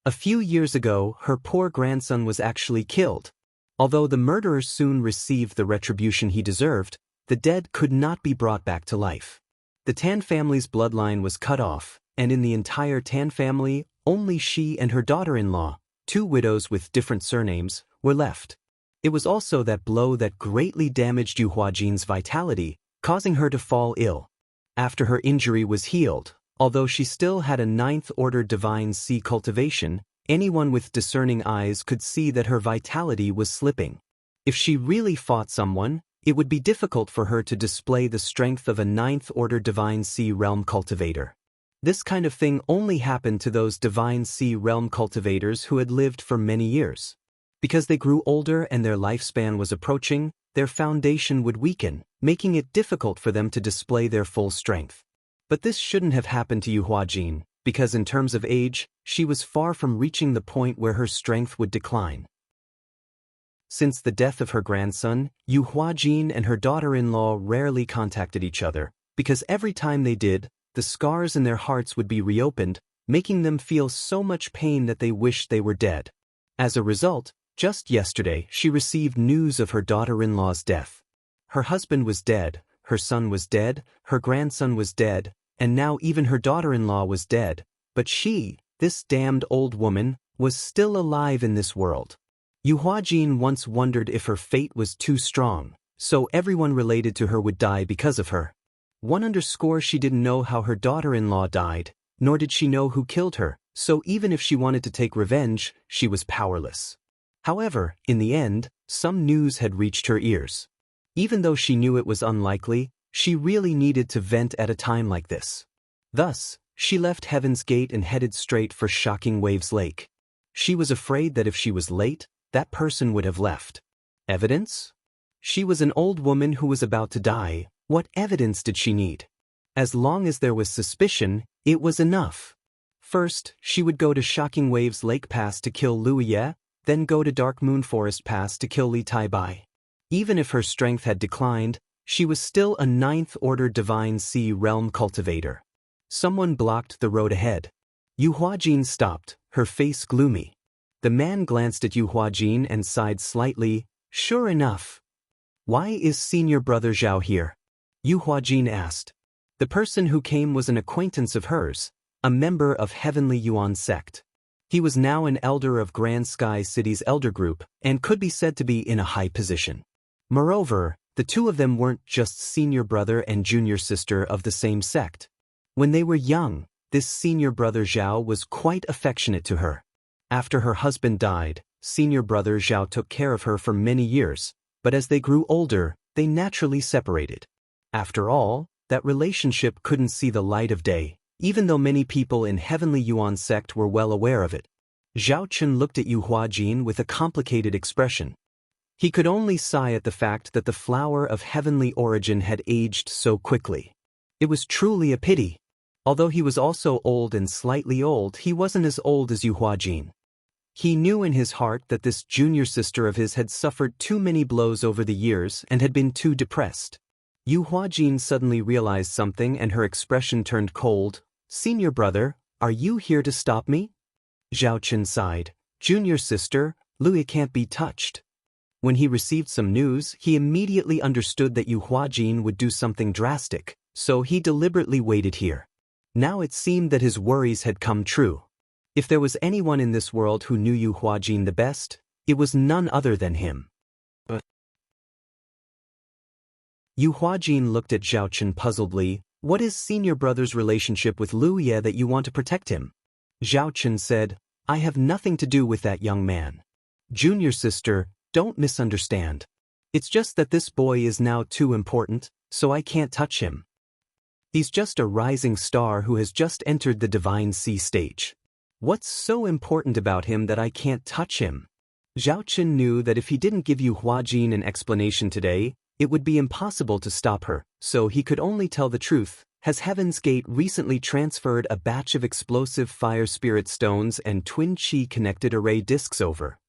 A few years ago, her poor grandson was actually killed. Although the murderer soon received the retribution he deserved, the dead could not be brought back to life. The Tan family's bloodline was cut off, and in the entire Tan family, only she and her daughter-in-law, 2 widows with different surnames, were left. It was also that blow that greatly damaged Yu Huajin's vitality, causing her to fall ill. After her injury was healed, although she still had a 9th-order Divine Sea cultivation, anyone with discerning eyes could see that her vitality was slipping. If she really fought someone, it would be difficult for her to display the strength of a 9th-order Divine Sea Realm cultivator. This kind of thing only happened to those Divine Sea Realm cultivators who had lived for many years. Because they grew older and their lifespan was approaching, their foundation would weaken, making it difficult for them to display their full strength. But this shouldn't have happened to Yu Huajin, because in terms of age, she was far from reaching the point where her strength would decline. Since the death of her grandson, Yu Huajin and her daughter-in-law rarely contacted each other, because every time they did, the scars in their hearts would be reopened, making them feel so much pain that they wished they were dead. As a result, just yesterday she received news of her daughter-in-law's death. Her husband was dead, her son was dead, her grandson was dead, and now even her daughter-in-law was dead, but she, this damned old woman, was still alive in this world. Yu Huajin once wondered if her fate was too strong, so everyone related to her would die because of her. She didn't know how her daughter-in-law died, nor did she know who killed her, so even if she wanted to take revenge, she was powerless. However, in the end, some news had reached her ears. Even though she knew it was unlikely, she really needed to vent at a time like this. Thus, she left Heaven's Gate and headed straight for Shocking Waves Lake. She was afraid that if she was late, that person would have left. Evidence? She was an old woman who was about to die. What evidence did she need? As long as there was suspicion, it was enough. First, she would go to Shocking Waves Lake Pass to kill Lu Ye, then go to Dark Moon Forest Pass to kill Li Taibai. Even if her strength had declined, she was still a ninth-order Divine Sea Realm cultivator. Someone blocked the road ahead. Yu Huajin stopped, her face gloomy. The man glanced at Yu Huajin and sighed slightly. Sure enough. Why is Senior Brother Zhao here? Yu Huajin asked. The person who came was an acquaintance of hers, a member of Heavenly Yuan sect. He was now an elder of Grand Sky City's elder group and could be said to be in a high position. Moreover, the two of them weren't just senior brother and junior sister of the same sect. When they were young, this senior brother Zhao was quite affectionate to her. After her husband died, senior brother Zhao took care of her for many years, but as they grew older, they naturally separated. After all, that relationship couldn't see the light of day, even though many people in Heavenly Yuan sect were well aware of it. Zhao Chun looked at Yu Huajin with a complicated expression. He could only sigh at the fact that the flower of heavenly origin had aged so quickly. It was truly a pity. Although he was also old and slightly old, he wasn't as old as Yu Huajin. He knew in his heart that this junior sister of his had suffered too many blows over the years and had been too depressed. Yu Huajin suddenly realized something and her expression turned cold. Senior brother, are you here to stop me? Zhao Chun sighed. Junior sister, Lu Ye can't be touched. When he received some news, he immediately understood that Yu Huajin would do something drastic, so he deliberately waited here. Now it seemed that his worries had come true. If there was anyone in this world who knew Yu Huajin the best, it was none other than him. But Yu Huajin looked at Zhao Chun puzzledly. What is senior brother's relationship with Lu Ye that you want to protect him? Zhao Chun said, I have nothing to do with that young man. Junior sister, don't misunderstand. It's just that this boy is now too important, so I can't touch him. He's just a rising star who has just entered the Divine Sea stage. What's so important about him that I can't touch him? Zhao Chun knew that if he didn't give Yu Huajin an explanation today, it would be impossible to stop her, so he could only tell the truth. Has Heaven's Gate recently transferred a batch of explosive fire spirit stones and twin chi connected array discs over?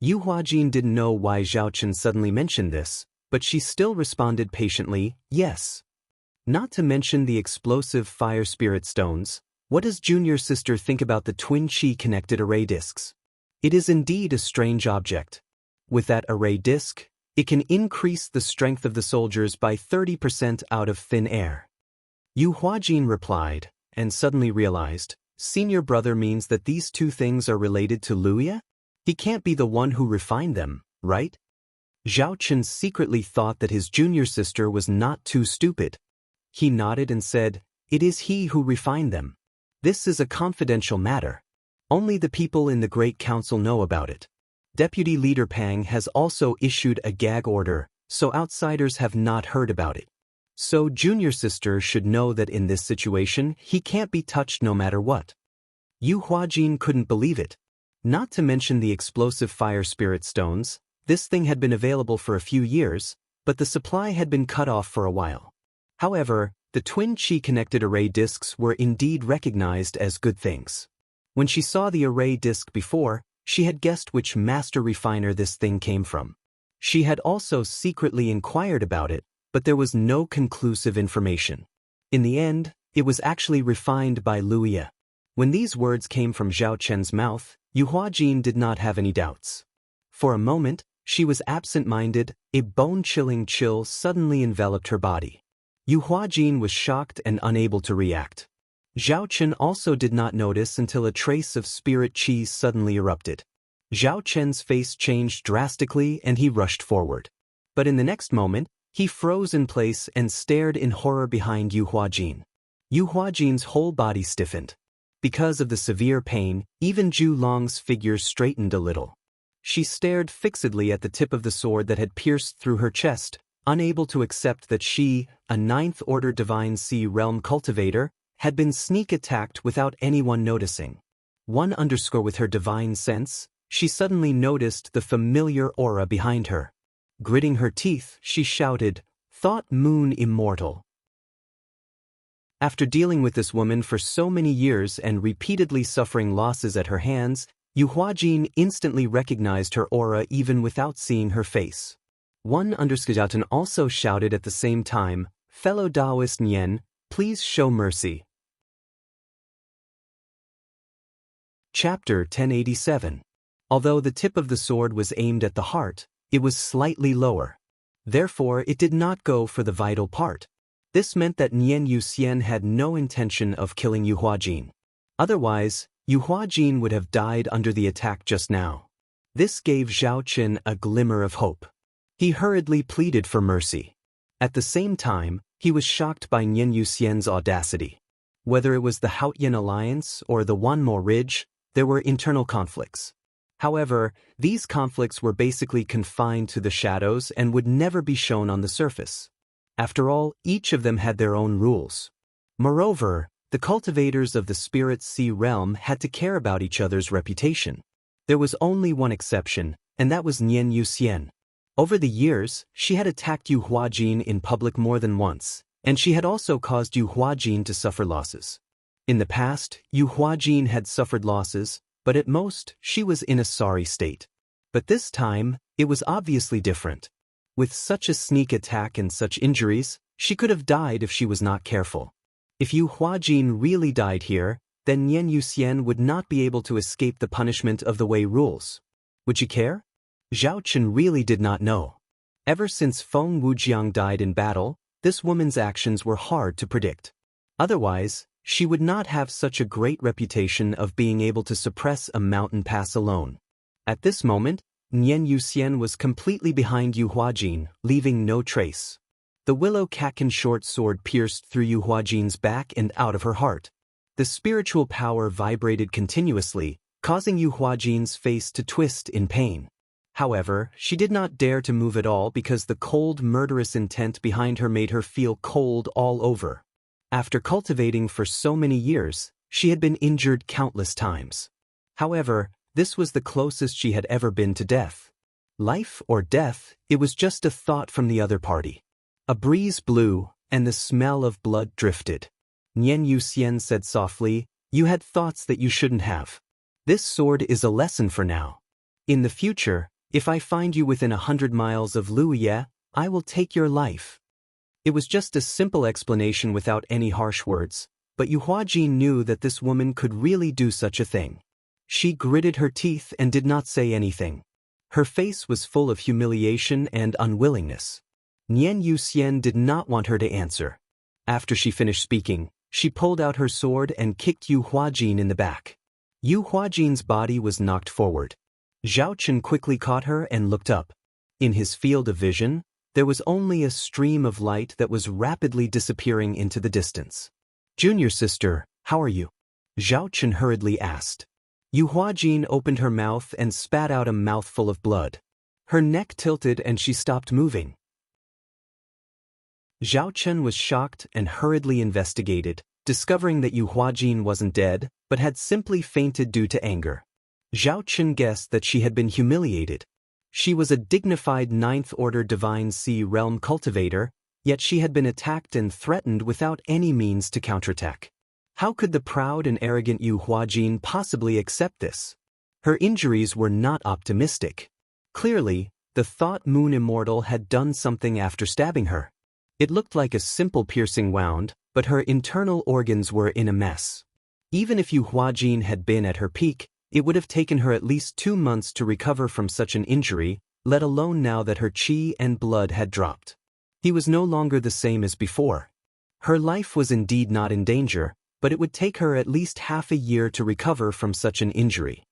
Yu Huajin didn't know why Zhao Chun suddenly mentioned this, but she still responded patiently, yes. Not to mention the explosive fire spirit stones, what does junior sister think about the twin chi connected array discs? It is indeed a strange object. With that array disc, it can increase the strength of the soldiers by 30% out of thin air. Yu Huajin replied, and suddenly realized, senior brother means that these two things are related to Lu Ye? He can't be the one who refined them, right? Zhao Chun secretly thought that his junior sister was not too stupid. He nodded and said, it is he who refined them. This is a confidential matter. Only the people in the Great Council know about it. Deputy Leader Pang has also issued a gag order, so outsiders have not heard about it. So junior sister should know that in this situation, he can't be touched no matter what. Yu Huajin couldn't believe it. Not to mention the explosive fire spirit stones, this thing had been available for a few years, but the supply had been cut off for a while. However, The twin Qi-connected array discs were indeed recognized as good things. When she saw the array disc before, she had guessed which master refiner this thing came from. She had also secretly inquired about it, but there was no conclusive information. In the end, it was actually refined by Lu Ye. When these words came from Zhao Chen's mouth, Yu Huajin did not have any doubts. For a moment, she was absent-minded, a bone-chilling chill suddenly enveloped her body. Yu Huajin was shocked and unable to react. Zhao Chen also did not notice until a trace of spirit qi suddenly erupted. Zhao Chen's face changed drastically and he rushed forward. But in the next moment, he froze in place and stared in horror behind Yu Huajin. Yu Huajin's whole body stiffened. Because of the severe pain, even Zhu Long's figure straightened a little. She stared fixedly at the tip of the sword that had pierced through her chest, unable to accept that she, a ninth-order Divine Sea Realm cultivator, had been sneak-attacked without anyone noticing. With her divine sense, she suddenly noticed the familiar aura behind her. Gritting her teeth, she shouted, "Thought Moon Immortal." After dealing with this woman for so many years and repeatedly suffering losses at her hands, Yu Huajin instantly recognized her aura even without seeing her face. One_Gaotan also shouted at the same time, "Fellow Taoist Nian, please show mercy." Chapter 1087. Although the tip of the sword was aimed at the heart, it was slightly lower. Therefore, it did not go for the vital part. This meant that Nian Yuxian had no intention of killing Yu Huajin. Otherwise, Yu Huajin would have died under the attack just now. This gave Zhao Chen a glimmer of hope. He hurriedly pleaded for mercy. At the same time, he was shocked by Nian Yuxian's audacity. Whether it was the Haotian alliance or the Wanmo Ridge, there were internal conflicts. However, these conflicts were basically confined to the shadows and would never be shown on the surface. After all, each of them had their own rules. Moreover, the cultivators of the Spirit Sea realm had to care about each other's reputation. There was only one exception, and that was Nian Yuxian. Over the years, she had attacked Yu Huajin in public more than once, and she had also caused Yu Huajin to suffer losses. In the past, Yu Huajin had suffered losses, but at most, she was in a sorry state. But this time, it was obviously different. With such a sneak attack and such injuries, she could have died if she was not careful. If Yu Huajin really died here, then Nian Yuxian would not be able to escape the punishment of the Wei rules. Would she care? Zhao Chen really did not know. Ever since Feng Wujiang died in battle, this woman's actions were hard to predict. Otherwise, she would not have such a great reputation of being able to suppress a mountain pass alone. At this moment, Nian Yuxian was completely behind Yu Huajin, leaving no trace. The willow catkin short sword pierced through Yu Huajin's back and out of her heart. The spiritual power vibrated continuously, causing Yu Huajin's face to twist in pain. However, she did not dare to move at all because the cold, murderous intent behind her made her feel cold all over. After cultivating for so many years, she had been injured countless times. However, this was the closest she had ever been to death. Life or death, it was just a thought from the other party. A breeze blew, and the smell of blood drifted. Nian Yuxian said softly, "You had thoughts that you shouldn't have. This sword is a lesson for now. In the future, if I find you within 100 miles of Lu Ye, I will take your life." It was just a simple explanation without any harsh words, but Yu Huajin knew that this woman could really do such a thing. She gritted her teeth and did not say anything. Her face was full of humiliation and unwillingness. Nian Yuxian did not want her to answer. After she finished speaking, she pulled out her sword and kicked Yu Huajin in the back. Yu Huajin's body was knocked forward. Zhao Chen quickly caught her and looked up. In his field of vision, there was only a stream of light that was rapidly disappearing into the distance. "Junior sister, how are you?" Zhao Chen hurriedly asked. Yu Huajin opened her mouth and spat out a mouthful of blood. Her neck tilted and she stopped moving. Zhao Chen was shocked and hurriedly investigated, discovering that Yu Huajin wasn't dead, but had simply fainted due to anger. Zhao Chen guessed that she had been humiliated. She was a dignified ninth-order Divine Sea Realm cultivator, Yet she had been attacked and threatened without any means to counterattack. How could the proud and arrogant Yu Huajin possibly accept this? Her injuries were not optimistic. Clearly, the thought moon immortal had done something after stabbing her. It looked like a simple piercing wound, but her internal organs were in a mess. Even if Yu Huajin had been at her peak, it would have taken her at least 2 months to recover from such an injury, let alone now that her qi and blood had dropped. He was no longer the same as before. Her life was indeed not in danger, but it would take her at least half a year to recover from such an injury.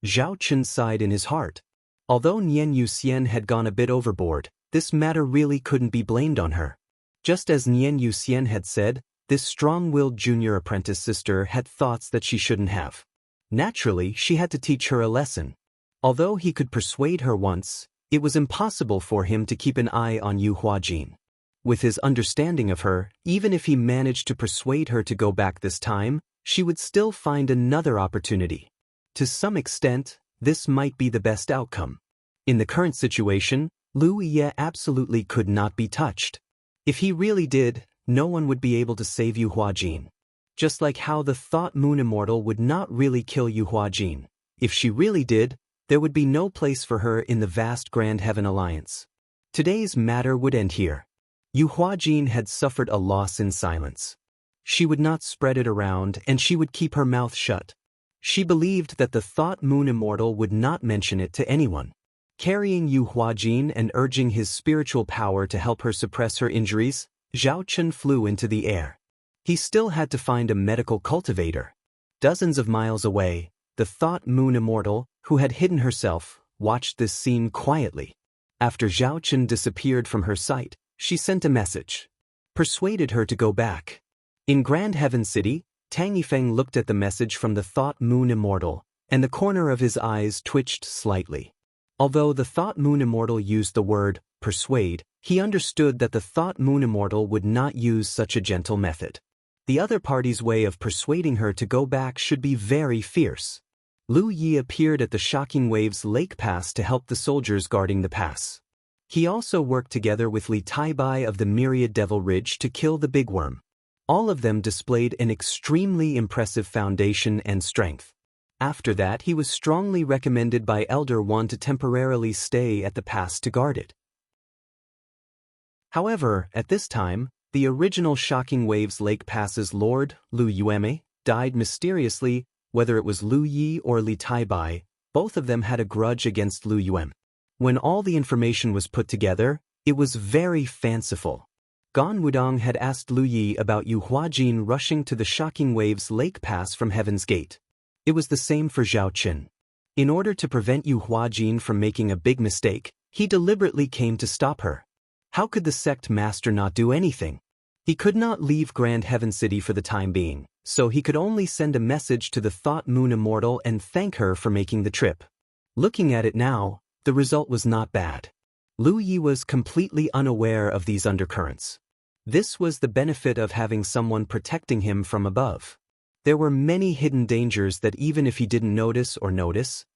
Zhao Chen sighed in his heart. Although Nian Yuxian had gone a bit overboard, this matter really couldn't be blamed on her. Just as Nian Yuxian had said, this strong-willed junior apprentice sister had thoughts that she shouldn't have. Naturally, she had to teach her a lesson. Although he could persuade her once, it was impossible for him to keep an eye on Yu Huajin. With his understanding of her, even if he managed to persuade her to go back this time, she would still find another opportunity. To some extent, this might be the best outcome. In the current situation, Lu Ye absolutely could not be touched. If he really did, no one would be able to save Yu Huajin. Just like how the thought moon immortal would not really kill Yu Huajin. If she really did, there would be no place for her in the vast Grand Heaven Alliance. Today's matter would end here. Yu Huajin had suffered a loss in silence. She would not spread it around, and she would keep her mouth shut. She believed that the thought moon immortal would not mention it to anyone. Carrying Yu Huajin and urging his spiritual power to help her suppress her injuries, Zhao Chen flew into the air. He still had to find a medical cultivator. Dozens of miles away, the thought moon immortal, who had hidden herself, watched this scene quietly. After Zhao Chen disappeared from her sight, she sent a message. Persuaded her to go back. In Grand Heaven City, Tang Yifeng looked at the message from the thought moon immortal, and the corner of his eyes twitched slightly. Although the thought moon immortal used the word persuade, he understood that the thought moon immortal would not use such a gentle method. The other party's way of persuading her to go back should be very fierce. Lu Yi appeared at the Shocking Waves Lake Pass to help the soldiers guarding the pass. He also worked together with Li Taibai of the Myriad Devil Ridge to kill the big worm. All of them displayed an extremely impressive foundation and strength. After that, he was strongly recommended by Elder One to temporarily stay at the pass to guard it. However, at this time, the original Shocking Waves Lake Pass's Lord, Lu Yueme, died mysteriously. Whether it was Lu Yi or Li Taibai, both of them had a grudge against Lu Yueme. When all the information was put together, it was very fanciful. Gan Wudong had asked Lu Yi about Yu Huajin rushing to the Shocking Waves Lake Pass from Heaven's Gate. It was the same for Zhao Chen. In order to prevent Yu Huajin from making a big mistake, he deliberately came to stop her. How could the sect master not do anything? He could not leave Grand Heaven City for the time being, so he could only send a message to the Thought Moon Immortal and thank her for making the trip. Looking at it now, the result was not bad. Lu Yi was completely unaware of these undercurrents. This was the benefit of having someone protecting him from above. There were many hidden dangers that even if he didn't notice,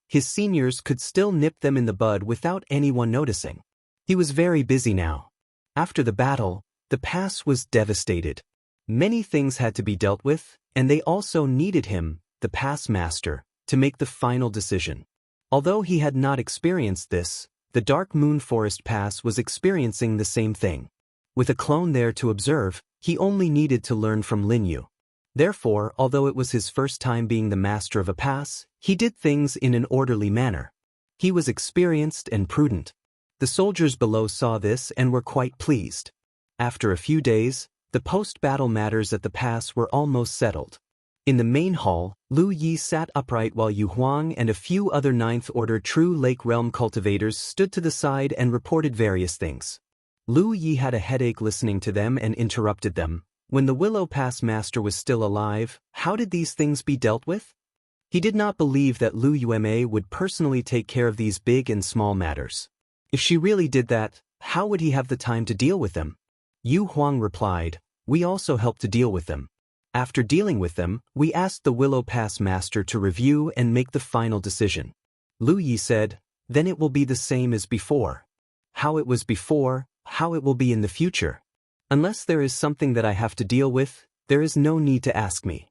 his seniors could still nip them in the bud without anyone noticing. He was very busy now. After the battle, the pass was devastated. Many things had to be dealt with, and they also needed him, the pass master, to make the final decision. Although he had not experienced this, the Dark Moon Forest Pass was experiencing the same thing. With a clone there to observe, he only needed to learn from Lin Yu. Therefore, although it was his first time being the master of a pass, he did things in an orderly manner. He was experienced and prudent. The soldiers below saw this and were quite pleased. After a few days, the post-battle matters at the pass were almost settled. In the main hall, Lu Yi sat upright while Yu Huang and a few other Ninth Order True Lake Realm cultivators stood to the side and reported various things. Lu Yi had a headache listening to them and interrupted them. When the Willow Pass Master was still alive, how did these things be dealt with? He did not believe that Lu Yueme would personally take care of these big and small matters. If she really did that, how would he have the time to deal with them? Yu Huang replied, "We also help to deal with them. After dealing with them, we asked the Willow Pass Master to review and make the final decision." Lu Yi said, "Then it will be the same as before." How it was before, how it will be in the future. Unless there is something that I have to deal with, there is no need to ask me.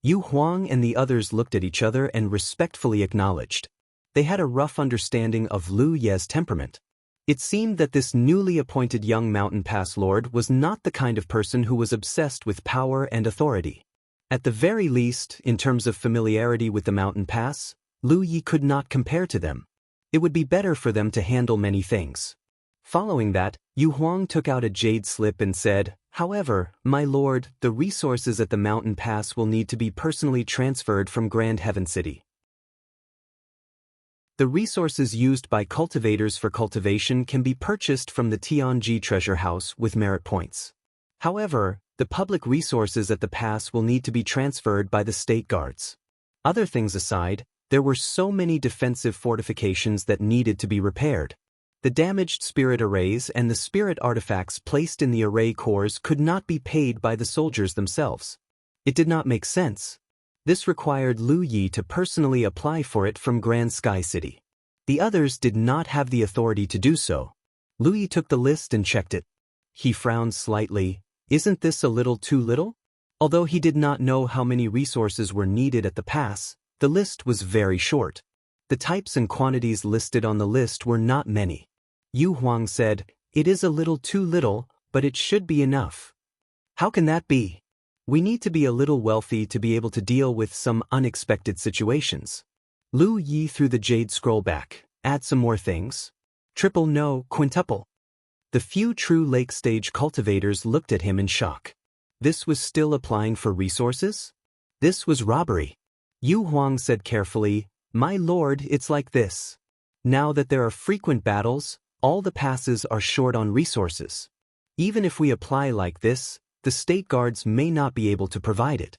Yu Huang and the others looked at each other and respectfully acknowledged. They had a rough understanding of Lu Ye's temperament. It seemed that this newly appointed young mountain pass lord was not the kind of person who was obsessed with power and authority. At the very least, in terms of familiarity with the mountain pass, Lu Yi could not compare to them. It would be better for them to handle many things. Following that, Yu Huang took out a jade slip and said, "However, my lord, the resources at the mountain pass will need to be personally transferred from Grand Heaven City. The resources used by cultivators for cultivation can be purchased from the Tianji Treasure House with merit points. However, the public resources at the pass will need to be transferred by the state guards. Other things aside, there were so many defensive fortifications that needed to be repaired. The damaged spirit arrays and the spirit artifacts placed in the array cores could not be paid by the soldiers themselves. It did not make sense. This required Lu Yi to personally apply for it from Grand Sky City. The others did not have the authority to do so. Lu Yi took the list and checked it. He frowned slightly. Isn't this a little too little? Although he did not know how many resources were needed at the pass, the list was very short. The types and quantities listed on the list were not many. Yu Huang said, "It is a little too little, but it should be enough." "How can that be? We need to be a little wealthy to be able to deal with some unexpected situations." Lu Yi threw the jade scroll back. "Add some more things." "Triple no, quintuple." The few true lake stage cultivators looked at him in shock. This was still applying for resources? This was robbery. Yu Huang said carefully, "My lord, it's like this. Now that there are frequent battles, all the passes are short on resources. Even if we apply like this, the state guards may not be able to provide it.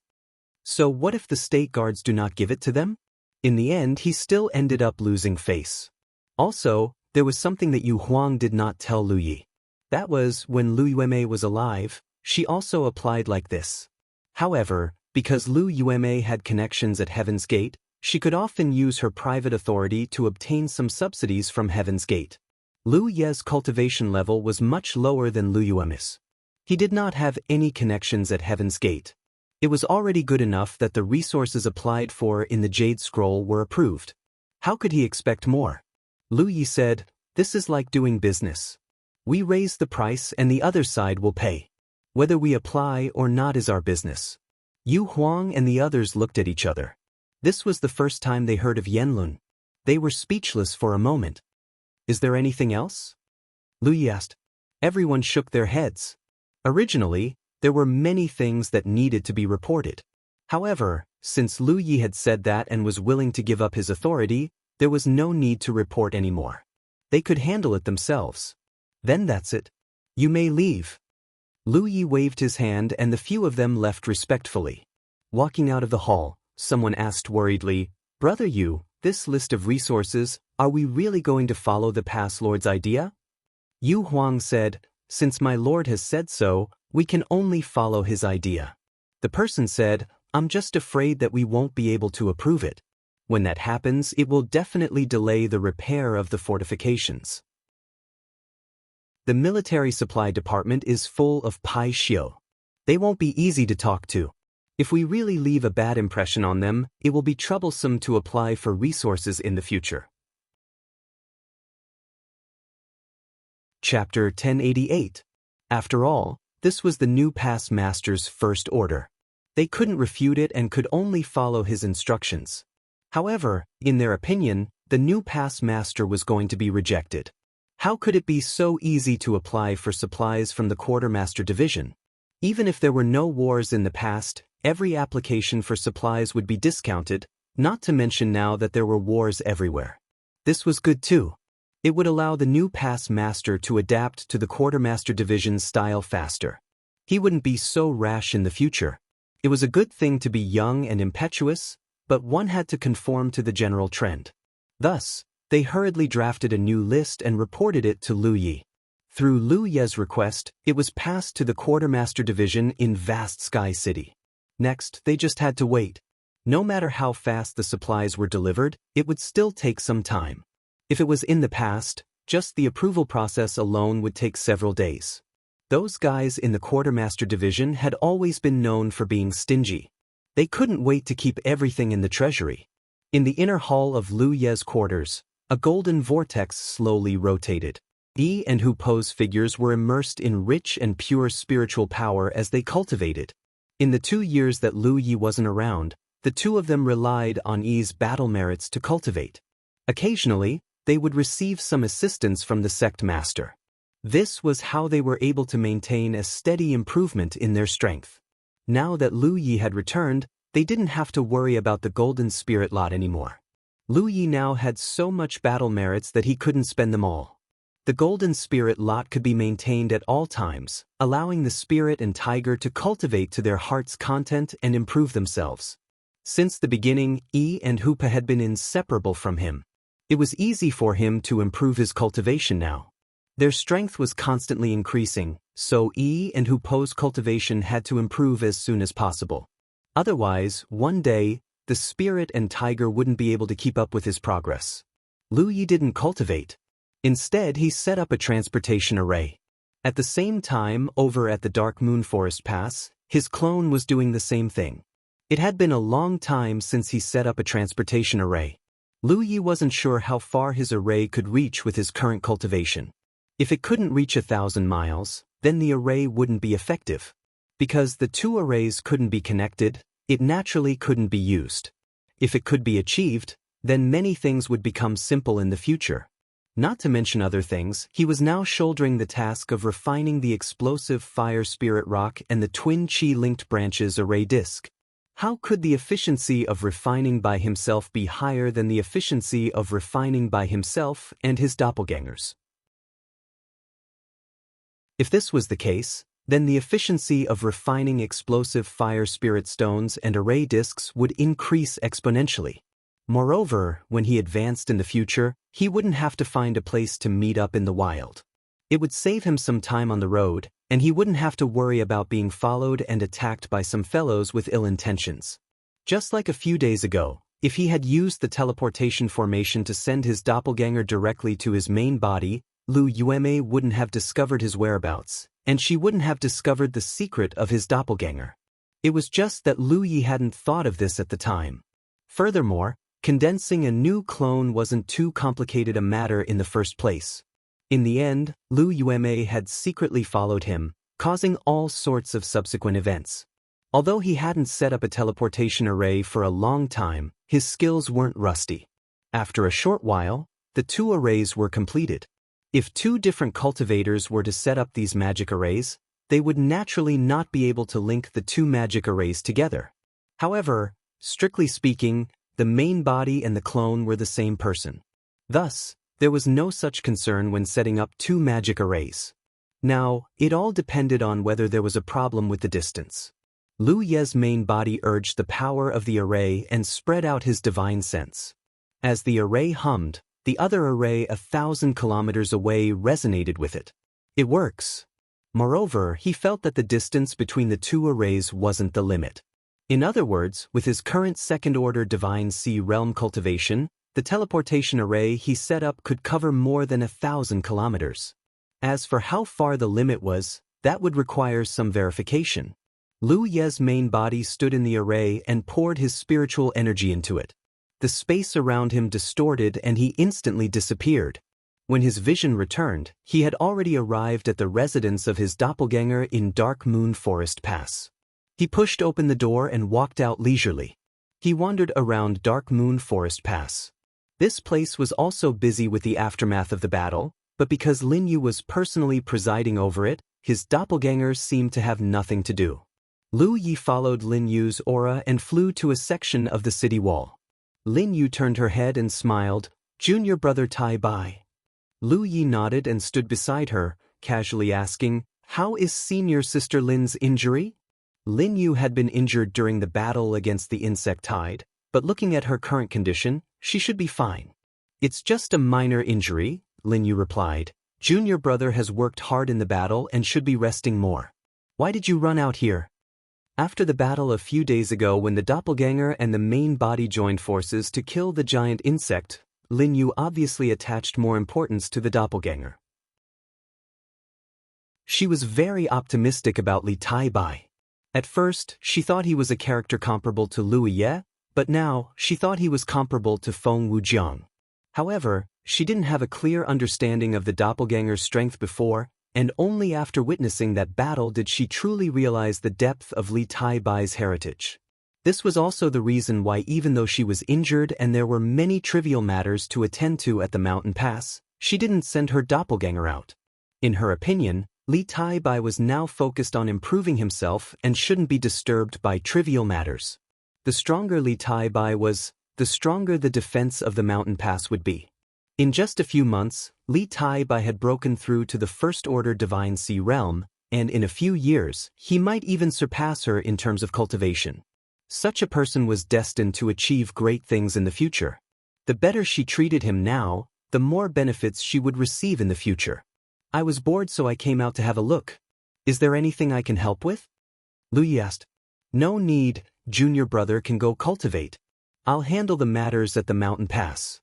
So what if the state guards do not give it to them?" In the end, he still ended up losing face. Also, there was something that Yu Huang did not tell Lu Yi. That was, when Lu Yueme was alive, she also applied like this. However, because Lu Yueme had connections at Heaven's Gate, she could often use her private authority to obtain some subsidies from Heaven's Gate. Lu Ye's cultivation level was much lower than Lu Yueme's. He did not have any connections at Heaven's Gate. It was already good enough that the resources applied for in the Jade Scroll were approved. How could he expect more? Lu Yi said, "This is like doing business. We raise the price and the other side will pay. Whether we apply or not is our business." Yu Huang and the others looked at each other. This was the first time they heard of Yanlun. They were speechless for a moment. "Is there anything else?" Lu Yi asked. Everyone shook their heads. Originally, there were many things that needed to be reported. However, since Lu Yi had said that and was willing to give up his authority, there was no need to report anymore. They could handle it themselves. "Then that's it. You may leave." Lu Yi waved his hand and the few of them left respectfully. Walking out of the hall, someone asked worriedly, "Brother Yu, this list of resources, are we really going to follow the Pass Lord's idea?" Yu Huang said, "Since my lord has said so, we can only follow his idea." The person said, "I'm just afraid that we won't be able to approve it. When that happens, it will definitely delay the repair of the fortifications." The military supply department is full of Pai Xiu. They won't be easy to talk to. If we really leave a bad impression on them, it will be troublesome to apply for resources in the future. Chapter 1088. After all, this was the new Pass Master's first order. They couldn't refute it and could only follow his instructions. However, in their opinion, the new Pass Master was going to be rejected. How could it be so easy to apply for supplies from the Quartermaster Division? Even if there were no wars in the past, every application for supplies would be discounted, not to mention now that there were wars everywhere. This was good too. It would allow the new Pass Master to adapt to the Quartermaster Division's style faster. He wouldn't be so rash in the future. It was a good thing to be young and impetuous, but one had to conform to the general trend. Thus, they hurriedly drafted a new list and reported it to Lu Yi. Through Lu Ye's request, it was passed to the Quartermaster Division in Vast Sky City. Next, they just had to wait. No matter how fast the supplies were delivered, it would still take some time. If it was in the past, just the approval process alone would take several days. Those guys in the quartermaster division had always been known for being stingy. They couldn't wait to keep everything in the treasury. In the inner hall of Lu Ye's quarters, a golden vortex slowly rotated. Yi and Hu Po's figures were immersed in rich and pure spiritual power as they cultivated. In the 2 years that Lu Yi wasn't around, the two of them relied on Yi's battle merits to cultivate. Occasionally, they would receive some assistance from the sect master. This was how they were able to maintain a steady improvement in their strength. Now that Lu Yi had returned, they didn't have to worry about the golden spirit lot anymore. Lu Yi now had so much battle merits that he couldn't spend them all. The golden spirit lot could be maintained at all times, allowing the spirit and tiger to cultivate to their heart's content and improve themselves. Since the beginning, Yi and Hupa had been inseparable from him. It was easy for him to improve his cultivation now. Their strength was constantly increasing, so Yi and Hu Po's cultivation had to improve as soon as possible. Otherwise, one day, the spirit and tiger wouldn't be able to keep up with his progress. Lu Yi didn't cultivate. Instead, he set up a transportation array. At the same time, over at the Dark Moon Forest Pass, his clone was doing the same thing. It had been a long time since he set up a transportation array. Lu Yi wasn't sure how far his array could reach with his current cultivation. If it couldn't reach 1,000 miles, then the array wouldn't be effective. Because the two arrays couldn't be connected, it naturally couldn't be used. If it could be achieved, then many things would become simple in the future. Not to mention other things, he was now shouldering the task of refining the explosive fire spirit rock and the twin chi-linked branches array disk. How could the efficiency of refining by himself be higher than the efficiency of refining by himself and his doppelgangers? If this was the case, then the efficiency of refining explosive fire spirit stones and array disks would increase exponentially. Moreover, when he advanced in the future, he wouldn't have to find a place to meet up in the wild. It would save him some time on the road, and he wouldn't have to worry about being followed and attacked by some fellows with ill intentions. Just like a few days ago, if he had used the teleportation formation to send his doppelganger directly to his main body, Lu Yueme wouldn't have discovered his whereabouts, and she wouldn't have discovered the secret of his doppelganger. It was just that Lu Yi hadn't thought of this at the time. Furthermore, condensing a new clone wasn't too complicated a matter in the first place. In the end, Lu Yueme had secretly followed him, causing all sorts of subsequent events. Although he hadn't set up a teleportation array for a long time, his skills weren't rusty. After a short while, the two arrays were completed. If two different cultivators were to set up these magic arrays, they would naturally not be able to link the two magic arrays together. However, strictly speaking, the main body and the clone were the same person. Thus, there was no such concern when setting up two magic arrays. Now, it all depended on whether there was a problem with the distance. Lu Ye's main body urged the power of the array and spread out his divine sense. As the array hummed, the other array 1,000 kilometers away resonated with it. It works. Moreover, he felt that the distance between the two arrays wasn't the limit. In other words, with his current second-order Divine Sea Realm cultivation, the teleportation array he set up could cover more than 1,000 kilometers. As for how far the limit was, that would require some verification. Lu Ye's main body stood in the array and poured his spiritual energy into it. The space around him distorted and he instantly disappeared. When his vision returned, he had already arrived at the residence of his doppelganger in Dark Moon Forest Pass. He pushed open the door and walked out leisurely. He wandered around Dark Moon Forest Pass. This place was also busy with the aftermath of the battle, but because Lin Yu was personally presiding over it, his doppelganger seemed to have nothing to do. Lu Yi followed Lin Yu's aura and flew to a section of the city wall. Lin Yu turned her head and smiled, "Junior brother Tai Bai." Lu Yi nodded and stood beside her, casually asking, "How is senior sister Lin's injury?" Lin Yu had been injured during the battle against the insect tide, but looking at her current condition, she should be fine. "It's just a minor injury," Lin Yu replied. "Junior brother has worked hard in the battle and should be resting more. Why did you run out here?" After the battle a few days ago when the doppelganger and the main body joined forces to kill the giant insect, Lin Yu obviously attached more importance to the doppelganger. She was very optimistic about Li Tai-bai. At first, she thought he was a character comparable to Lu Ye, but now, she thought he was comparable to Feng Wujiang. However, she didn't have a clear understanding of the doppelganger's strength before, and only after witnessing that battle did she truly realize the depth of Li Tai-bai's heritage. This was also the reason why even though she was injured and there were many trivial matters to attend to at the mountain pass, she didn't send her doppelganger out. In her opinion, Li Tai-bai was now focused on improving himself and shouldn't be disturbed by trivial matters. The stronger Li Tai-bai was, the stronger the defense of the mountain pass would be. In just a few months, Li Tai-bai had broken through to the First Order Divine Sea Realm, and in a few years, he might even surpass her in terms of cultivation. Such a person was destined to achieve great things in the future. The better she treated him now, the more benefits she would receive in the future. I was bored, so I came out to have a look. Is there anything I can help with? Lu Yi asked. No need, junior brother can go cultivate. I'll handle the matters at the mountain pass.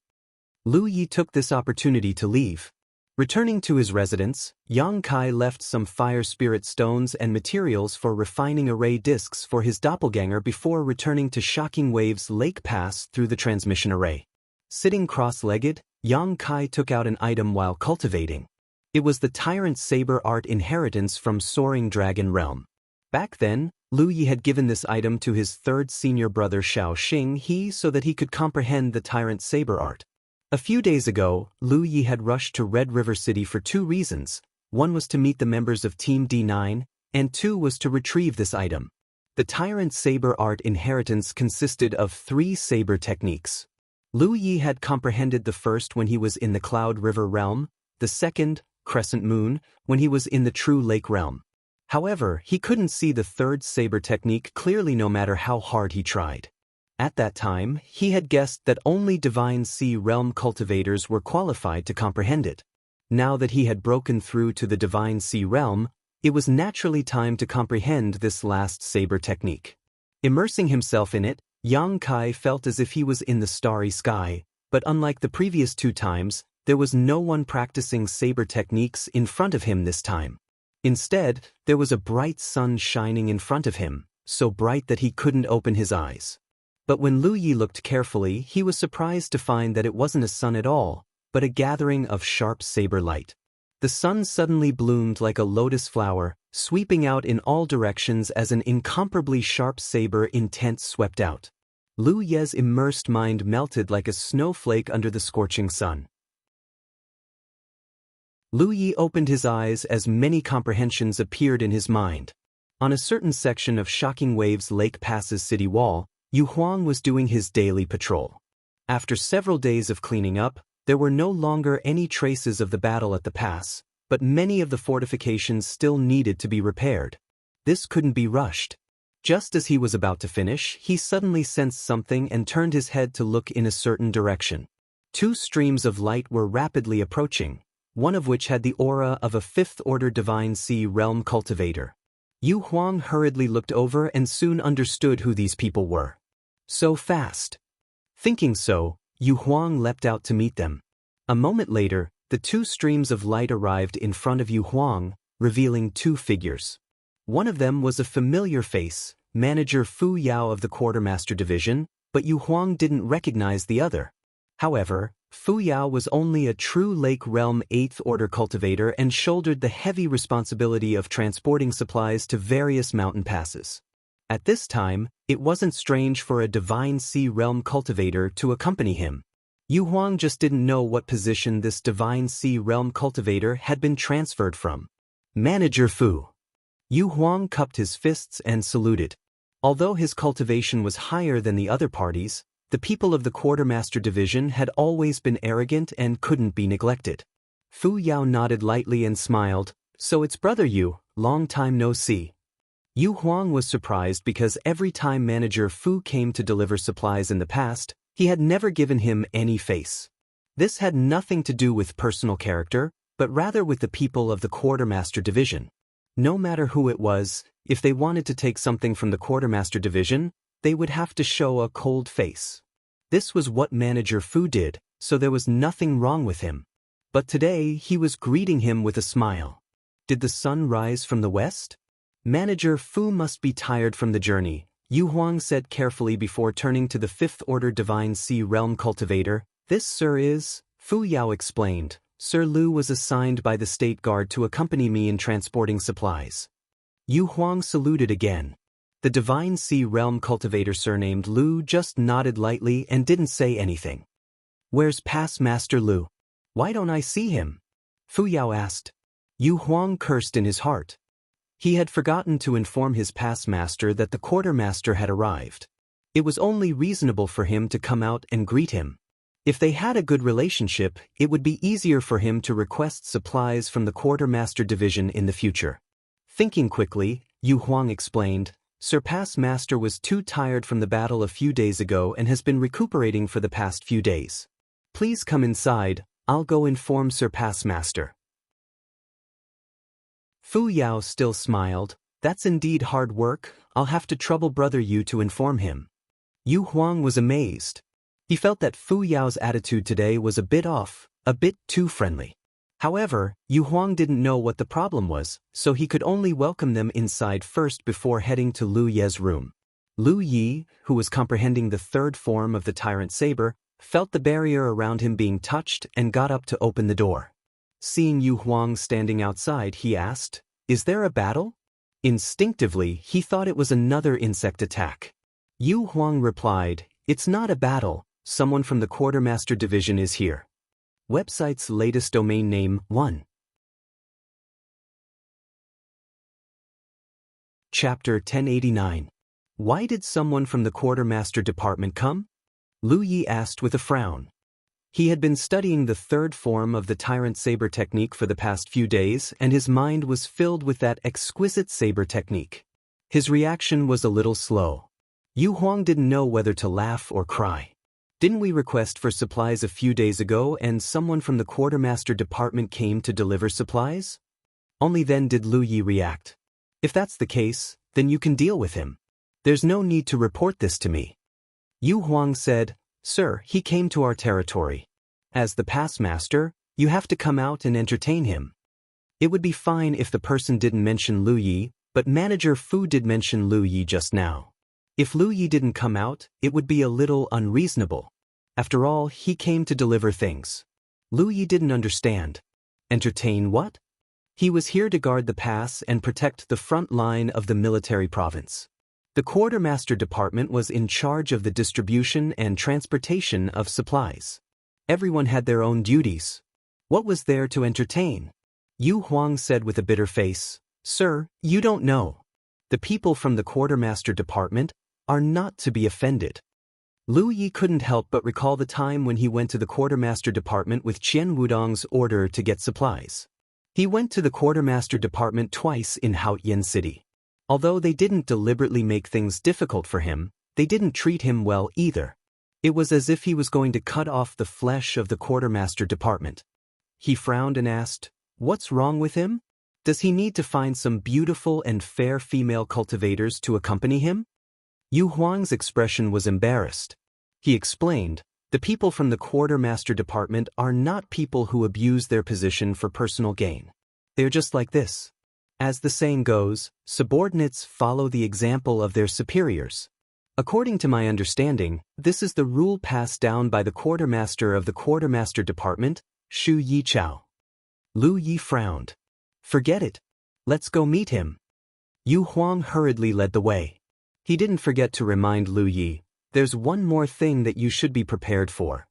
Lu Yi took this opportunity to leave. Returning to his residence, Yang Kai left some fire spirit stones and materials for refining array discs for his doppelganger before returning to Shocking Waves Lake Pass through the transmission array. Sitting cross-legged, Yang Kai took out an item while cultivating. It was the Tyrant Saber art inheritance from Soaring Dragon Realm. Back then, Lu Yi had given this item to his third senior brother Xiao Xing so that he could comprehend the Tyrant Saber art. A few days ago, Lu Yi had rushed to Red River City for two reasons. One was to meet the members of Team D9, and two was to retrieve this item. The Tyrant Saber art inheritance consisted of 3 saber techniques. Lu Yi had comprehended the first when he was in the Cloud River Realm, the second, Crescent Moon, when he was in the True Lake Realm. However, he couldn't see the third saber technique clearly no matter how hard he tried. At that time, he had guessed that only Divine Sea Realm cultivators were qualified to comprehend it. Now that he had broken through to the Divine Sea Realm, it was naturally time to comprehend this last saber technique. Immersing himself in it, Yang Kai felt as if he was in the starry sky, but unlike the previous 2 times, there was no one practicing saber techniques in front of him this time. Instead, there was a bright sun shining in front of him, so bright that he couldn't open his eyes. But when Lu Yi looked carefully, he was surprised to find that it wasn't a sun at all, but a gathering of sharp saber light. The sun suddenly bloomed like a lotus flower, sweeping out in all directions as an incomparably sharp saber intent swept out. Lu Ye's immersed mind melted like a snowflake under the scorching sun. Lu Yi opened his eyes as many comprehensions appeared in his mind. On a certain section of Shocking Waves Lake Pass's city wall, Yu Huang was doing his daily patrol. After several days of cleaning up, there were no longer any traces of the battle at the pass, but many of the fortifications still needed to be repaired. This couldn't be rushed. Just as he was about to finish, he suddenly sensed something and turned his head to look in a certain direction. 2 streams of light were rapidly approaching, one of which had the aura of a 5th Order Divine Sea Realm cultivator. Yu Huang hurriedly looked over and soon understood who these people were. So fast. Thinking so, Yu Huang leapt out to meet them. A moment later, the 2 streams of light arrived in front of Yu Huang, revealing 2 figures. One of them was a familiar face, Manager Fu Yao of the Quartermaster Division, but Yu Huang didn't recognize the other. However, Fu Yao was only a true Lake Realm 8th Order cultivator and shouldered the heavy responsibility of transporting supplies to various mountain passes. At this time, it wasn't strange for a Divine Sea Realm cultivator to accompany him. Yu Huang just didn't know what position this Divine Sea Realm cultivator had been transferred from. Manager Fu. Yu Huang cupped his fists and saluted. Although his cultivation was higher than the other parties, the people of the Quartermaster Division had always been arrogant and couldn't be neglected. Fu Yao nodded lightly and smiled. So it's Brother Yu, long time no see. Yu Huang was surprised because every time Manager Fu came to deliver supplies in the past, he had never given him any face. This had nothing to do with personal character, but rather with the people of the Quartermaster Division. No matter who it was, if they wanted to take something from the Quartermaster Division, they would have to show a cold face. This was what Manager Fu did, so there was nothing wrong with him. But today he was greeting him with a smile. Did the sun rise from the west? Manager Fu must be tired from the journey, Yu Huang said carefully before turning to the fifth-order Divine Sea Realm cultivator. This, sir, is, Fu Yao explained. Sir Lu was assigned by the State Guard to accompany me in transporting supplies. Yu Huang saluted again. The Divine Sea Realm cultivator surnamed Lu just nodded lightly and didn't say anything. Where's Past Master Lu? Why don't I see him? Fu Yao asked. Yu Huang cursed in his heart. He had forgotten to inform his past master that the quartermaster had arrived. It was only reasonable for him to come out and greet him. If they had a good relationship, it would be easier for him to request supplies from the quartermaster division in the future. Thinking quickly, Yu Huang explained, Sir Past Master was too tired from the battle a few days ago and has been recuperating for the past few days. Please come inside, I'll go inform Sir Past Master. Fu Yao still smiled. That's indeed hard work, I'll have to trouble Brother Yu to inform him. Yu Huang was amazed. He felt that Fu Yao's attitude today was a bit off, a bit too friendly. However, Yu Huang didn't know what the problem was, so he could only welcome them inside first before heading to Lu Ye's room. Lu Yi, who was comprehending the third form of the Tyrant Saber, felt the barrier around him being touched and got up to open the door. Seeing Yu Huang standing outside, he asked, Is there a battle? Instinctively, he thought it was another insect attack. Yu Huang replied, It's not a battle, someone from the Quartermaster Division is here. Website's latest domain name, 1. Chapter 1089. Why did someone from the Quartermaster Department come? Lu Yi asked with a frown. He had been studying the third form of the Tyrant Saber technique for the past few days, and his mind was filled with that exquisite saber technique. His reaction was a little slow. Yu Huang didn't know whether to laugh or cry. Didn't we request for supplies a few days ago and someone from the Quartermaster Department came to deliver supplies? Only then did Lu Yi react. If that's the case, then you can deal with him. There's no need to report this to me. Yu Huang said, Sir, he came to our territory. As the past master, you have to come out and entertain him. It would be fine if the person didn't mention Lu Yi, but Manager Fu did mention Lu Yi just now. If Lu Yi didn't come out, it would be a little unreasonable. After all, he came to deliver things. Lu Yi didn't understand. Entertain what? He was here to guard the pass and protect the front line of the military province. The Quartermaster Department was in charge of the distribution and transportation of supplies. Everyone had their own duties. What was there to entertain? Yu Huang said with a bitter face, Sir, you don't know. The people from the Quartermaster Department are not to be offended. Lu Yi couldn't help but recall the time when he went to the Quartermaster Department with Qian Wudong's order to get supplies. He went to the Quartermaster Department twice in Haotian City. Although they didn't deliberately make things difficult for him, they didn't treat him well either. It was as if he was going to cut off the flesh of the Quartermaster Department. He frowned and asked, What's wrong with him? Does he need to find some beautiful and fair female cultivators to accompany him? Yu Huang's expression was embarrassed. He explained, The people from the Quartermaster Department are not people who abuse their position for personal gain. They're just like this. As the saying goes, subordinates follow the example of their superiors. According to my understanding, this is the rule passed down by the Quartermaster of the Quartermaster Department, Shu Yichao. Lu Yi frowned. Forget it. Let's go meet him. Yu Huang hurriedly led the way. He didn't forget to remind Lu Yi, there's one more thing that you should be prepared for.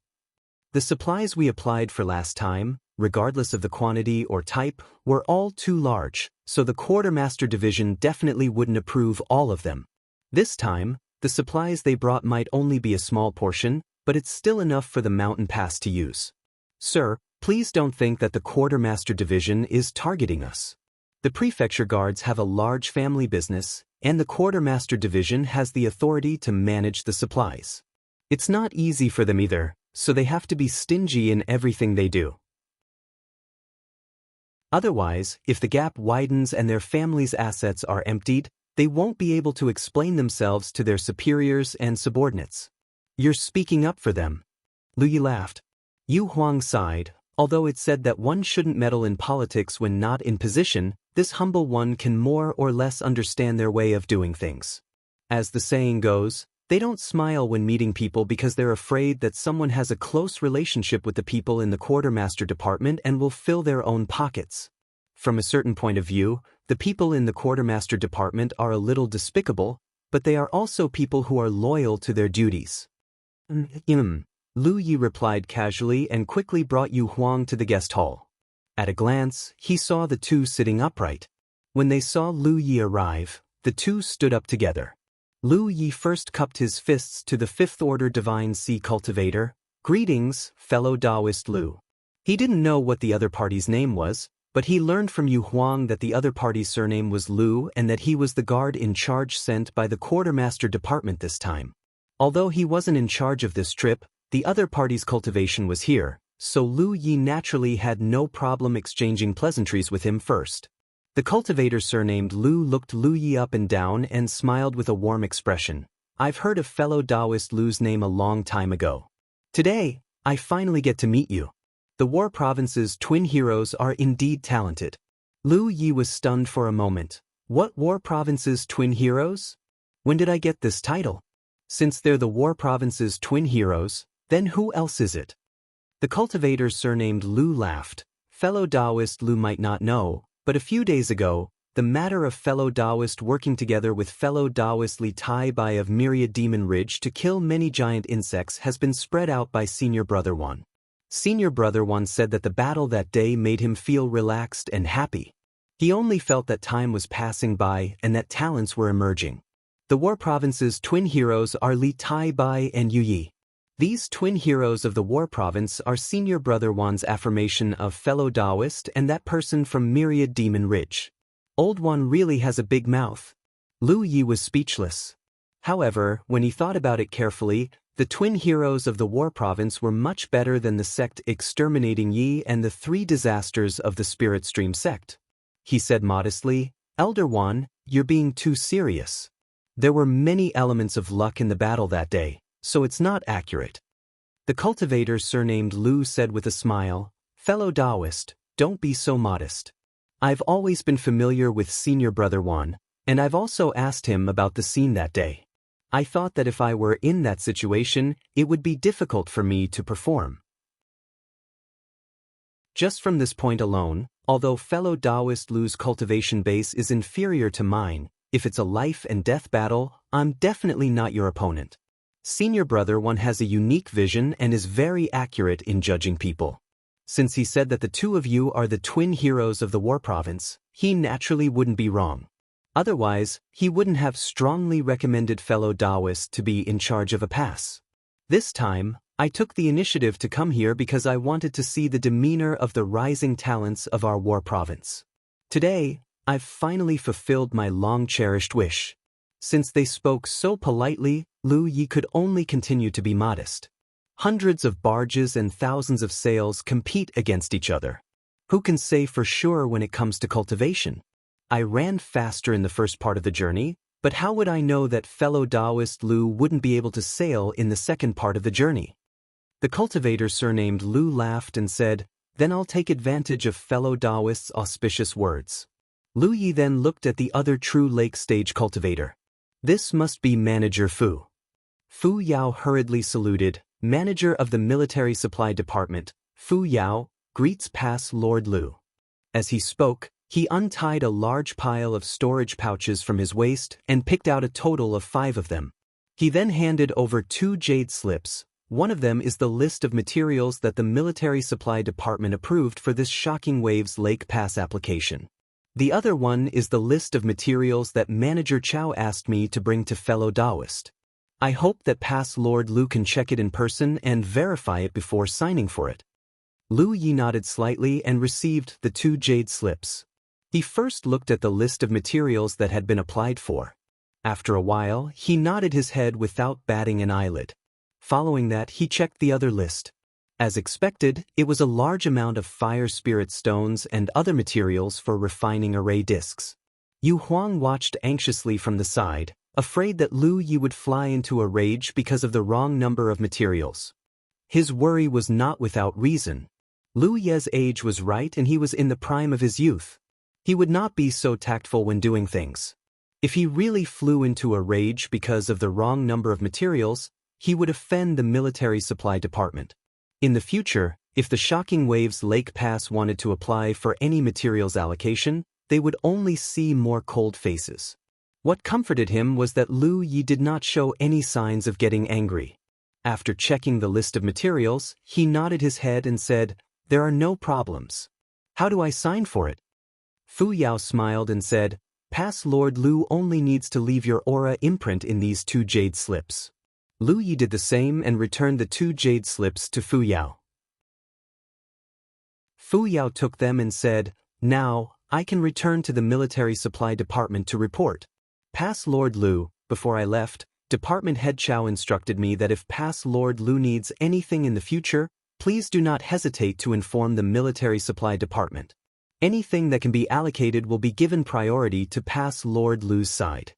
The supplies we applied for last time, regardless of the quantity or type, were all too large, so the Quartermaster Division definitely wouldn't approve all of them. This time, the supplies they brought might only be a small portion, but it's still enough for the mountain pass to use. Sir, please don't think that the Quartermaster Division is targeting us. The prefecture guards have a large family business, and the Quartermaster Division has the authority to manage the supplies. It's not easy for them either, so they have to be stingy in everything they do. Otherwise, if the gap widens and their family's assets are emptied, they won't be able to explain themselves to their superiors and subordinates. You're speaking up for them. Lu Yi laughed. Yu Huang sighed. Although it's said that one shouldn't meddle in politics when not in position, this humble one can more or less understand their way of doing things. As the saying goes, they don't smile when meeting people because they're afraid that someone has a close relationship with the people in the quartermaster department and will fill their own pockets. From a certain point of view, the people in the quartermaster department are a little despicable, but they are also people who are loyal to their duties. Lu Yi replied casually and quickly brought Yu Huang to the guest hall. At a glance, he saw the two sitting upright. When they saw Lu Yi arrive, the two stood up together. Lu Yi first cupped his fists to the fifth-order Divine Sea Cultivator. "Greetings, fellow Taoist Lu." He didn't know what the other party's name was, but he learned from Yu Huang that the other party's surname was Lu and that he was the guard in charge sent by the quartermaster department this time. Although he wasn't in charge of this trip, the other party's cultivation was here, so Lu Yi naturally had no problem exchanging pleasantries with him first. The cultivator surnamed Lu looked Lu Yi up and down and smiled with a warm expression. "I've heard of fellow Taoist Lu's name a long time ago. Today, I finally get to meet you. The War Province's twin heroes are indeed talented." Lu Yi was stunned for a moment. "What War Province's twin heroes? When did I get this title? Since they're the War Province's twin heroes, then who else is it?" The cultivator surnamed Lu laughed. "Fellow Taoist Lu might not know, but a few days ago, the matter of fellow Taoist working together with fellow Taoist Li Tai Bai of Myriad Demon Ridge to kill many giant insects has been spread out by Senior Brother One. Senior Brother One said that the battle that day made him feel relaxed and happy. He only felt that time was passing by and that talents were emerging. The War Province's twin heroes are Li Tai Bai and Yu Yi. These twin heroes of the War Province are Senior Brother One's affirmation of fellow Taoist and that person from Myriad Demon Ridge. Old One really has a big mouth." Lu Yi was speechless. However, when he thought about it carefully, the twin heroes of the War Province were much better than the sect exterminating Yi and the three disasters of the Spirit Stream sect. He said modestly, "Elder One, you're being too serious. There were many elements of luck in the battle that day, so it's not accurate." The cultivator surnamed Lu said with a smile, "Fellow Taoist, don't be so modest. I've always been familiar with Senior Brother One, and I've also asked him about the scene that day. I thought that if I were in that situation, it would be difficult for me to perform." Just from this point alone, although fellow Taoist Lu's cultivation base is inferior to mine, if it's a life and death battle, I'm definitely not your opponent. Senior Brother One has a unique vision and is very accurate in judging people. Since he said that the two of you are the twin heroes of the War Province, he naturally wouldn't be wrong. Otherwise, he wouldn't have strongly recommended fellow Taoist to be in charge of a pass. This time, I took the initiative to come here because I wanted to see the demeanor of the rising talents of our War Province. Today, I've finally fulfilled my long-cherished wish. Since they spoke so politely, Lu Yi could only continue to be modest. Hundreds of barges and thousands of sails compete against each other. Who can say for sure when it comes to cultivation? I ran faster in the first part of the journey, but how would I know that fellow Taoist Lu wouldn't be able to sail in the second part of the journey? The cultivator surnamed Lu laughed and said, "Then I'll take advantage of fellow Taoist's auspicious words." Lu Yi then looked at the other true lake stage cultivator. "This must be Manager Fu." Fu Yao hurriedly saluted. "Manager of the Military Supply Department, Fu Yao, greets Pass Lord Lu." As he spoke, he untied a large pile of storage pouches from his waist and picked out a total of 5 of them. He then handed over 2 jade slips. One of them is the list of materials that the Military Supply Department approved for this Shocking Waves Lake Pass application. The other one is the list of materials that Manager Chow asked me to bring to fellow Taoist. I hope that Pass Lord Lu can check it in person and verify it before signing for it. Lu Yi nodded slightly and received the 2 jade slips. He first looked at the list of materials that had been applied for. After a while, he nodded his head without batting an eyelid. Following that, he checked the other list. As expected, it was a large amount of fire spirit stones and other materials for refining array discs. Yu Huang watched anxiously from the side, afraid that Lu Yi would fly into a rage because of the wrong number of materials. His worry was not without reason. Lu Ye's age was right and he was in the prime of his youth. He would not be so tactful when doing things. If he really flew into a rage because of the wrong number of materials, he would offend the military supply department. In the future, if the Shocking Waves Lake Pass wanted to apply for any materials allocation, they would only see more cold faces. What comforted him was that Lu Yi did not show any signs of getting angry. After checking the list of materials, he nodded his head and said, "There are no problems. How do I sign for it?" Fu Yao smiled and said, "Pass Lord Lu only needs to leave your aura imprint in these 2 jade slips." Lu Yi did the same and returned the 2 jade slips to Fu Yao. Fu Yao took them and said, "Now, I can return to the military supply department to report. Pass Lord Lu, before I left, Department Head Chow instructed me that if Pass Lord Lu needs anything in the future, please do not hesitate to inform the military supply department. Anything that can be allocated will be given priority to Pass Lord Lu's side."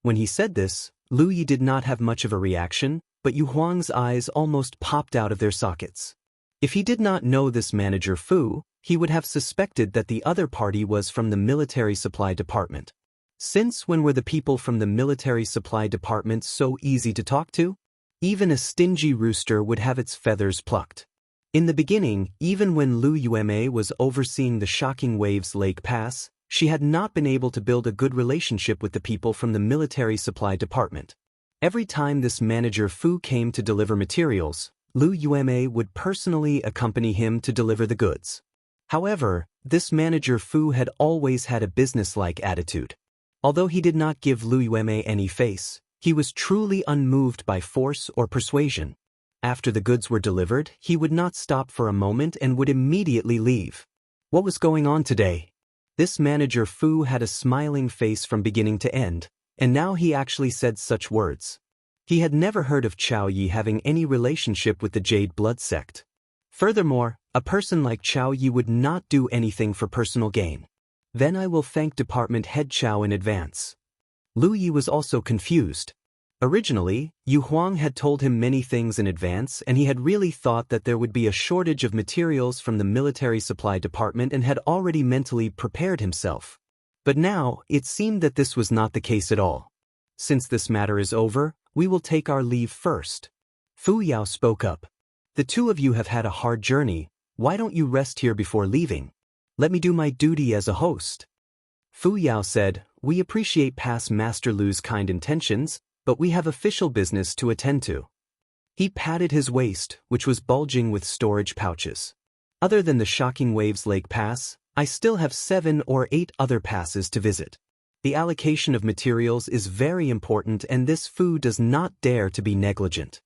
When he said this, Lu Yi did not have much of a reaction, but Yu Huang's eyes almost popped out of their sockets. If he did not know this manager Fu, he would have suspected that the other party was from the military supply department. Since when were the people from the military supply department so easy to talk to? Even a stingy rooster would have its feathers plucked. In the beginning, even when Lu Yueme was overseeing the Shocking Waves Lake Pass, she had not been able to build a good relationship with the people from the military supply department. Every time this manager Fu came to deliver materials, Lu Yueme would personally accompany him to deliver the goods. However, this manager Fu had always had a businesslike attitude. Although he did not give Lu Yueme any face, he was truly unmoved by force or persuasion. After the goods were delivered, he would not stop for a moment and would immediately leave. What was going on today? This manager Fu had a smiling face from beginning to end, and now he actually said such words. He had never heard of Chao Yi having any relationship with the Jade Blood sect. Furthermore, a person like Chao Yi would not do anything for personal gain. Then I will thank Department Head Chao in advance. Lu Yi was also confused. Originally, Yu Huang had told him many things in advance and he had really thought that there would be a shortage of materials from the military supply department and had already mentally prepared himself. But now, it seemed that this was not the case at all. Since this matter is over, we will take our leave first. Fu Yao spoke up. The 2 of you have had a hard journey, why don't you rest here before leaving? Let me do my duty as a host. Fu Yao said, "We appreciate past Master Lu's kind intentions, but we have official business to attend to." He patted his waist, which was bulging with storage pouches. Other than the Shocking Waves Lake Pass, I still have 7 or 8 other passes to visit. The allocation of materials is very important and this Fu does not dare to be negligent.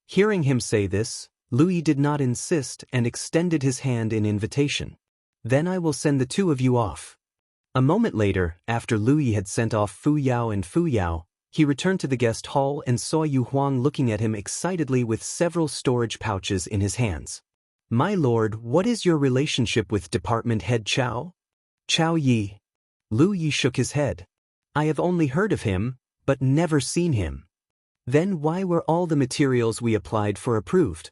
Hearing him say this, Lu Yi did not insist and extended his hand in invitation. "Then I will send the 2 of you off." A moment later, after Lu Yi had sent off Fu Yao and Fu Yao, he returned to the guest hall and saw Yu Huang looking at him excitedly with several storage pouches in his hands. "My lord, what is your relationship with Department Head Chao?" "Chao Yi." Lu Yi shook his head. "I have only heard of him, but never seen him." "Then why were all the materials we applied for approved?"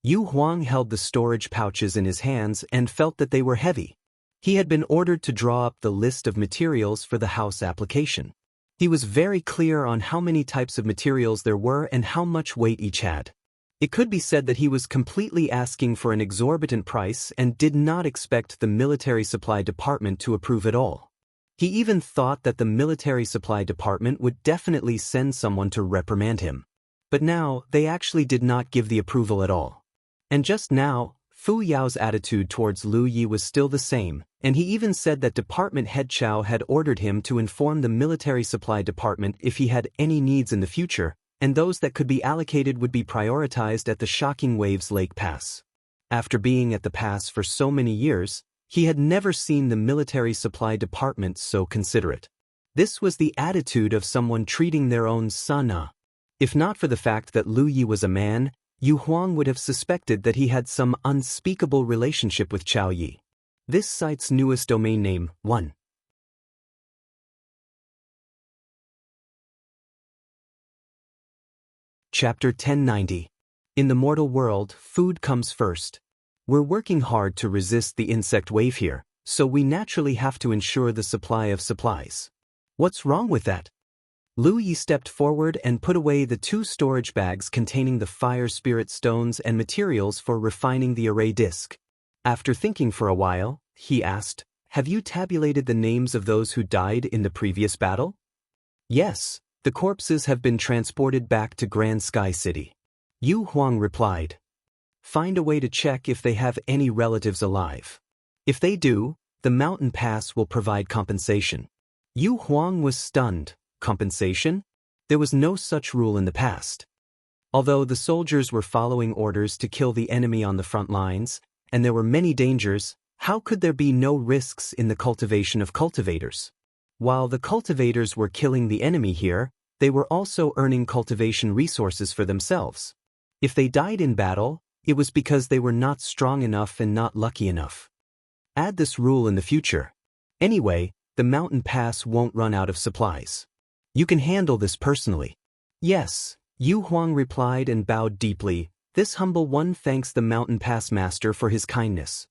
Yu Huang held the storage pouches in his hands and felt that they were heavy. He had been ordered to draw up the list of materials for the house application. He was very clear on how many types of materials there were and how much weight each had. It could be said that he was completely asking for an exorbitant price and did not expect the military supply department to approve at all. He even thought that the military supply department would definitely send someone to reprimand him. But now, they actually did not give the approval at all. And just now, Fu Yao's attitude towards Lu Yi was still the same, and he even said that Department Head Chao had ordered him to inform the military supply department if he had any needs in the future, and those that could be allocated would be prioritized at the Shocking Waves Lake Pass. After being at the pass for so many years, he had never seen the military supply department so considerate. This was the attitude of someone treating their own son. If not for the fact that Lu Yi was a man, Yu Huang would have suspected that he had some unspeakable relationship with Chao Yi. This site's newest domain name, 1. Chapter 1090. In the mortal world, food comes first. We're working hard to resist the insect wave here, so we naturally have to ensure the supply of supplies. What's wrong with that? Lu Yi stepped forward and put away the 2 storage bags containing the fire spirit stones and materials for refining the array disc. After thinking for a while, he asked, "Have you tabulated the names of those who died in the previous battle?" "Yes, the corpses have been transported back to Grand Sky City." Yu Huang replied. "Find a way to check if they have any relatives alive. If they do, the mountain pass will provide compensation." Yu Huang was stunned. Compensation? There was no such rule in the past. Although the soldiers were following orders to kill the enemy on the front lines, and there were many dangers, how could there be no risks in the cultivation of cultivators? While the cultivators were killing the enemy here, they were also earning cultivation resources for themselves. If they died in battle, it was because they were not strong enough and not lucky enough. Add this rule in the future. Anyway, the mountain pass won't run out of supplies. You can handle this personally. Yes, Yu Huang replied and bowed deeply. This humble one thanks the mountain pass master for his kindness.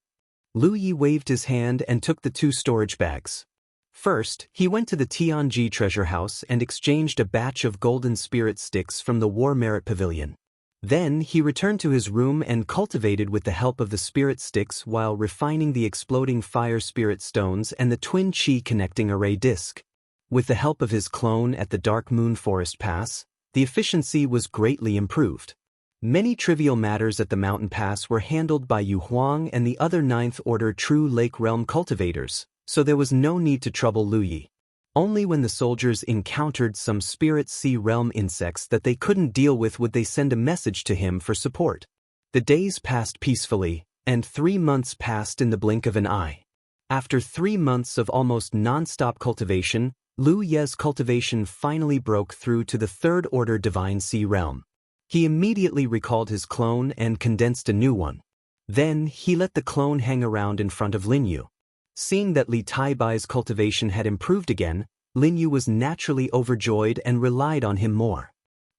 Lu Yi waved his hand and took the 2 storage bags. First, he went to the Tianji treasure house and exchanged a batch of golden spirit sticks from the War Merit Pavilion. Then he returned to his room and cultivated with the help of the spirit sticks while refining the exploding fire spirit stones and the twin chi connecting array disc. With the help of his clone at the Dark Moon Forest Pass, the efficiency was greatly improved. Many trivial matters at the mountain pass were handled by Yu Huang and the other 9th Order True Lake Realm cultivators, so there was no need to trouble Lu Yi. Only when the soldiers encountered some Spirit Sea Realm insects that they couldn't deal with would they send a message to him for support. The days passed peacefully, and 3 months passed in the blink of an eye. After 3 months of almost non-stop cultivation, Lu Ye's cultivation finally broke through to the 3rd Order Divine Sea Realm. He immediately recalled his clone and condensed a new one. Then he let the clone hang around in front of Lin Yu. Seeing that Li Taibai's cultivation had improved again, Lin Yu was naturally overjoyed and relied on him more.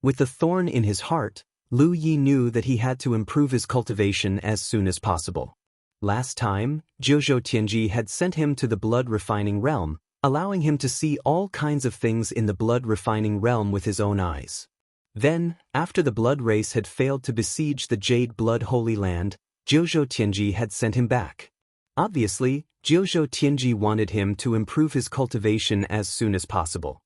With the thorn in his heart, Lu Yi knew that he had to improve his cultivation as soon as possible. Last time, Jiuzhou Tianji had sent him to the blood refining realm, allowing him to see all kinds of things in the blood refining realm with his own eyes. Then, after the blood race had failed to besiege the Jade Blood Holy Land, Jiuzhou Tianji had sent him back. Obviously, Jiuzhou Tianji wanted him to improve his cultivation as soon as possible.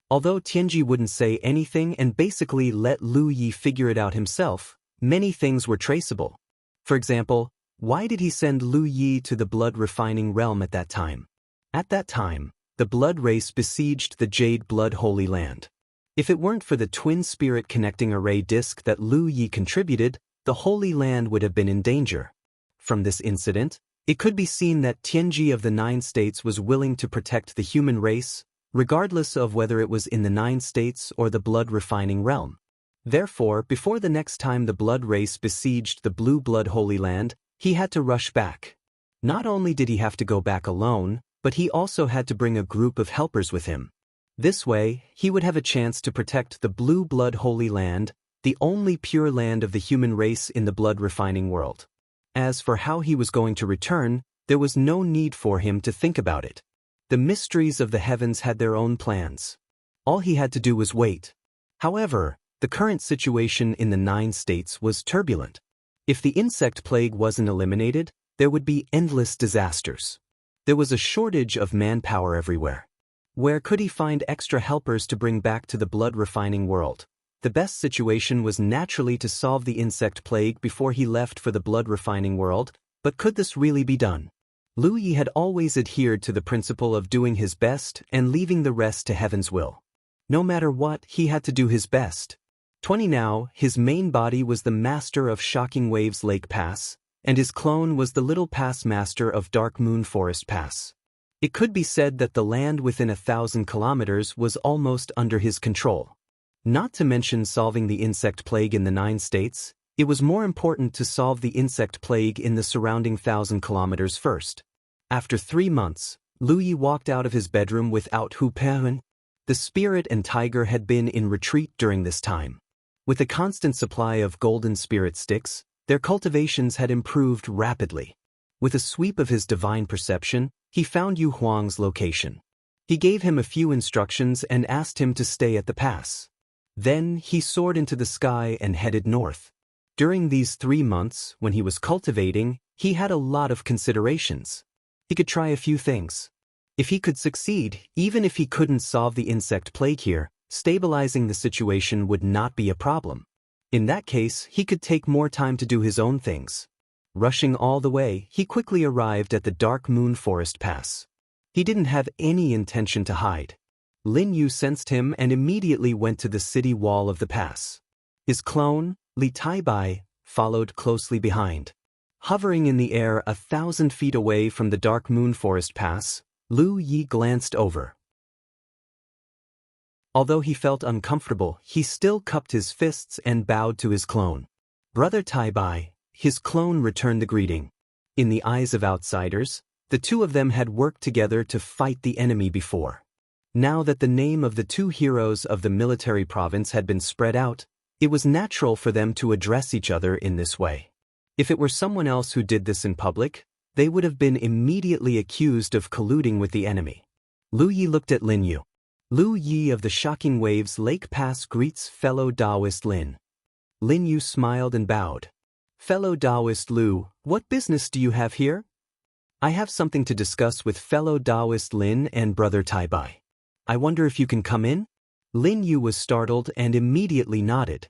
Although Tianji wouldn't say anything and basically let Lu Yi figure it out himself, many things were traceable. For example, why did he send Lu Yi to the blood refining realm at that time? At that time, the blood race besieged the Jade Blood Holy Land. If it weren't for the twin spirit connecting array disc that Lu Yi contributed, the Holy Land would have been in danger. From this incident, it could be seen that Tianji of the 9 states was willing to protect the human race, regardless of whether it was in the 9 states or the blood refining realm. Therefore, before the next time the blood race besieged the Blue Blood Holy Land, he had to rush back. Not only did he have to go back alone, but he also had to bring a group of helpers with him. This way, he would have a chance to protect the Blue Blood Holy Land, the only pure land of the human race in the blood refining world. As for how he was going to return, there was no need for him to think about it. The mysteries of the heavens had their own plans. All he had to do was wait. However, the current situation in the 9 states was turbulent. If the insect plague wasn't eliminated, there would be endless disasters. There was a shortage of manpower everywhere. Where could he find extra helpers to bring back to the blood refining world? The best situation was naturally to solve the insect plague before he left for the blood refining world, but could this really be done? Lu Yi had always adhered to the principle of doing his best and leaving the rest to heaven's will. No matter what, he had to do his best. 20 now, his main body was the master of Shocking Waves Lake Pass, and his clone was the Little Pass master of Dark Moon Forest Pass. It could be said that the land within 1,000 kilometers was almost under his control. Not to mention solving the insect plague in the 9 states, it was more important to solve the insect plague in the surrounding 1,000 kilometers first. After 3 months, Lu Yi walked out of his bedroom without Hu Pewen. The spirit and tiger had been in retreat during this time. With a constant supply of golden spirit sticks, Their cultivations had improved rapidly. With a sweep of his divine perception, he found Yu Huang's location. He gave him a few instructions and asked him to stay at the pass. Then he soared into the sky and headed north. During these 3 months, when he was cultivating, he had a lot of considerations. He could try a few things. If he could succeed, even if he couldn't solve the insect plague here, stabilizing the situation would not be a problem. In that case, he could take more time to do his own things. Rushing all the way, he quickly arrived at the Dark Moon Forest Pass. He didn't have any intention to hide. Lin Yu sensed him and immediately went to the city wall of the pass. His clone, Li Taibai, followed closely behind. Hovering in the air 1,000 feet away from the Dark Moon Forest Pass, Lu Yi glanced over. Although he felt uncomfortable, he still cupped his fists and bowed to his clone. Brother Taibai, his clone returned the greeting. In the eyes of outsiders, the two of them had worked together to fight the enemy before. Now that the name of the two heroes of the military province had been spread out, it was natural for them to address each other in this way. If it were someone else who did this in public, they would have been immediately accused of colluding with the enemy. Lu Yi looked at Lin Yu. Lu Yi of the Shocking Waves Lake Pass greets fellow Taoist Lin. Lin Yu smiled and bowed. Fellow Taoist Lu, what business do you have here? I have something to discuss with fellow Taoist Lin and brother Taibai. I wonder if you can come in? Lin Yu was startled and immediately nodded.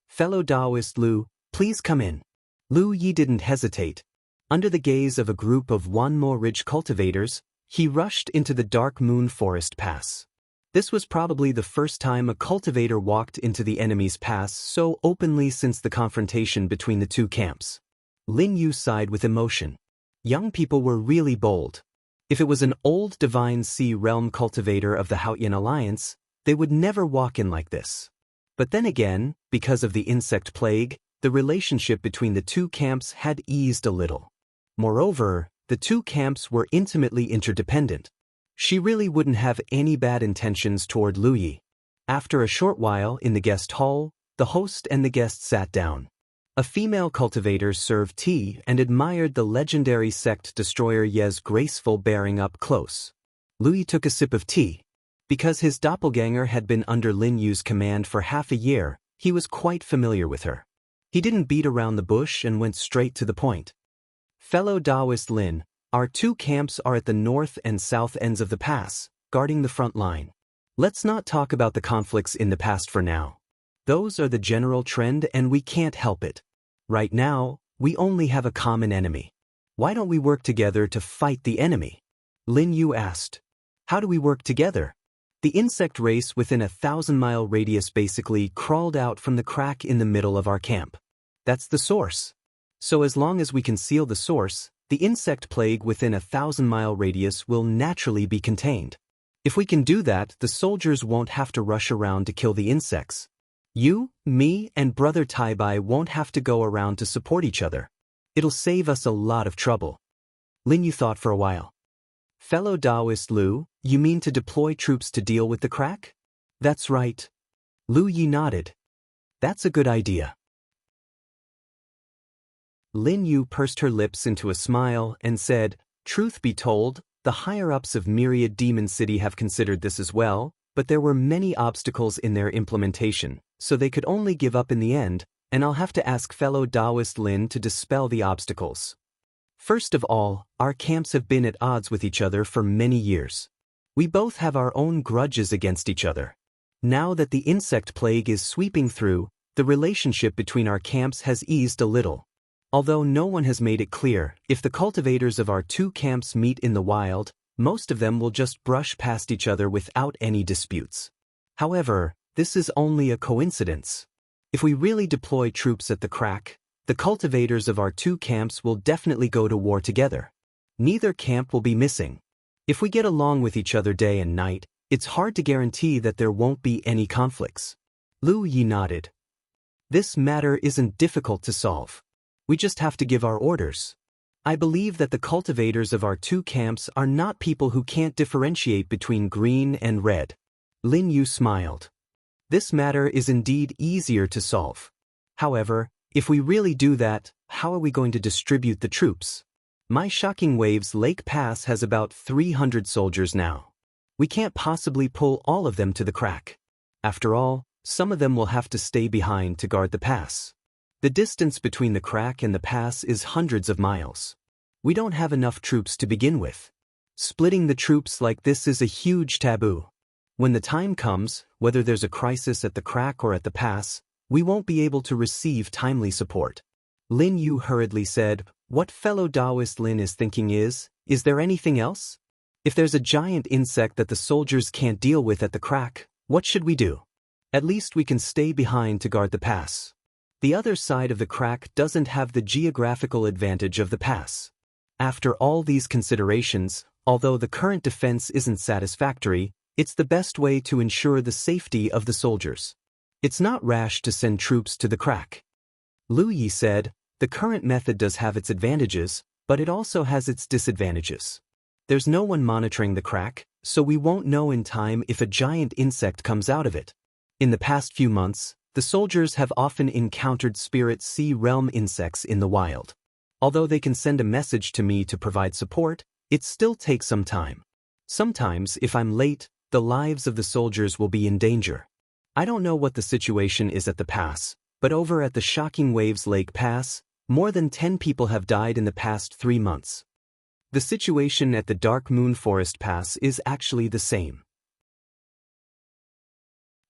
Fellow Taoist Lu, please come in. Lu Yi didn't hesitate. Under the gaze of a group of Wanmo Ridge cultivators, he rushed into the Dark Moon Forest Pass. This was probably the first time a cultivator walked into the enemy's pass so openly since the confrontation between the two camps. Lin Yu sighed with emotion. Young people were really bold. If it was an old Divine Sea Realm cultivator of the Haoyan Alliance, they would never walk in like this. But then again, because of the insect plague, the relationship between the two camps had eased a little. Moreover, the two camps were intimately interdependent. She really wouldn't have any bad intentions toward Lu Yi. After a short while in the guest hall, the host and the guests sat down. A female cultivator served tea and admired the legendary sect destroyer Ye's graceful bearing up close. Lu Yi took a sip of tea. Because his doppelganger had been under Lin Yu's command for half a year, he was quite familiar with her. He didn't beat around the bush and went straight to the point. Fellow Taoist Lin, our two camps are at the north and south ends of the pass, guarding the front line. Let's not talk about the conflicts in the past for now. Those are the general trend and we can't help it. Right now, we only have a common enemy. Why don't we work together to fight the enemy? Lin Yu asked. How do we work together? The insect race within a 1,000-mile radius basically crawled out from the crack in the middle of our camp. That's the source. So as long as we conceal the source, the insect plague within a 1,000-mile radius will naturally be contained. If we can do that, the soldiers won't have to rush around to kill the insects. You, me, and brother Taibai won't have to go around to support each other. It'll save us a lot of trouble. Lin Yu thought for a while. Fellow Taoist Lu, you mean to deploy troops to deal with the crack? That's right. Lu Yi nodded. That's a good idea. Lin Yu pursed her lips into a smile and said, truth be told, the higher-ups of Myriad Demon City have considered this as well, but there were many obstacles in their implementation, so they could only give up in the end, and I'll have to ask fellow Taoist Lin to dispel the obstacles. First of all, our camps have been at odds with each other for many years. We both have our own grudges against each other. Now that the insect plague is sweeping through, the relationship between our camps has eased a little. Although no one has made it clear, if the cultivators of our two camps meet in the wild, most of them will just brush past each other without any disputes. However, this is only a coincidence. If we really deploy troops at the crack, the cultivators of our two camps will definitely go to war together. Neither camp will be missing. If we get along with each other day and night, it's hard to guarantee that there won't be any conflicts. Lu Yi nodded. This matter isn't difficult to solve. We just have to give our orders. I believe that the cultivators of our two camps are not people who can't differentiate between green and red. Lin Yu smiled. This matter is indeed easier to solve. However, If we really do that, how are we going to distribute the troops? My Shocking Waves Lake Pass has about 300 soldiers now. We can't possibly pull all of them to the crack. After all, some of them will have to stay behind to guard the pass. The distance between the crack and the pass is hundreds of miles. We don't have enough troops to begin with. Splitting the troops like this is a huge taboo. When the time comes, whether there's a crisis at the crack or at the pass, we won't be able to receive timely support. Lin Yu hurriedly said, "What fellow Taoist Lin is thinking is there anything else? If there's a giant insect that the soldiers can't deal with at the crack, what should we do? At least we can stay behind to guard the pass. The other side of the crack doesn't have the geographical advantage of the pass." After all these considerations, although the current defense isn't satisfactory, it's the best way to ensure the safety of the soldiers. It's not rash to send troops to the crack. Lu Yi said, "The current method does have its advantages, but it also has its disadvantages. There's no one monitoring the crack, so we won't know in time if a giant insect comes out of it. In the past few months, the soldiers have often encountered spirit sea realm insects in the wild. Although they can send a message to me to provide support, it still takes some time. Sometimes, if I'm late, the lives of the soldiers will be in danger. I don't know what the situation is at the pass, but over at the Shocking Waves Lake Pass, more than 10 people have died in the past 3 months. The situation at the Dark Moon Forest Pass is actually the same.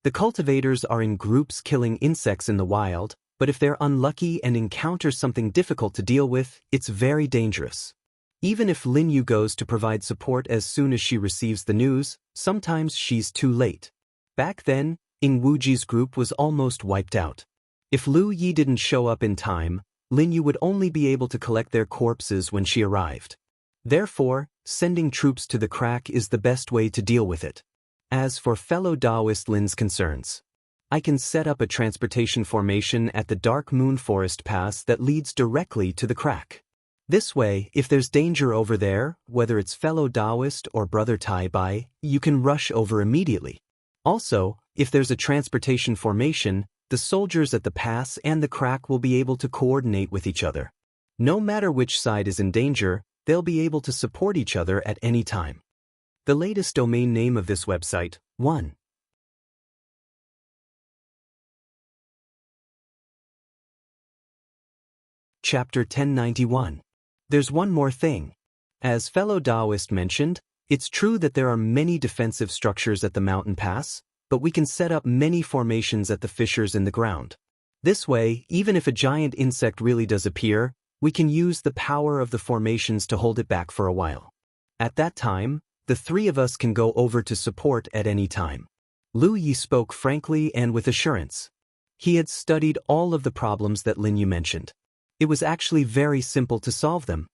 The cultivators are in groups killing insects in the wild, but if they're unlucky and encounter something difficult to deal with, it's very dangerous. Even if Lin Yu goes to provide support as soon as she receives the news, sometimes she's too late. Back then, Ing Wuji's group was almost wiped out. If Lu Yi didn't show up in time, Lin Yu would only be able to collect their corpses when she arrived. Therefore, sending troops to the crack is the best way to deal with it. As for fellow Taoist Lin's concerns, I can set up a transportation formation at the Dark Moon Forest Pass that leads directly to the crack. This way, if there's danger over there, whether it's fellow Taoist or brother Tai Bai, you can rush over immediately. Also, if there's a transportation formation, the soldiers at the pass and the crack will be able to coordinate with each other. No matter which side is in danger, they'll be able to support each other at any time. The latest domain name of this website, 1. Chapter 1091. There's one more thing. As fellow Taoist mentioned, it's true that there are many defensive structures at the mountain pass, but we can set up many formations at the fissures in the ground. This way, even if a giant insect really does appear, we can use the power of the formations to hold it back for a while. At that time, the 3 of us can go over to support at any time. Lu Yi spoke frankly and with assurance. He had studied all of the problems that Lin Yu mentioned. It was actually very simple to solve them.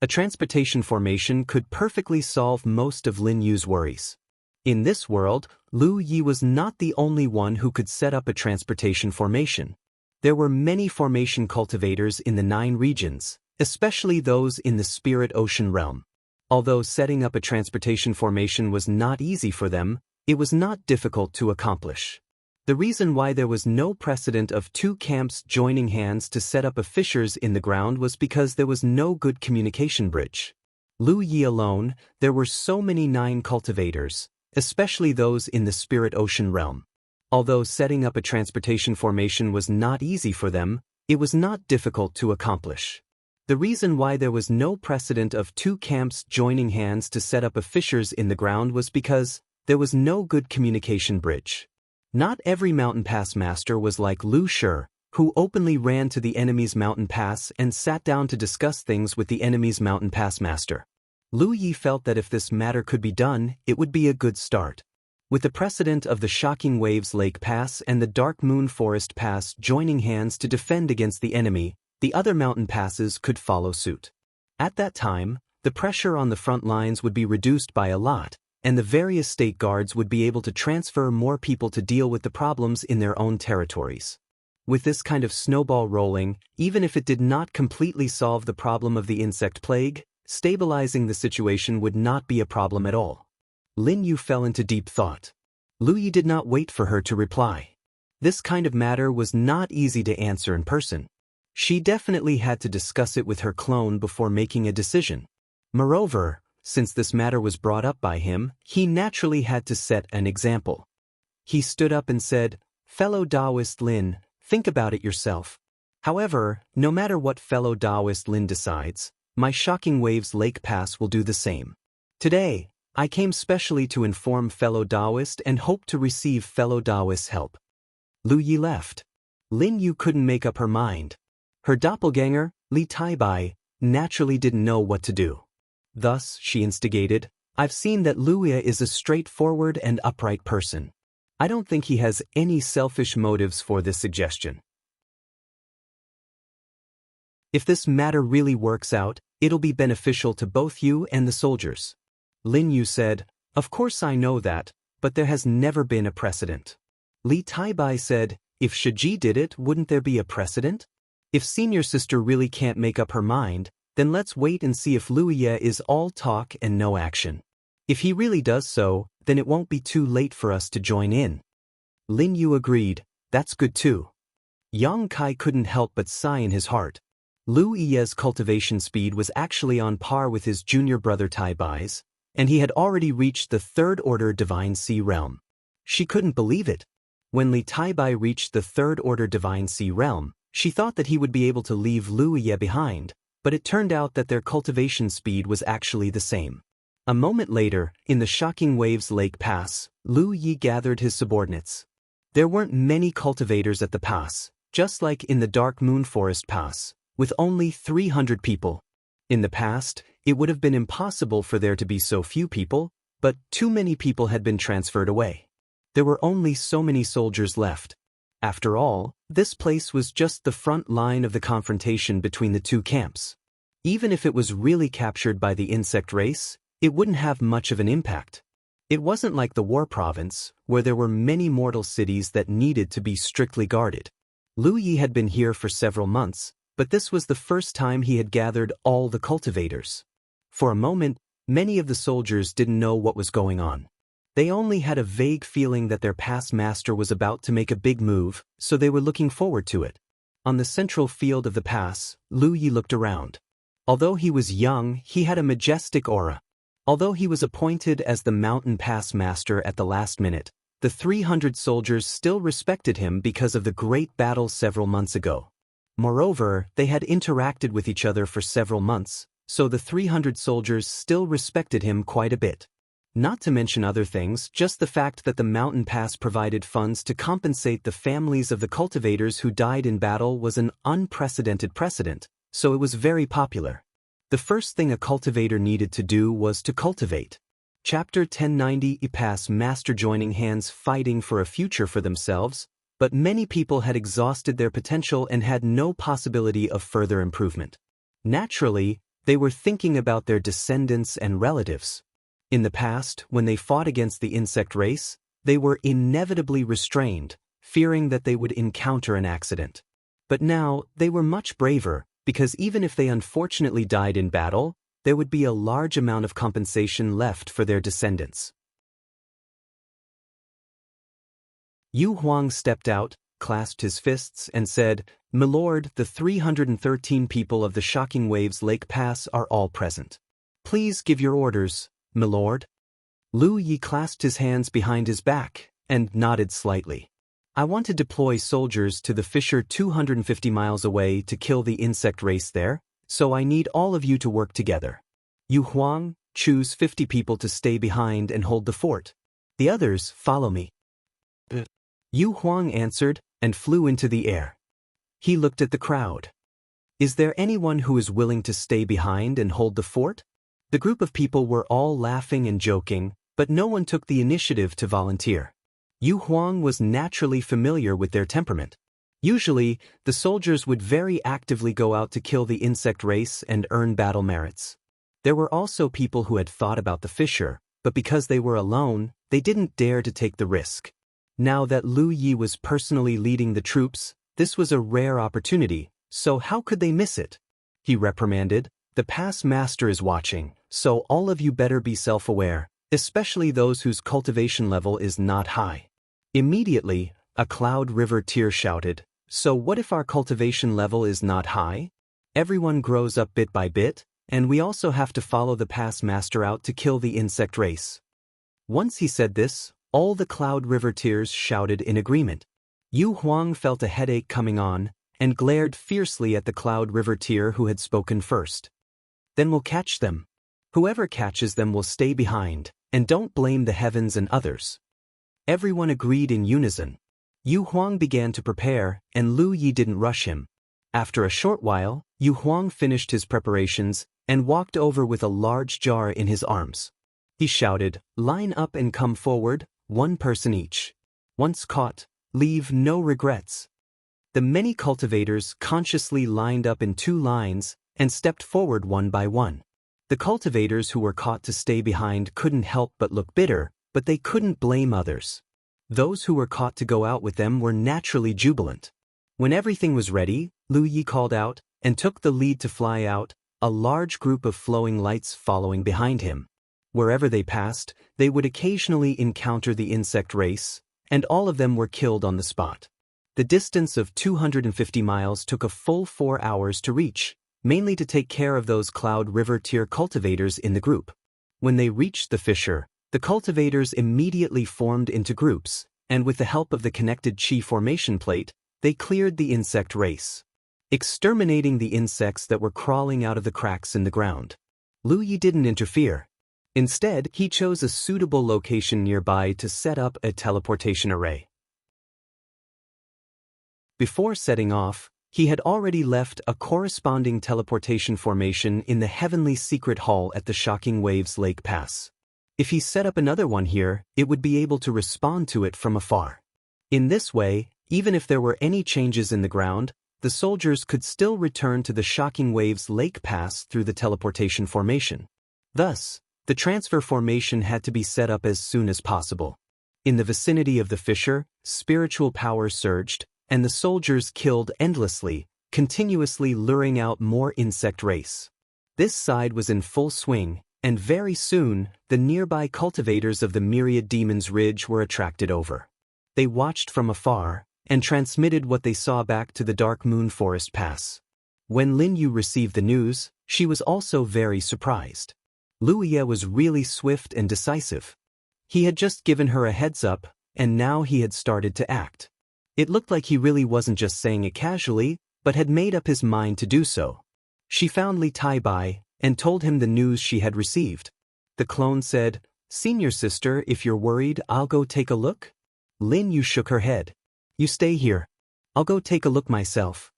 A transportation formation could perfectly solve most of Lin Yu's worries. In this world, Lu Yi was not the only one who could set up a transportation formation. There were many formation cultivators in the 9 regions, especially those in the Spirit Ocean realm. Although setting up a transportation formation was not easy for them, it was not difficult to accomplish. The reason why there was no precedent of 2 camps joining hands to set up a fissures in the ground was because there was no good communication bridge. Lu Yi alone, there were so many 9 cultivators, especially those in the Spirit Ocean realm. Although setting up a transportation formation was not easy for them, it was not difficult to accomplish. The reason why there was no precedent of 2 camps joining hands to set up a fissures in the ground was because there was no good communication bridge. Not every mountain pass master was like Lu Shi, who openly ran to the enemy's mountain pass and sat down to discuss things with the enemy's mountain pass master. Lu Yi felt that if this matter could be done, it would be a good start. With the precedent of the Shocking Waves Lake Pass and the Dark Moon Forest Pass joining hands to defend against the enemy, the other mountain passes could follow suit. At that time, the pressure on the front lines would be reduced by a lot, and the various state guards would be able to transfer more people to deal with the problems in their own territories. With this kind of snowball rolling, even if it did not completely solve the problem of the insect plague, stabilizing the situation would not be a problem at all. Lin Yu fell into deep thought. Lu Yi did not wait for her to reply. This kind of matter was not easy to answer in person. She definitely had to discuss it with her clone before making a decision. Moreover, since this matter was brought up by him, he naturally had to set an example. He stood up and said, "Fellow Taoist Lin, think about it yourself. However, no matter what fellow Taoist Lin decides, my Shocking Waves Lake Pass will do the same. Today, I came specially to inform fellow Taoist and hope to receive fellow Taoist's help." Lu Yi left. Lin Yu couldn't make up her mind. Her doppelganger, Li Taibai, naturally didn't know what to do. Thus, she instigated, "I've seen that Lu Yi is a straightforward and upright person. I don't think he has any selfish motives for this suggestion. If this matter really works out, it'll be beneficial to both you and the soldiers." Lin Yu said, "Of course I know that, but there has never been a precedent." Li Taibai said, "If Shiji did it, wouldn't there be a precedent? If senior sister really can't make up her mind, then let's wait and see if Lu Yi is all talk and no action. If he really does so, then it won't be too late for us to join in." Lin Yu agreed, "That's good too." Yang Kai couldn't help but sigh in his heart. Lu Yi's cultivation speed was actually on par with his junior brother Taibai's, and he had already reached the third-order Divine Sea Realm. She couldn't believe it. When Li Taibai reached the third-order Divine Sea Realm, she thought that he would be able to leave Lu Yi behind, but it turned out that their cultivation speed was actually the same. A moment later, in the Shocking Waves Lake Pass, Lu Yi gathered his subordinates. There weren't many cultivators at the pass, just like in the Dark Moon Forest Pass, with only 300 people. In the past, it would have been impossible for there to be so few people, but too many people had been transferred away. There were only so many soldiers left. After all, this place was just the front line of the confrontation between the two camps. Even if it was really captured by the insect race, it wouldn't have much of an impact. It wasn't like the War Province, where there were many mortal cities that needed to be strictly guarded. Lu Yi had been here for several months, but this was the first time he had gathered all the cultivators. For a moment, many of the soldiers didn't know what was going on. They only had a vague feeling that their past master was about to make a big move, so they were looking forward to it. On the central field of the pass, Lu Yi looked around. Although he was young, he had a majestic aura. Although he was appointed as the Mountain Pass Master at the last minute, the 300 soldiers still respected him because of the great battle several months ago. Moreover, they had interacted with each other for several months, so the 300 soldiers still respected him quite a bit. Not to mention other things, just the fact that the Mountain Pass provided funds to compensate the families of the cultivators who died in battle was an unprecedented precedent, so it was very popular. The first thing a cultivator needed to do was to cultivate. Chapter 1090 Pass Master joining hands fighting for a future for themselves, but many people had exhausted their potential and had no possibility of further improvement. Naturally, they were thinking about their descendants and relatives. In the past, when they fought against the insect race, they were inevitably restrained, fearing that they would encounter an accident. But now, they were much braver, because even if they unfortunately died in battle, there would be a large amount of compensation left for their descendants. Yu Huang stepped out, clasped his fists, and said, "My lord, the 313 people of the Shocking Waves Lake Pass are all present. Please give your orders, my lord." Lu Yi clasped his hands behind his back and nodded slightly. "I want to deploy soldiers to the fissure 250 miles away to kill the insect race there, so I need all of you to work together. Yu Huang, choose 50 people to stay behind and hold the fort. The others follow me." Yu Huang answered and flew into the air. He looked at the crowd. "Is there anyone who is willing to stay behind and hold the fort?" The group of people were all laughing and joking, but no one took the initiative to volunteer. Yu Huang was naturally familiar with their temperament. Usually, the soldiers would very actively go out to kill the insect race and earn battle merits. There were also people who had thought about the fissure, but because they were alone, they didn't dare to take the risk. Now that Lu Yi was personally leading the troops, this was a rare opportunity, so how could they miss it? He reprimanded, "The Pass Master is watching, so all of you better be self-aware, especially those whose cultivation level is not high." Immediately, a Cloud River Tear shouted, So what if our cultivation level is not high? Everyone grows up bit by bit, and we also have to follow the past master out to kill the insect race. Once he said this, all the Cloud River Tears shouted in agreement. Yu Huang felt a headache coming on, and glared fiercely at the Cloud River Tear who had spoken first. Then we'll catch them. Whoever catches them will stay behind, and don't blame the heavens and others. Everyone agreed in unison. Yu Huang began to prepare, and Lu Yi didn't rush him. After a short while, Yu Huang finished his preparations, and walked over with a large jar in his arms. He shouted, "Line up and come forward, one person each. Once caught, leave no regrets." The many cultivators consciously lined up in 2 lines, and stepped forward one by one. The cultivators who were caught to stay behind couldn't help but look bitter, but they couldn't blame others. Those who were caught to go out with them were naturally jubilant. When everything was ready, Lu Yi called out, and took the lead to fly out, a large group of flowing lights following behind him. Wherever they passed, they would occasionally encounter the insect race, and all of them were killed on the spot. The distance of 250 miles took a full 4 hours to reach, mainly to take care of those Cloud River Tear cultivators in the group. When they reached the fissure, the cultivators immediately formed into groups, and with the help of the connected chi formation plate, they cleared the insect race, exterminating the insects that were crawling out of the cracks in the ground. Lu Yi didn't interfere. Instead, he chose a suitable location nearby to set up a teleportation array. Before setting off, he had already left a corresponding teleportation formation in the heavenly secret hall at the Shocking Waves Lake Pass. If he set up another one here, it would be able to respond to it from afar. In this way, even if there were any changes in the ground, the soldiers could still return to the Shocking Waves Lake Pass through the teleportation formation. Thus, the transfer formation had to be set up as soon as possible. In the vicinity of the fissure, spiritual power surged, and the soldiers killed endlessly, continuously luring out more insect race. This side was in full swing, and very soon, the nearby cultivators of the Myriad Demons Ridge were attracted over. They watched from afar, and transmitted what they saw back to the Dark Moon Forest Pass. When Lin Yu received the news, she was also very surprised. Lu Ye was really swift and decisive. He had just given her a heads up, and now he had started to act. It looked like he really wasn't just saying it casually, but had made up his mind to do so. She found Li Tai by, and told him the news she had received. The clone said, "Senior sister, if you're worried, I'll go take a look." Lin Yu shook her head. "You stay here. I'll go take a look myself."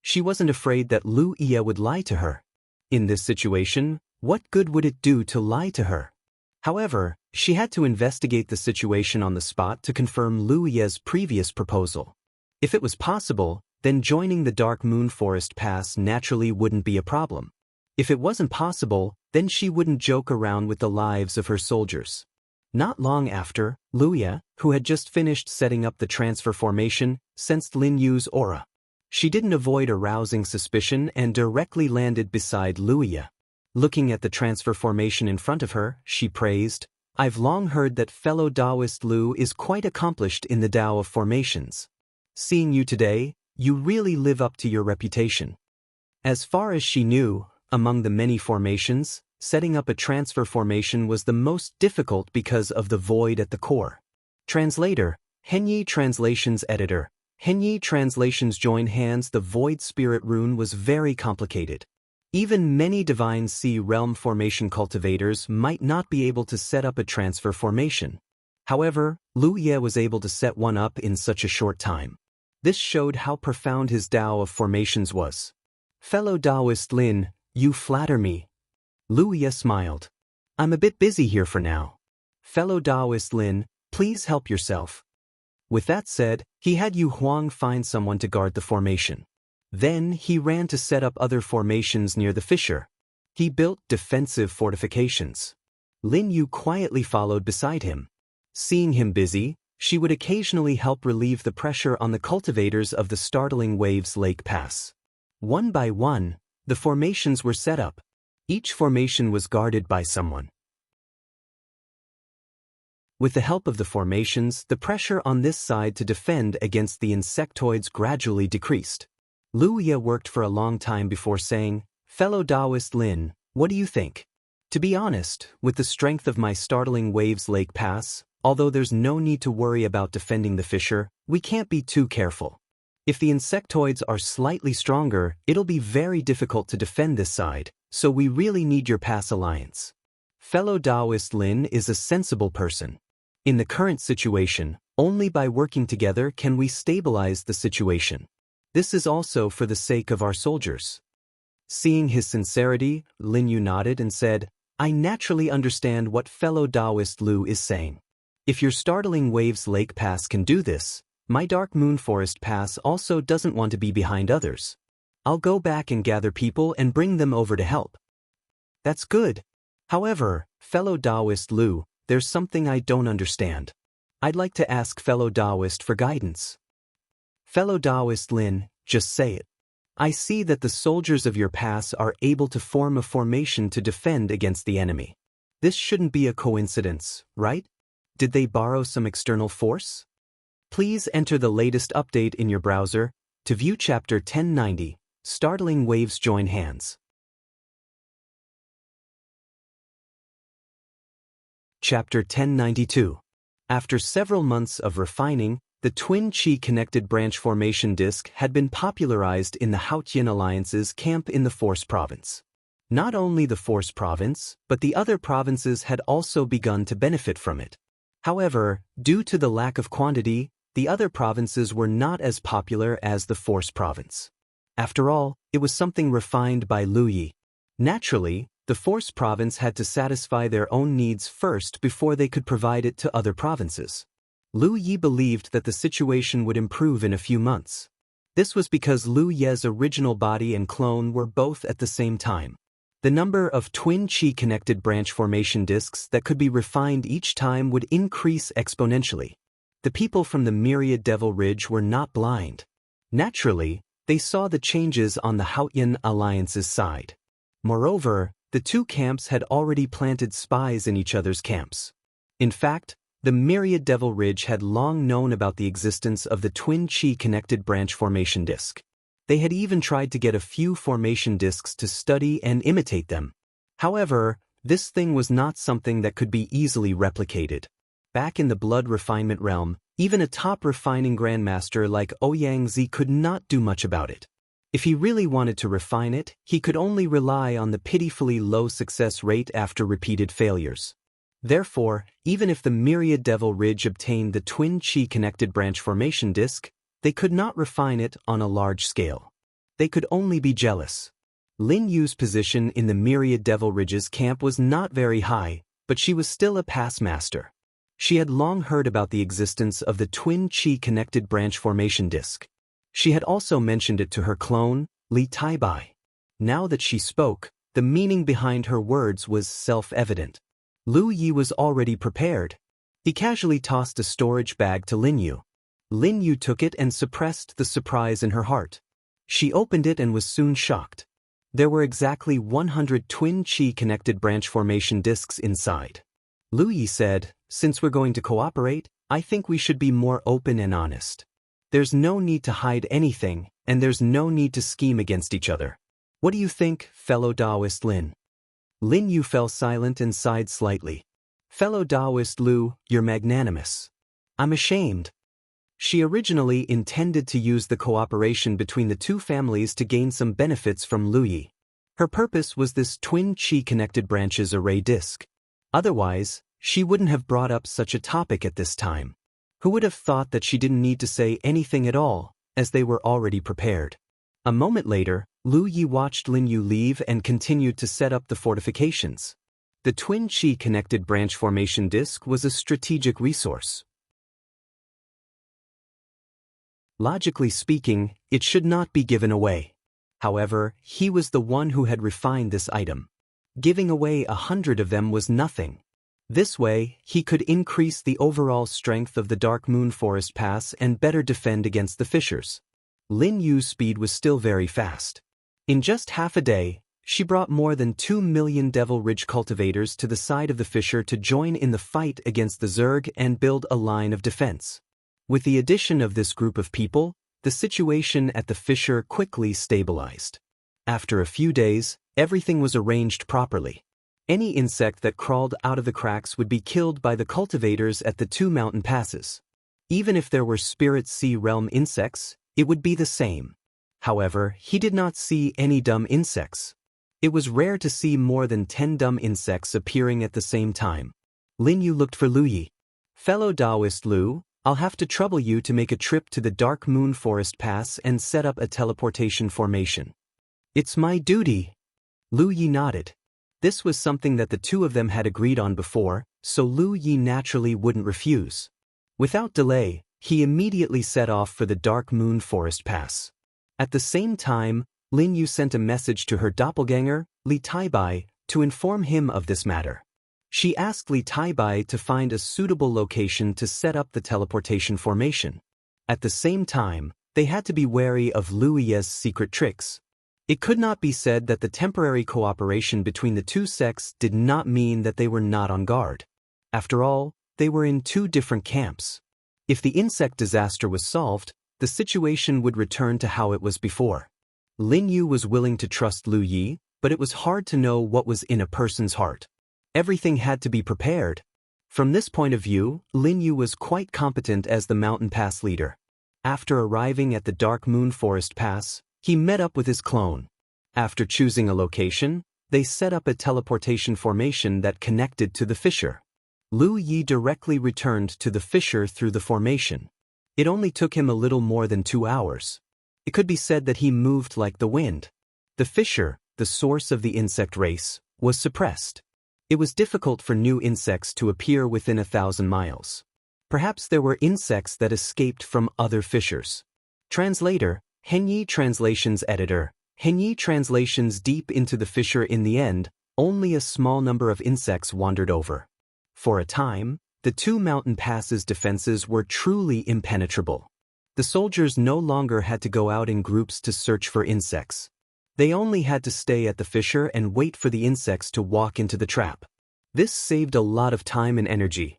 She wasn't afraid that Lu Ye would lie to her. In this situation, what good would it do to lie to her? However, she had to investigate the situation on the spot to confirm Lu Ye's previous proposal. If it was possible, then joining the Dark Moon Forest Pass naturally wouldn't be a problem. If it wasn't possible, then she wouldn't joke around with the lives of her soldiers. Not long after, Lu Ye, who had just finished setting up the transfer formation, sensed Lin Yu's aura. She didn't avoid arousing suspicion and directly landed beside Lu Ye. Looking at the transfer formation in front of her, she praised, "I've long heard that fellow Taoist Lu is quite accomplished in the Tao of formations. Seeing you today, you really live up to your reputation." As far as she knew, among the many formations, setting up a transfer formation was the most difficult because of the void at the core. Translator, Henyi Translations Editor. Henyi Translations join hands. The void spirit rune was very complicated. Even many divine sea realm formation cultivators might not be able to set up a transfer formation. However, Lu Ye was able to set one up in such a short time. This showed how profound his Tao of formations was. "Fellow Taoist Lin, you flatter me." Lu Ye smiled. "I'm a bit busy here for now. Fellow Taoist Lin, please help yourself." With that said, he had Yu Huang find someone to guard the formation. Then he ran to set up other formations near the fissure. He built defensive fortifications. Lin Yu quietly followed beside him. Seeing him busy, she would occasionally help relieve the pressure on the cultivators of the Startling Waves Lake Pass. One by one, the formations were set up. Each formation was guarded by someone. With the help of the formations, the pressure on this side to defend against the insectoids gradually decreased. Lu Ye worked for a long time before saying, "Fellow Taoist Lin, what do you think?" To be honest, with the strength of my startling Waves Lake Pass, although there's no need to worry about defending the fissure, we can't be too careful. If the insectoids are slightly stronger, it'll be very difficult to defend this side, so we really need your pass alliance. Fellow Taoist Lin is a sensible person. In the current situation, only by working together can we stabilize the situation. This is also for the sake of our soldiers. Seeing his sincerity, Lin Yu nodded and said, "I naturally understand what fellow Taoist Lu is saying. If your startling Waves Lake Pass can do this, my Dark Moon Forest Pass also doesn't want to be behind others. I'll go back and gather people and bring them over to help." "That's good. However, fellow Taoist Lu, there's something I don't understand. I'd like to ask fellow Taoist for guidance." "Fellow Taoist Lin, just say it. I see that the soldiers of your pass are able to form a formation to defend against the enemy. This shouldn't be a coincidence, right? Did they borrow some external force?" Please enter the latest update in your browser to view Chapter 1090, Startling Waves Join Hands. Chapter 1092. After several months of refining, the twin Qi-connected branch formation disk had been popularized in the Haotian Alliance's camp in the Force Province. Not only the Force Province, but the other provinces had also begun to benefit from it. However, due to the lack of quantity, the other provinces were not as popular as the Force Province. After all, it was something refined by Lu Yi. Naturally, the Force Province had to satisfy their own needs first before they could provide it to other provinces. Lu Yi believed that the situation would improve in a few months. This was because Lu Ye's original body and clone were both at the same time. The number of twin Qi-connected branch formation disks that could be refined each time would increase exponentially. The people from the Myriad Devil Ridge were not blind. Naturally, they saw the changes on the Haotian Alliance's side. Moreover, the two camps had already planted spies in each other's camps. In fact, the Myriad Devil Ridge had long known about the existence of the twin Qi-connected branch formation disk. They had even tried to get a few formation disks to study and imitate them. However, this thing was not something that could be easily replicated. Back in the blood refinement realm, even a top refining grandmaster like Ouyang Zi could not do much about it. If he really wanted to refine it, he could only rely on the pitifully low success rate after repeated failures. Therefore, even if the Myriad Devil Ridge obtained the twin Qi-connected branch formation disk, they could not refine it on a large scale. They could only be jealous. Lin Yu's position in the Myriad Devil Ridge's camp was not very high, but she was still a pass master. She had long heard about the existence of the twin Qi-connected branch formation disk. She had also mentioned it to her clone, Li Taibai. Now that she spoke, the meaning behind her words was self-evident. Lu Yi was already prepared. He casually tossed a storage bag to Lin Yu. Lin Yu took it and suppressed the surprise in her heart. She opened it and was soon shocked. There were exactly 100 twin Qi-connected branch formation disks inside. Lu Yi said, "Since we're going to cooperate, I think we should be more open and honest. There's no need to hide anything, and there's no need to scheme against each other. What do you think, fellow Taoist Lin?" Lin Yu fell silent and sighed slightly. "Fellow Taoist Lu, you're magnanimous. I'm ashamed." She originally intended to use the cooperation between the two families to gain some benefits from Lu Yi. Her purpose was this twin Qi-connected branches array disk. Otherwise, she wouldn't have brought up such a topic at this time. Who would have thought that she didn't need to say anything at all, as they were already prepared? A moment later, Lu Yi watched Lin Yu leave and continued to set up the fortifications. The twin Qi-connected branch formation disk was a strategic resource. Logically speaking, it should not be given away. However, he was the one who had refined this item. Giving away 100 of them was nothing. This way, he could increase the overall strength of the Dark Moon Forest Pass and better defend against the fissures. Lin Yu's speed was still very fast. In just half a day, She brought more than 2 million Devil Ridge cultivators to the side of the fissure to join in the fight against the Zerg and build a line of defense. With the addition of this group of people, the situation at the fissure quickly stabilized. After a few days, everything was arranged properly. Any insect that crawled out of the cracks would be killed by the cultivators at the 2 mountain passes. Even if there were Spirit Sea Realm insects, it would be the same. However, he did not see any dumb insects. It was rare to see more than 10 dumb insects appearing at the same time. Lin Yu looked for Lu Yi. "Fellow Taoist Lu, I'll have to trouble you to make a trip to the Dark Moon Forest Pass and set up a teleportation formation." "It's my duty." Lu Yi nodded. This was something that the two of them had agreed on before, so Lu Yi naturally wouldn't refuse. Without delay, he immediately set off for the Dark Moon Forest Pass. At the same time, Lin Yu sent a message to her doppelganger, Li Taibai, to inform him of this matter. She asked Li Taibai to find a suitable location to set up the teleportation formation. At the same time, they had to be wary of Lu Yi's secret tricks. It could not be said that the temporary cooperation between the two sects did not mean that they were not on guard. After all, they were in two different camps. If the insect disaster was solved, the situation would return to how it was before. Lin Yu was willing to trust Lu Yi, but it was hard to know what was in a person's heart. Everything had to be prepared. From this point of view, Lin Yu was quite competent as the mountain pass leader. After arriving at the Dark Moon Forest Pass, he met up with his clone. After choosing a location, they set up a teleportation formation that connected to the fissure. Lu Yi directly returned to the fissure through the formation. It only took him a little more than 2 hours. It could be said that he moved like the wind. The fissure, the source of the insect race, was suppressed. It was difficult for new insects to appear within 1,000 miles. Perhaps there were insects that escaped from other fissures. Translator, Henyi Translations Editor, Henyi Translations. Deep into the fissure. In the end, only a small number of insects wandered over. For a time, the 2 mountain passes' defenses were truly impenetrable. The soldiers no longer had to go out in groups to search for insects. They only had to stay at the fissure and wait for the insects to walk into the trap. This saved a lot of time and energy.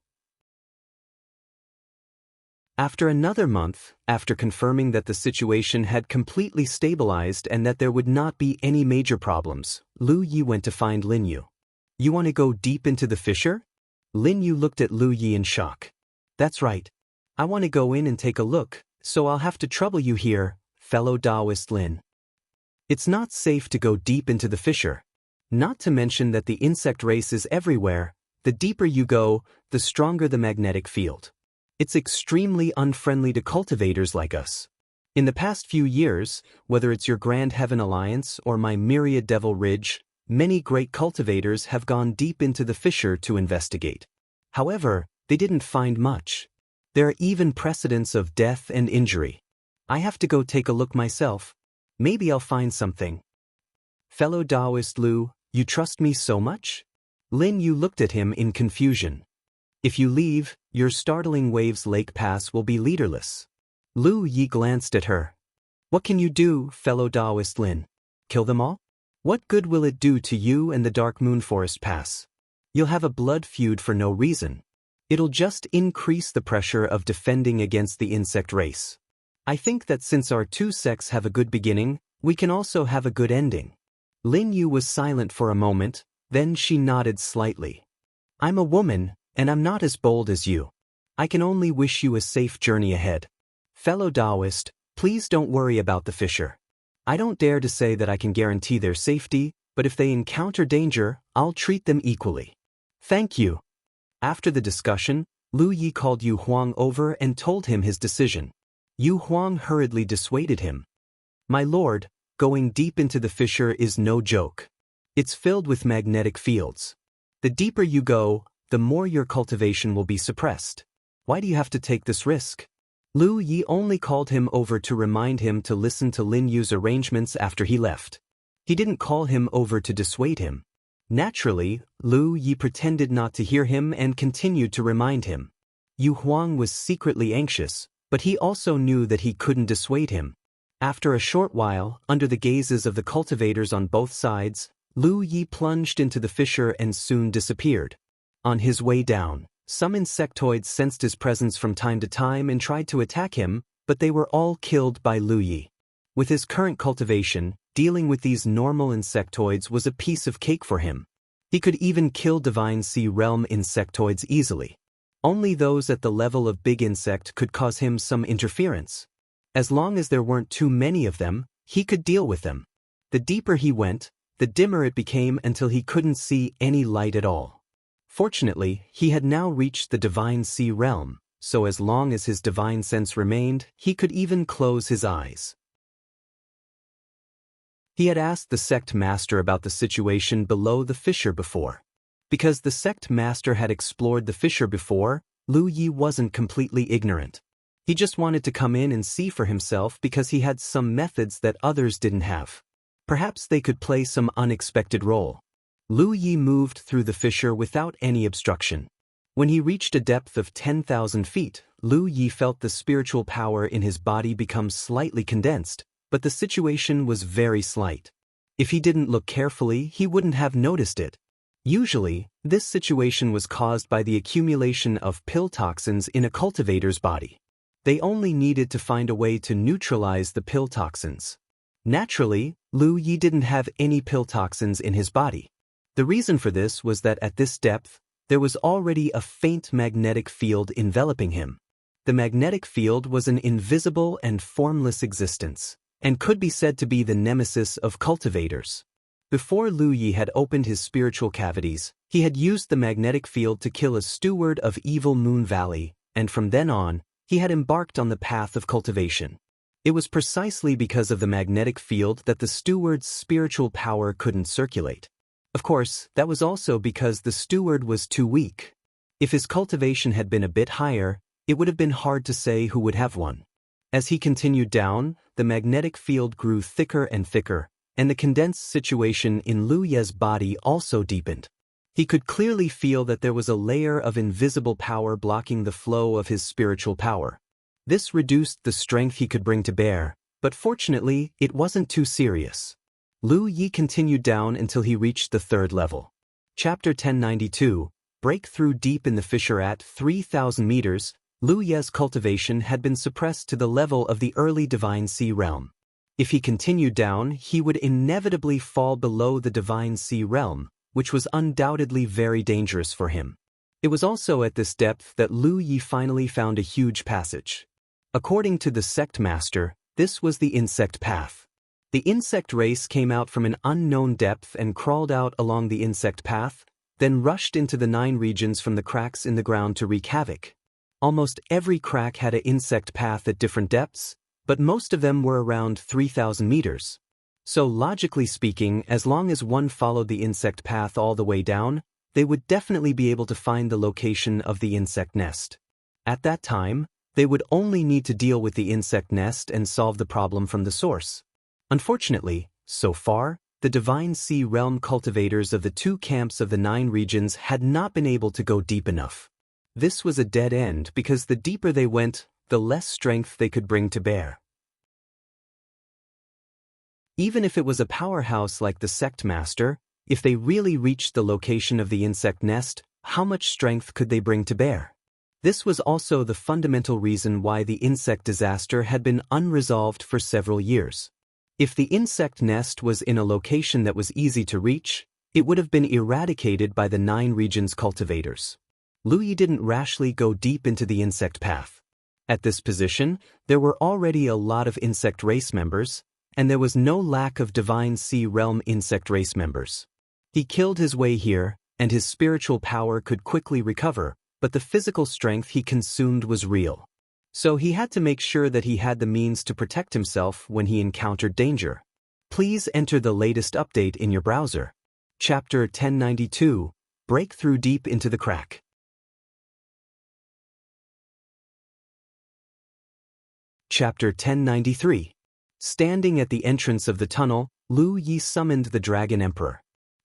After another month, after confirming that the situation had completely stabilized and that there would not be any major problems, Lu Yi went to find Lin Yu. "You want to go deep into the fissure?" Lin Yu looked at Lu Yi in shock. "That's right. I want to go in and take a look, so I'll have to trouble you here, fellow Taoist Lin. It's not safe to go deep into the fissure. Not to mention that the insect race is everywhere. The deeper you go, the stronger the magnetic field. It's extremely unfriendly to cultivators like us. In the past few years, whether it's your Grand Heaven Alliance or my Myriad Devil Ridge, many great cultivators have gone deep into the fissure to investigate. However, they didn't find much. There are even precedents of death and injury. I have to go take a look myself. Maybe I'll find something." "Fellow Taoist Lu, you trust me so much?" Lin Yu looked at him in confusion. "If you leave, your startling Waves Lake Pass will be leaderless." Lu Yi glanced at her. "What can you do, fellow Taoist Lin? Kill them all? What good will it do to you and the Dark Moon Forest Pass? You'll have a blood feud for no reason. It'll just increase the pressure of defending against the insect race. I think that since our two sects have a good beginning, we can also have a good ending." Lin Yu was silent for a moment, then she nodded slightly. "I'm a woman, and I'm not as bold as you. I can only wish you a safe journey ahead. Fellow Taoist, please don't worry about the fissure. I don't dare to say that I can guarantee their safety, but if they encounter danger, I'll treat them equally." "Thank you." After the discussion, Lu Yi called Yu Huang over and told him his decision. Yu Huang hurriedly dissuaded him. "My lord, going deep into the fissure is no joke. It's filled with magnetic fields. The deeper you go, the more your cultivation will be suppressed. Why do you have to take this risk?" Lu Yi only called him over to remind him to listen to Lin Yu's arrangements after he left. He didn't call him over to dissuade him. Naturally, Lu Yi pretended not to hear him and continued to remind him. Yu Huang was secretly anxious, but he also knew that he couldn't dissuade him. After a short while, under the gazes of the cultivators on both sides, Lu Yi plunged into the fissure and soon disappeared. On his way down, some insectoids sensed his presence from time to time and tried to attack him, but they were all killed by Lu Yi. With his current cultivation, dealing with these normal insectoids was a piece of cake for him. He could even kill Divine Sea Realm insectoids easily. Only those at the level of big insect could cause him some interference. As long as there weren't too many of them, he could deal with them. The deeper he went, the dimmer it became until he couldn't see any light at all. Fortunately, he had now reached the Divine Sea Realm, so as long as his divine sense remained, he could even close his eyes. He had asked the sect master about the situation below the fissure before. Because the sect master had explored the fissure before, Lu Yi wasn't completely ignorant. He just wanted to come in and see for himself because he had some methods that others didn't have. Perhaps they could play some unexpected role. Lu Yi moved through the fissure without any obstruction. When he reached a depth of 10,000 feet, Lu Yi felt the spiritual power in his body become slightly condensed, but the situation was very slight. If he didn't look carefully, he wouldn't have noticed it. Usually, this situation was caused by the accumulation of pill toxins in a cultivator's body. They only needed to find a way to neutralize the pill toxins. Naturally, Lu Yi didn't have any pill toxins in his body. The reason for this was that at this depth, there was already a faint magnetic field enveloping him. The magnetic field was an invisible and formless existence, and could be said to be the nemesis of cultivators. Before Lu Yi had opened his spiritual cavities, he had used the magnetic field to kill a steward of Evil Moon Valley, and from then on, he had embarked on the path of cultivation. It was precisely because of the magnetic field that the steward's spiritual power couldn't circulate. Of course, that was also because the steward was too weak. If his cultivation had been a bit higher, it would have been hard to say who would have one. As he continued down, the magnetic field grew thicker and thicker, and the condensed situation in Lu Ye's body also deepened. He could clearly feel that there was a layer of invisible power blocking the flow of his spiritual power. This reduced the strength he could bring to bear, but fortunately, it wasn't too serious. Lu Yi continued down until he reached the third level. Chapter 1092, Breakthrough Deep in the Fissure. At 3,000 meters, Lu Ye's cultivation had been suppressed to the level of the early Divine Sea Realm. If he continued down, he would inevitably fall below the Divine Sea Realm, which was undoubtedly very dangerous for him. It was also at this depth that Lu Yi finally found a huge passage. According to the sect master, this was the insect path. The insect race came out from an unknown depth and crawled out along the insect path, then rushed into the 9 regions from the cracks in the ground to wreak havoc. Almost every crack had an insect path at different depths, but most of them were around 3,000 meters. So logically speaking, as long as one followed the insect path all the way down, they would definitely be able to find the location of the insect nest. At that time, they would only need to deal with the insect nest and solve the problem from the source. Unfortunately, so far, the Divine Sea Realm cultivators of the 2 camps of the 9 regions had not been able to go deep enough. This was a dead end because the deeper they went, the less strength they could bring to bear. Even if it was a powerhouse like the sect master, if they really reached the location of the insect nest, how much strength could they bring to bear? This was also the fundamental reason why the insect disaster had been unresolved for several years. If the insect nest was in a location that was easy to reach, it would have been eradicated by the 9 regions cultivators. Lu Yi didn't rashly go deep into the insect path. At this position, there were already a lot of insect race members, and there was no lack of Divine Sea Realm insect race members. He killed his way here, and his spiritual power could quickly recover, but the physical strength he consumed was real. So he had to make sure that he had the means to protect himself when he encountered danger. Please enter the latest update in your browser. Chapter 1092, Breakthrough Deep into the Crack. Chapter 1093. Standing at the entrance of the tunnel, Lu Yi summoned the Dragon Emperor.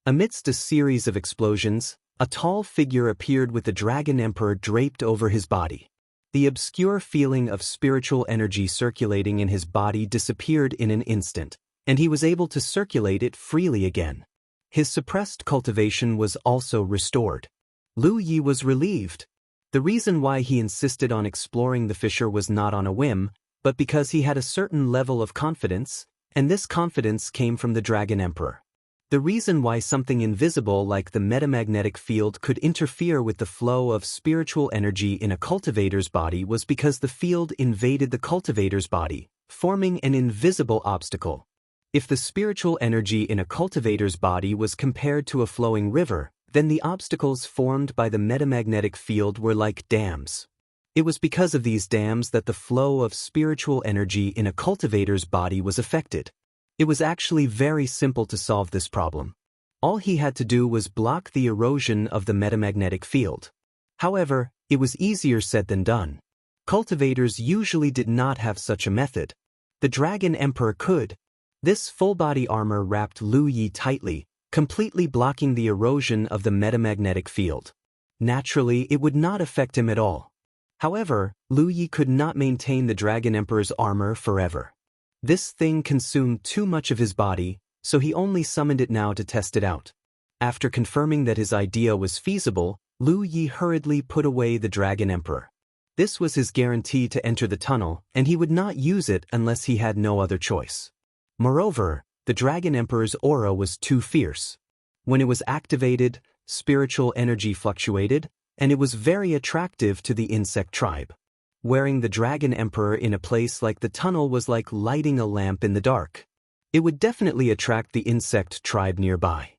Amidst a series of explosions, a tall figure appeared with the Dragon Emperor draped over his body. The obscure feeling of spiritual energy circulating in his body disappeared in an instant, and he was able to circulate it freely again. His suppressed cultivation was also restored. Lu Yi was relieved. The reason why he insisted on exploring the fissure was not on a whim, but because he had a certain level of confidence, and this confidence came from the Dragon Emperor. The reason why something invisible like the metamagnetic field could interfere with the flow of spiritual energy in a cultivator's body was because the field invaded the cultivator's body, forming an invisible obstacle. If the spiritual energy in a cultivator's body was compared to a flowing river, then the obstacles formed by the metamagnetic field were like dams. It was because of these dams that the flow of spiritual energy in a cultivator's body was affected. It was actually very simple to solve this problem. All he had to do was block the erosion of the metamagnetic field. However, it was easier said than done. Cultivators usually did not have such a method. The Dragon Emperor could. This full-body armor wrapped Lu Yi tightly, completely blocking the erosion of the metamagnetic field. Naturally, it would not affect him at all. However, Lu Yi could not maintain the Dragon Emperor's armor forever. This thing consumed too much of his body, so he only summoned it now to test it out. After confirming that his idea was feasible, Lu Yi hurriedly put away the Dragon Emperor. This was his guarantee to enter the tunnel, and he would not use it unless he had no other choice. Moreover, the Dragon Emperor's aura was too fierce. When it was activated, spiritual energy fluctuated, and it was very attractive to the insect tribe. Wearing the Dragon Emperor in a place like the tunnel was like lighting a lamp in the dark. It would definitely attract the insect tribe nearby.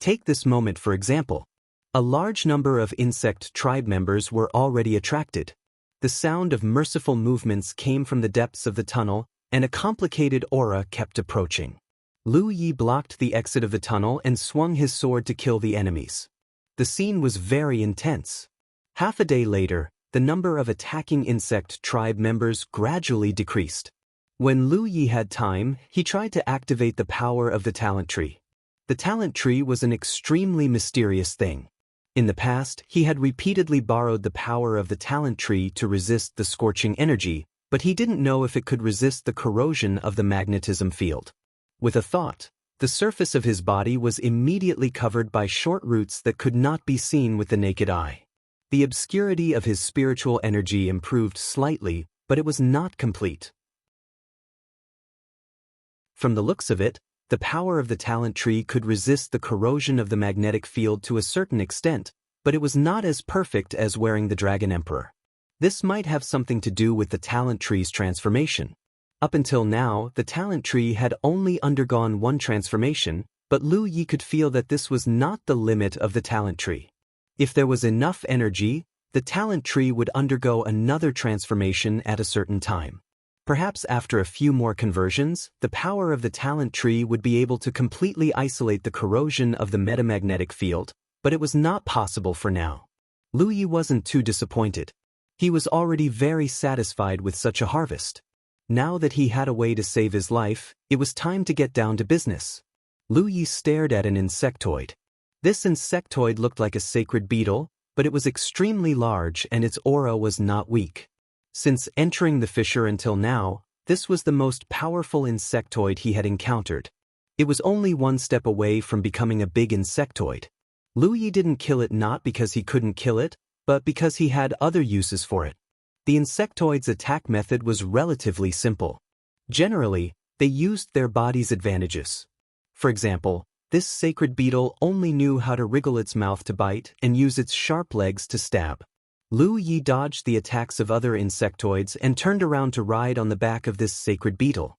Take this moment for example. A large number of insect tribe members were already attracted. The sound of merciful movements came from the depths of the tunnel, and a complicated aura kept approaching. Lu Yi blocked the exit of the tunnel and swung his sword to kill the enemies. The scene was very intense. Half a day later, the number of attacking insect tribe members gradually decreased. When Lu Yi had time, he tried to activate the power of the talent tree. The talent tree was an extremely mysterious thing. In the past, he had repeatedly borrowed the power of the talent tree to resist the scorching energy, but he didn't know if it could resist the corrosion of the magnetism field. With a thought, the surface of his body was immediately covered by short roots that could not be seen with the naked eye. The obscurity of his spiritual energy improved slightly, but it was not complete. From the looks of it, the power of the talent tree could resist the corrosion of the magnetic field to a certain extent, but it was not as perfect as wearing the Dragon Emperor. This might have something to do with the talent tree's transformation. Up until now, the talent tree had only undergone one transformation, but Lu Yi could feel that this was not the limit of the talent tree. If there was enough energy, the talent tree would undergo another transformation at a certain time. Perhaps after a few more conversions, the power of the talent tree would be able to completely isolate the corrosion of the metamagnetic field, but it was not possible for now. Lu Yi wasn't too disappointed. He was already very satisfied with such a harvest. Now that he had a way to save his life, it was time to get down to business. Lu Yi stared at an insectoid. This insectoid looked like a sacred beetle, but it was extremely large and its aura was not weak. Since entering the fissure until now, this was the most powerful insectoid he had encountered. It was only one step away from becoming a big insectoid. Lu Yi didn't kill it not because he couldn't kill it, but because he had other uses for it. The insectoid's attack method was relatively simple. Generally, they used their body's advantages. For example, this sacred beetle only knew how to wriggle its mouth to bite and use its sharp legs to stab. Lu Yi dodged the attacks of other insectoids and turned around to ride on the back of this sacred beetle.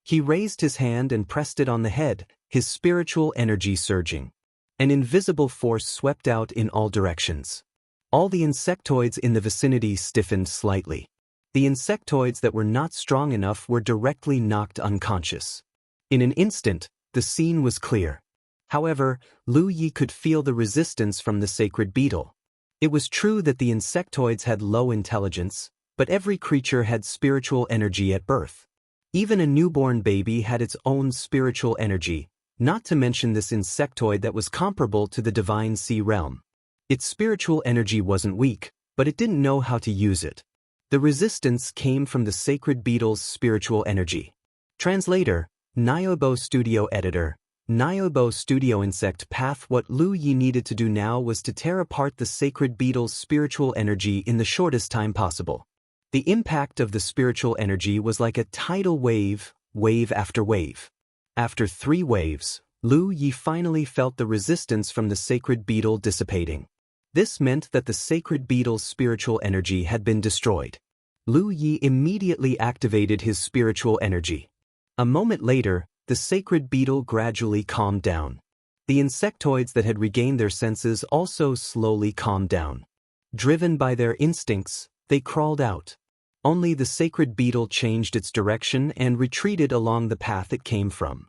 He raised his hand and pressed it on the head, his spiritual energy surging. An invisible force swept out in all directions. All the insectoids in the vicinity stiffened slightly. The insectoids that were not strong enough were directly knocked unconscious. In an instant, the scene was clear. However, Lu Yi could feel the resistance from the sacred beetle. It was true that the insectoids had low intelligence, but every creature had spiritual energy at birth. Even a newborn baby had its own spiritual energy, not to mention this insectoid that was comparable to the divine sea realm. Its spiritual energy wasn't weak, but it didn't know how to use it. The resistance came from the sacred beetle's spiritual energy. Translator, Nyobo Studio Editor, Niobo Studio Insect Path. What Lu Yi needed to do now was to tear apart the sacred beetle's spiritual energy in the shortest time possible. The impact of the spiritual energy was like a tidal wave, wave after wave. After 3 waves, Lu Yi finally felt the resistance from the sacred beetle dissipating. This meant that the sacred beetle's spiritual energy had been destroyed. Lu Yi immediately activated his spiritual energy. A moment later, the sacred beetle gradually calmed down. The insectoids that had regained their senses also slowly calmed down. Driven by their instincts, they crawled out. Only the sacred beetle changed its direction and retreated along the path it came from.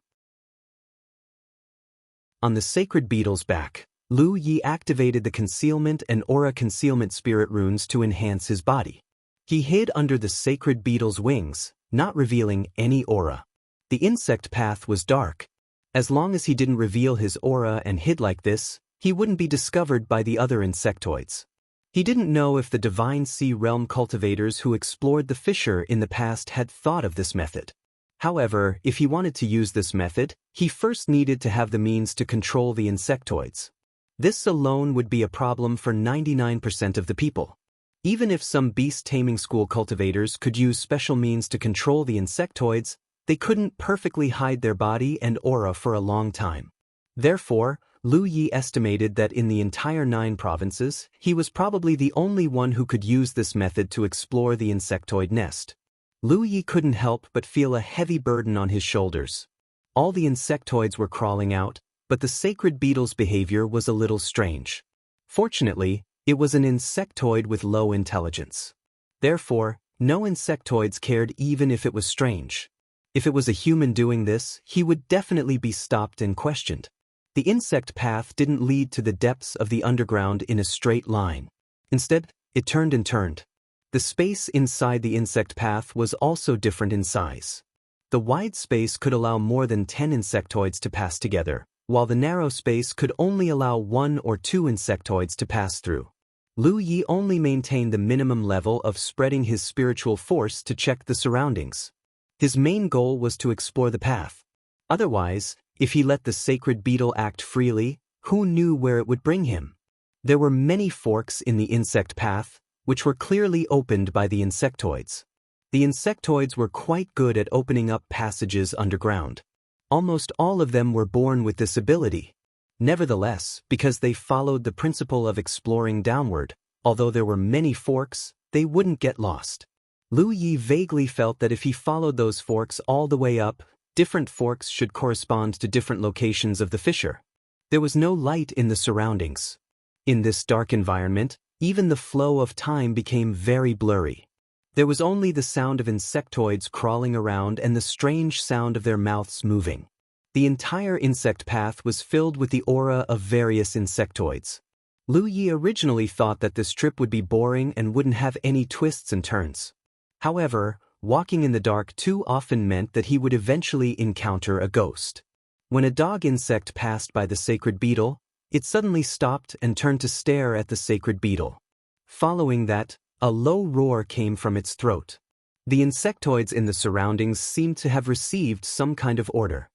On the sacred beetle's back, Lu Yi activated the concealment and aura concealment spirit runes to enhance his body. He hid under the sacred beetle's wings, not revealing any aura. The insect path was dark. As long as he didn't reveal his aura and hid like this, he wouldn't be discovered by the other insectoids. He didn't know if the Divine Sea Realm cultivators who explored the fissure in the past had thought of this method. However, if he wanted to use this method, he first needed to have the means to control the insectoids. This alone would be a problem for 99% of the people. Even if some beast-taming school cultivators could use special means to control the insectoids, they couldn't perfectly hide their body and aura for a long time. Therefore, Lu Yi estimated that in the entire 9 provinces, he was probably the only one who could use this method to explore the insectoid nest. Lu Yi couldn't help but feel a heavy burden on his shoulders. All the insectoids were crawling out, but the sacred beetle's behavior was a little strange. Fortunately, it was an insectoid with low intelligence. Therefore, no insectoids cared even if it was strange. If it was a human doing this, he would definitely be stopped and questioned. The insect path didn't lead to the depths of the underground in a straight line. Instead, it turned and turned. The space inside the insect path was also different in size. The wide space could allow more than 10 insectoids to pass together, while the narrow space could only allow 1 or 2 insectoids to pass through. Lu Yi only maintained the minimum level of spreading his spiritual force to check the surroundings. His main goal was to explore the path. Otherwise, if he let the sacred beetle act freely, who knew where it would bring him? There were many forks in the insect path, which were clearly opened by the insectoids. The insectoids were quite good at opening up passages underground. Almost all of them were born with this ability. Nevertheless, because they followed the principle of exploring downward, although there were many forks, they wouldn't get lost. Lu Yi vaguely felt that if he followed those forks all the way up, different forks should correspond to different locations of the fissure. There was no light in the surroundings. In this dark environment, even the flow of time became very blurry. There was only the sound of insectoids crawling around and the strange sound of their mouths moving. The entire insect path was filled with the aura of various insectoids. Lu Yi originally thought that this trip would be boring and wouldn't have any twists and turns. However, walking in the dark too often meant that he would eventually encounter a ghost. When a dog insect passed by the sacred beetle, it suddenly stopped and turned to stare at the sacred beetle. Following that, a low roar came from its throat. The insectoids in the surroundings seemed to have received some kind of order.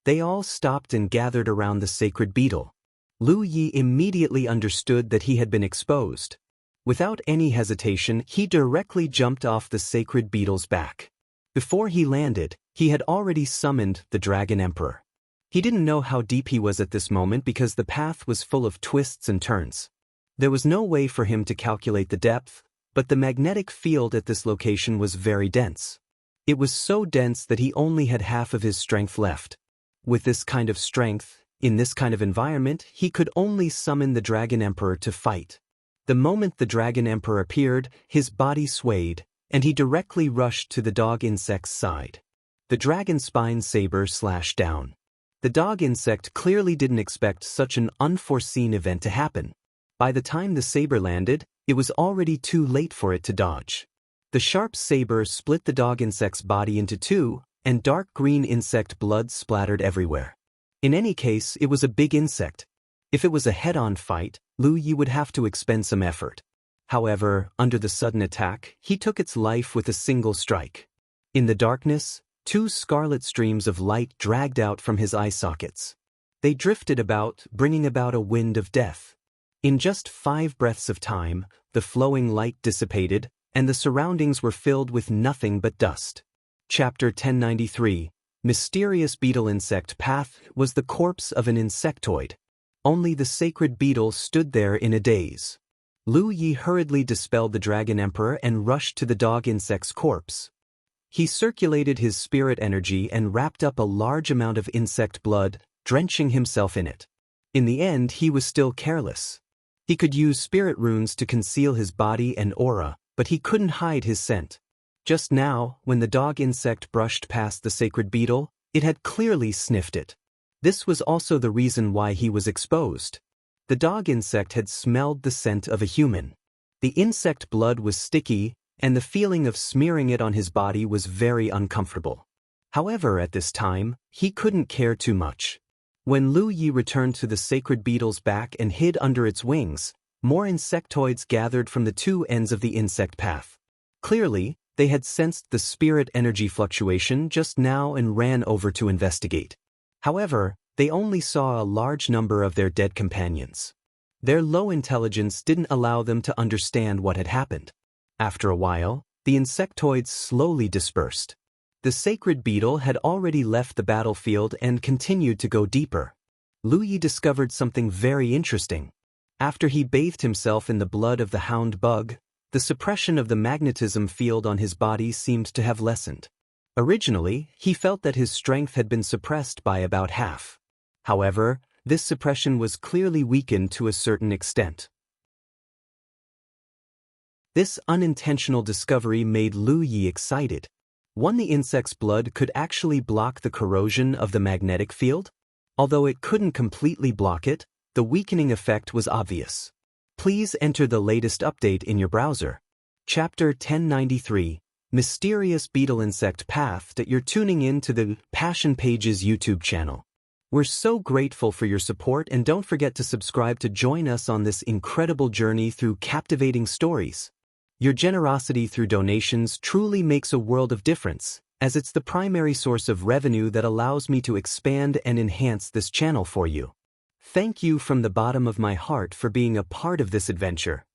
They all stopped and gathered around the sacred beetle. Lu Yi immediately understood that he had been exposed. Without any hesitation, he directly jumped off the sacred beetle's back. Before he landed, he had already summoned the Dragon Emperor. He didn't know how deep he was at this moment because the path was full of twists and turns. There was no way for him to calculate the depth, but the magnetic field at this location was very dense. It was so dense that he only had half of his strength left. With this kind of strength, in this kind of environment, he could only summon the Dragon Emperor to fight. The moment the Dragon Emperor appeared, his body swayed, and he directly rushed to the dog insect's side. The dragon spine saber slashed down. The dog insect clearly didn't expect such an unforeseen event to happen. By the time the saber landed, it was already too late for it to dodge. The sharp saber split the dog insect's body into 2, and dark green insect blood splattered everywhere. In any case, it was a big insect. If it was a head-on fight, Lu Yi would have to expend some effort. However, under the sudden attack, he took its life with a single strike. In the darkness, Two scarlet streams of light dragged out from his eye sockets. They drifted about, bringing about a wind of death. In just 5 breaths of time, the flowing light dissipated, and the surroundings were filled with nothing but dust. Chapter 1093. Mysterious Beetle Insect Path was the corpse of an insectoid. Only the sacred beetle stood there in a daze. Lu Yi hurriedly dispelled the Dragon Emperor and rushed to the dog insect's corpse. He circulated his spirit energy and wrapped up a large amount of insect blood, drenching himself in it. In the end, he was still careless. He could use spirit runes to conceal his body and aura, but he couldn't hide his scent. Just now, when the dog insect brushed past the sacred beetle, it had clearly sniffed it. This was also the reason why he was exposed. The dog insect had smelled the scent of a human. The insect blood was sticky, and the feeling of smearing it on his body was very uncomfortable. However, at this time, he couldn't care too much. When Lu Yi returned to the sacred beetle's back and hid under its wings, more insectoids gathered from the 2 ends of the insect path. Clearly, they had sensed the spirit energy fluctuation just now and ran over to investigate. However, they only saw a large number of their dead companions. Their low intelligence didn't allow them to understand what had happened. After a while, the insectoids slowly dispersed. The sacred beetle had already left the battlefield and continued to go deeper. Lu Yi discovered something very interesting. After he bathed himself in the blood of the hound bug, the suppression of the magnetism field on his body seemed to have lessened. Originally, he felt that his strength had been suppressed by about half. However, this suppression was clearly weakened to a certain extent. This unintentional discovery made Lu Yi excited. The insect's blood could actually block the corrosion of the magnetic field? Although it couldn't completely block it, the weakening effect was obvious. Please enter the latest update in your browser. Chapter 1093. Mysterious Beetle Insect Path. That you're tuning in to the Passion Pages YouTube channel. We're so grateful for your support, and don't forget to subscribe to join us on this incredible journey through captivating stories. Your generosity through donations truly makes a world of difference, as it's the primary source of revenue that allows me to expand and enhance this channel for you. Thank you from the bottom of my heart for being a part of this adventure.